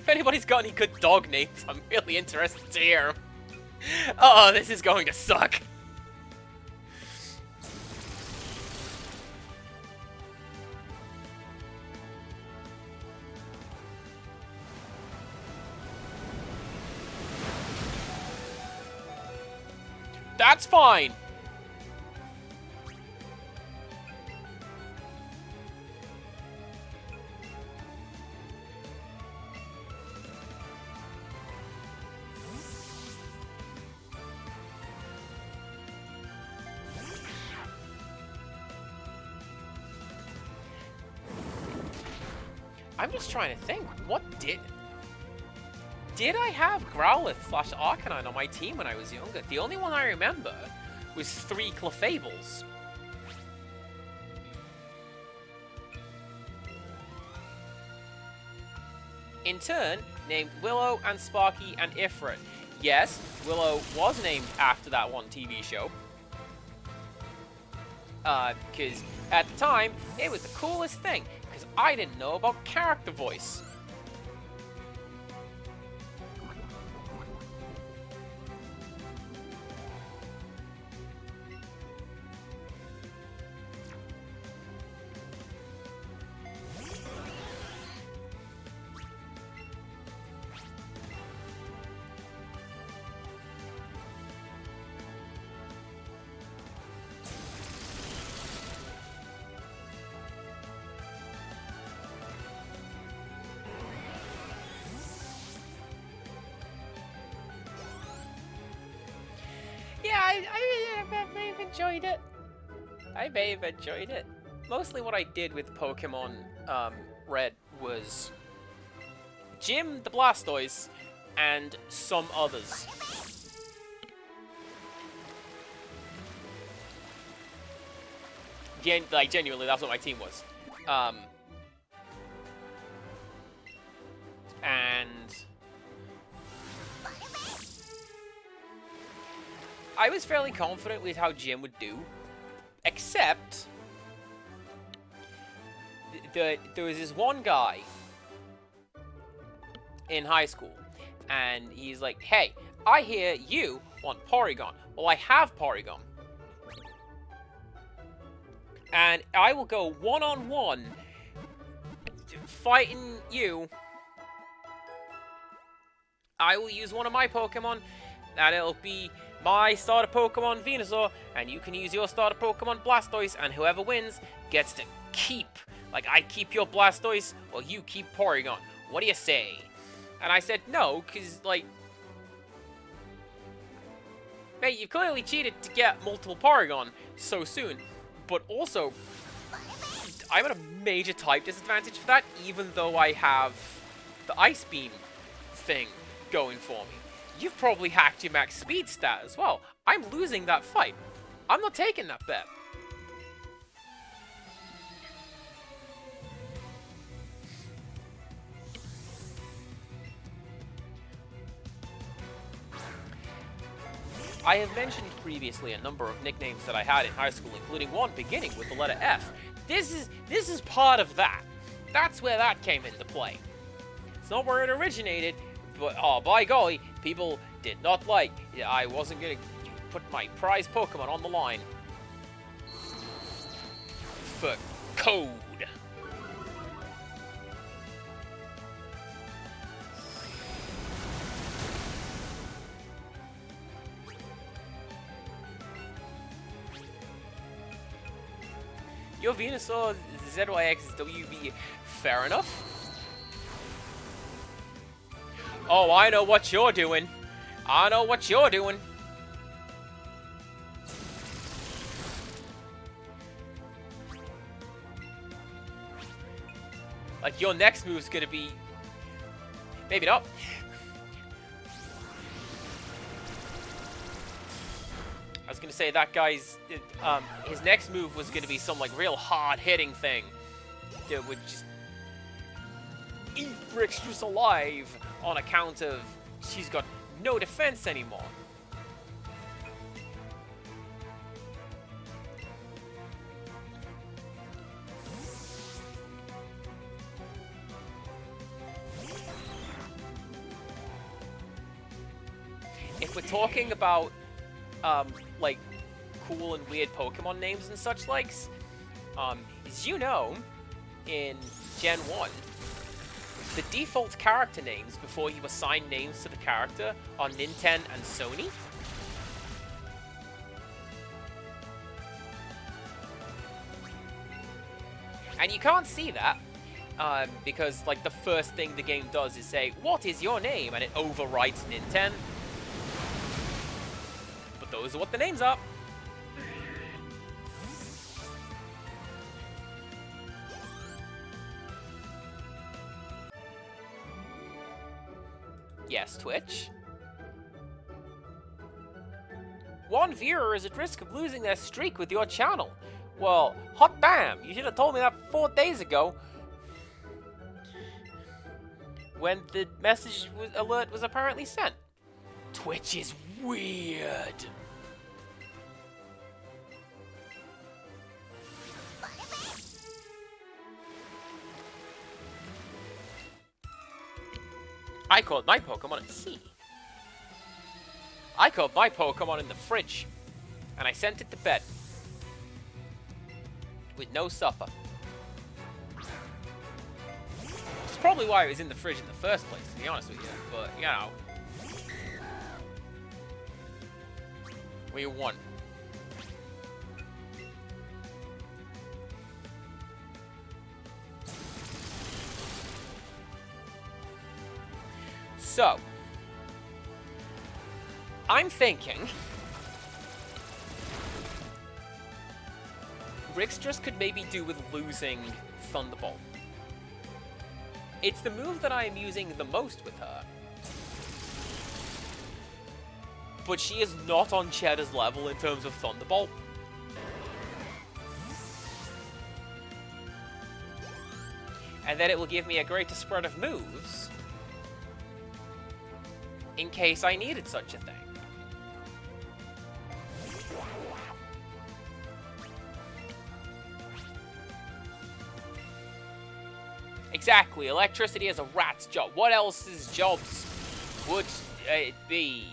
If anybody's got any good dog names, I'm really interested to hear 'em. Oh, this is going to suck. That's fine. I'm just trying to think, what did I have Growlithe / Arcanine on my team when I was younger? The only one I remember was 3 Clefables. In turn, named Willow and Sparky and Ifrit. Yes, Willow was named after that one TV show. Because at the time, it was the coolest thing, because I didn't know about character voice. Yeah, I may have enjoyed it. I may have enjoyed it. Mostly what I did with Pokemon Red was Gym the Blastoise and some others. Genuinely, that's what my team was. And I was fairly confident with how Jim would do, except there was this one guy in high school, and he's like, hey, I hear you want Porygon. Well, I have Porygon. And I will go one-on-one fighting you. I will use one of my Pokemon, and it'll be my starter Pokemon Venusaur, and you can use your starter Pokemon Blastoise, and whoever wins gets to keep. Like, I keep your Blastoise, or you keep Porygon. What do you say? And I said no, because, like, mate, you clearly cheated to get multiple Porygon so soon. But also, I'm at a major type disadvantage for that, even though I have the Ice Beam thing going for me. You've probably hacked your max speed stat as well. I'm losing that fight. I'm not taking that bet. I have mentioned previously a number of nicknames that I had in high school, including one beginning with the letter F. This is part of that. That's where that came into play. It's not where it originated, but oh, by golly, people did not like. I wasn't gonna put my prize Pokemon on the line for code. Your Venusaur ZYXWV, fair enough. Oh, I know what you're doing. I know what you're doing. Like, your next move's gonna be... Maybe not. I was gonna say that guy's, his next move was gonna be some like real hard-hitting thing that would just eat Brick's Juice alive on account of she's got no defense anymore. we're talking about, like, cool and weird Pokemon names and such likes, as you know, in Gen 1, the default character names before you assign names to the character are Nintendo and Sony. And you can't see that, because, like, the first thing the game does is say, "What is your name?" and it overwrites Nintendo. But those are what the names are. Yes, Twitch. One viewer is at risk of losing their streak with your channel. Well, hot damn, you should have told me that 4 days ago. When the message alert was apparently sent. Twitch is weird. I called my Pokemon at sea. I called my Pokemon in the fridge, and I sent it to bed. With no supper. It's probably why it was in the fridge in the first place, to be honest with you, but, you know. We won. So, I'm thinking Rixtress could maybe do with losing Thunderbolt. It's the move that I am using the most with her. But she is not on Cheddar's level in terms of Thunderbolt. And then it will give me a greater spread of moves in case I needed such a thing. Exactly, electricity is a rat's job. What else's jobs would it be?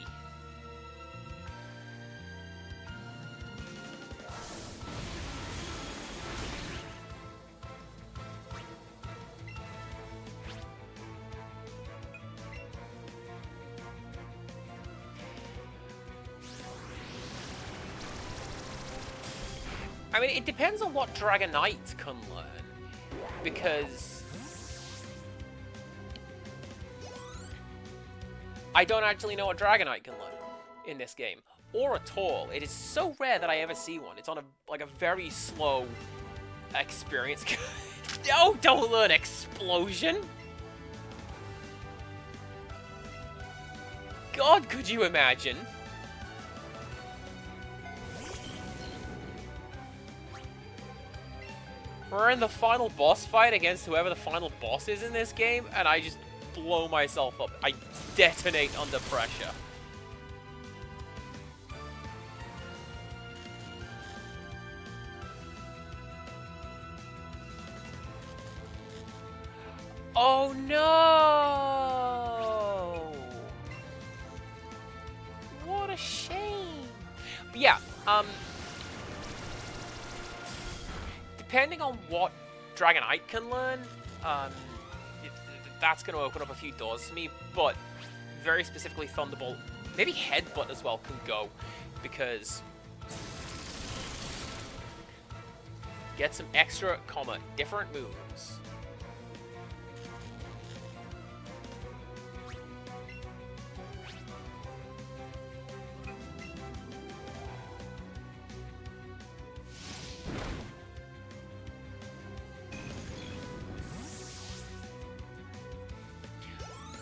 I mean, it depends on what Dragonite can learn, because I don't actually know what Dragonite can learn in this game, or at all. It is so rare that I ever see one. It's on a very slow experience. No, don't learn Explosion! God, could you imagine? We're in the final boss fight against whoever the final boss is in this game, and I just blow myself up. I detonate under pressure. Oh no! What a shame. But yeah, depending on what Dragonite can learn, that's going to open up a few doors for me, but very specifically Thunderbolt, maybe Headbutt as well can go, because get some extra, different moves.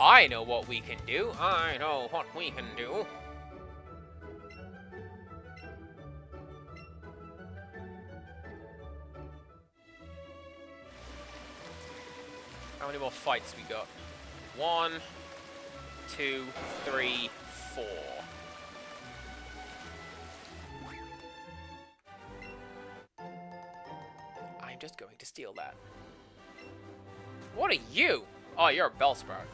I know what we can do. I know what we can do. How many more fights we got? 1, 2, 3, 4. I'm just going to steal that. What are you? Oh, you're a Bellsprout.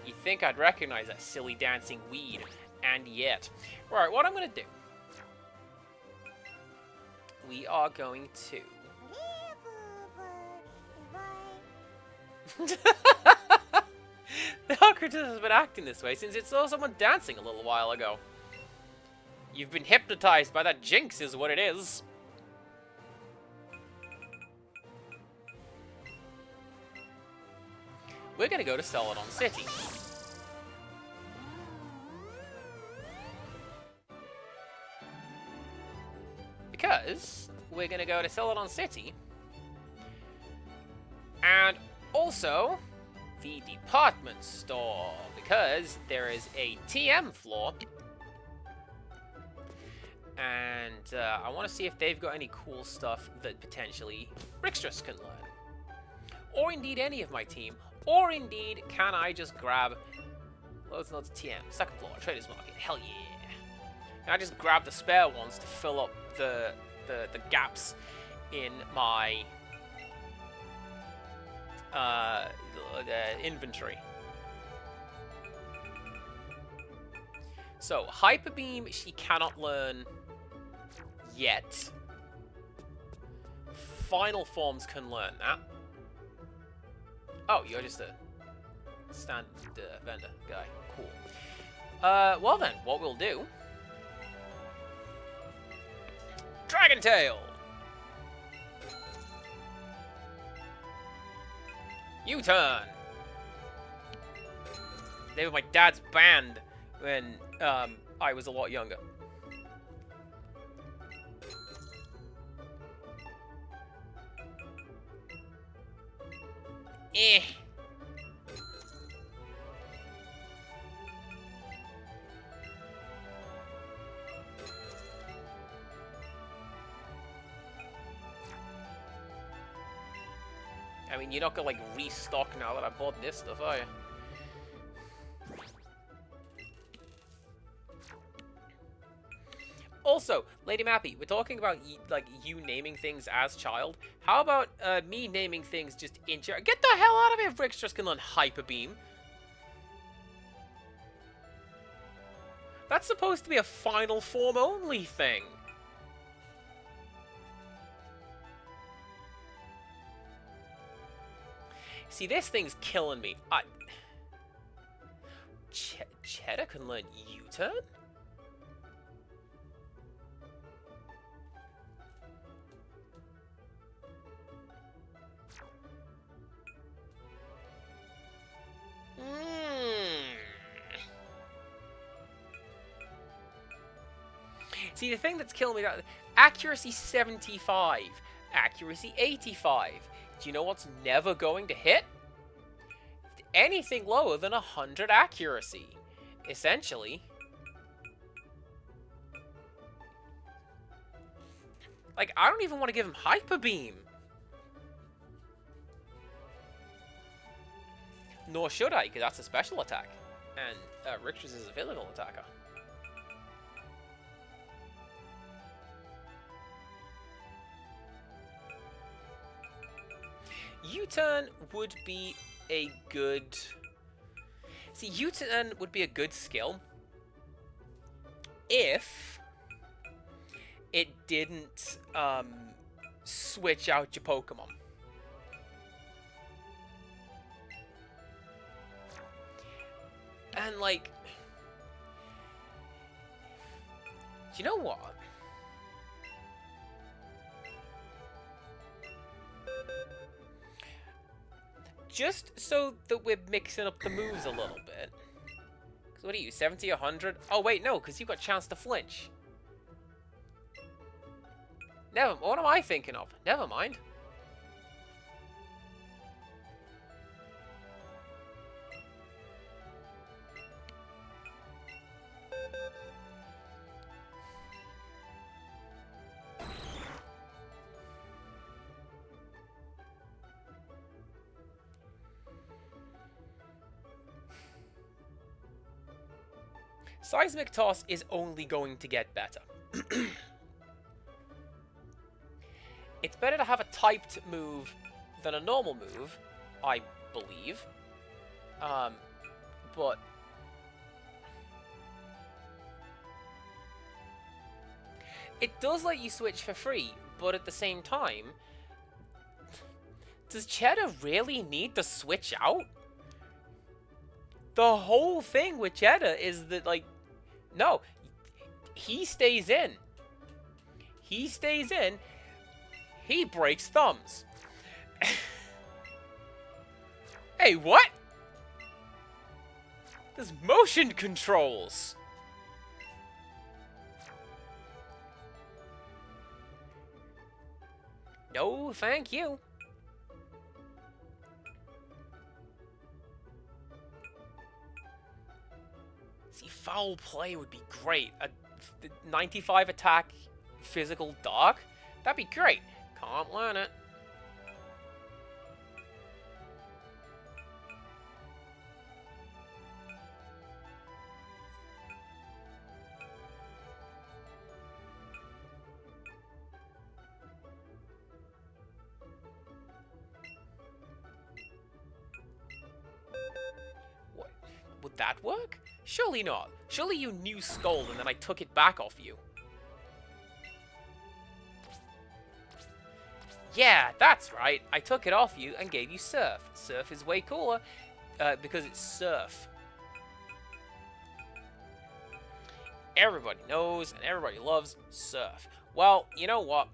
You think I'd recognize that silly dancing weed. And yet. Right, what I'm going to do. We are going to... The Ocritus has been acting this way since it saw someone dancing a little while ago. You've been hypnotized by that jinx is what it is. We're gonna go to Celadon City. Because we're gonna go to Celadon City. And also the department store, because there is a TM floor. And I want to see if they've got any cool stuff that potentially Rickstress can learn. Or indeed any of my team. Or indeed, can I just grab... Loads and loads of TM. Second floor, Traders Market. Hell yeah. Can I just grab the spare ones to fill up the gaps in my... inventory. So, Hyper Beam, she cannot learn yet. Final Forms can learn that. Oh, you're just a standard vendor guy. Cool. Well then, what we'll do... Dragon Tail! U-turn! They were my dad's band when I was a lot younger. Eh. I mean, you're not gonna, like, restock now that I bought this stuff, are you? Also, Lady Mappy, we're talking about, like, you naming things as child. How about me naming things just in general? Get the hell out of here if Rickstress can learn Hyper Beam. That's supposed to be a final form only thing. See, this thing's killing me. Cheddar can learn U-turn? See, the thing that's killing me, accuracy 75, accuracy 85. Do you know what's never going to hit? Anything lower than 100 accuracy, essentially. Like, I don't even want to give him Hyper Beam. Nor should I, because that's a special attack. And Rickstress is a physical attacker. U-turn would be a good... See, U-turn would be a good skill if it didn't switch out your Pokemon. And, like... Do you know what? Just so that we're mixing up the moves a little bit. Because what are you, 70, 100? Oh, wait, no, because you've got a chance to flinch. What am I thinking of? Never mind. Seismic Toss is only going to get better. It's better to have a typed move than a normal move, I believe. but it does let you switch for free, but at the same time, does Cheddar really need to switch out? The whole thing with Cheddar is that, like, no, he stays in. He stays in. He breaks thumbs. Hey, what? There's motion controls. No, thank you. See, foul play would be great. A 95 attack, physical dog? That'd be great. Can't learn it. What? Would that work? Surely not. Surely you knew Scold and then I took it back off you. Yeah, that's right. I took it off you and gave you Surf. Surf is way cooler because it's Surf. Everybody knows and everybody loves Surf. Well, you know what?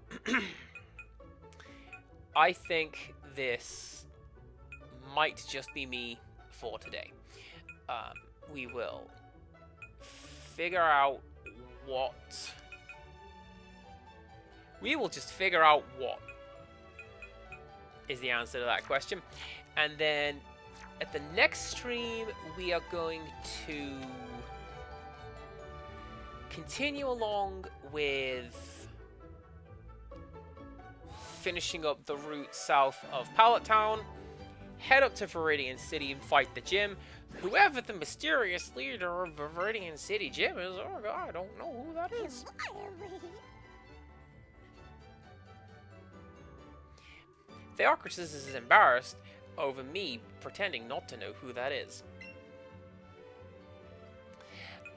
I think this might just be me for today. We will figure out what... We will just figure out what is the answer to that question. And then at the next stream, we are going to continue along with finishing up the route south of Pallet Town, head up to Viridian City and fight the gym. Whoever the mysterious leader of Viridian City Gym is, oh god, I don't know who that is. Theocritus is embarrassed over me pretending not to know who that is.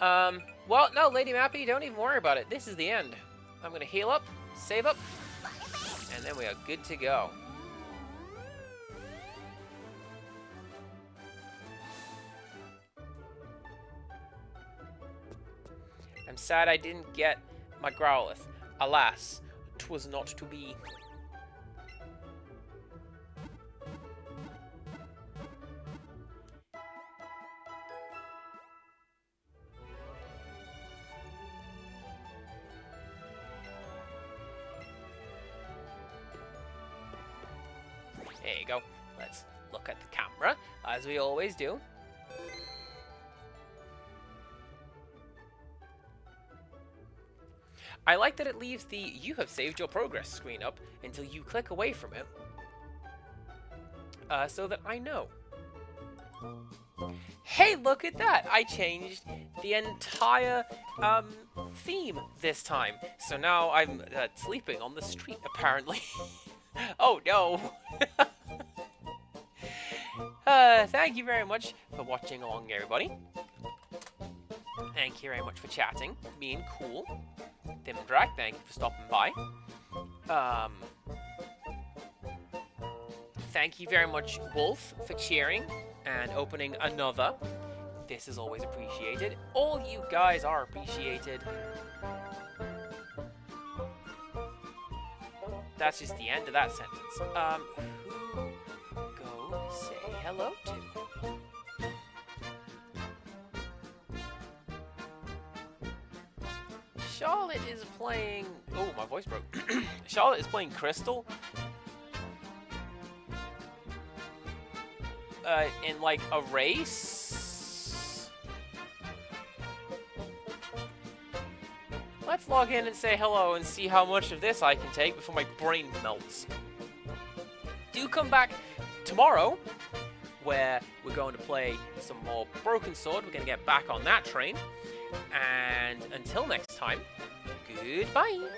Well, no, Lady Mappy, don't even worry about it. This is the end. I'm gonna heal up, save up, and then we are good to go. I'm sad I didn't get my Growlithe. Alas, 'twas not to be. There you go. Let's look at the camera, as we always do. I like that it leaves the "You have saved your progress" screen up until you click away from it, so that I know. Hey, look at that! I changed the entire theme this time. So now I'm sleeping on the street, apparently. Oh no! Thank you very much for watching along, everybody. Thank you very much for chatting, being cool. Dimdrak, thank you for stopping by. Thank you very much, Wolf, for cheering and opening another. This is always appreciated. All you guys are appreciated. That's just the end of that sentence. Who go say hello to? Charlotte is playing... Oh, my voice broke. Charlotte is playing Crystal. In, like, a race? Let's log in and say hello and see how much of this I can take before my brain melts. Do come back tomorrow, where we're going to play some more Broken Sword. We're going to get back on that train. And until next time, goodbye.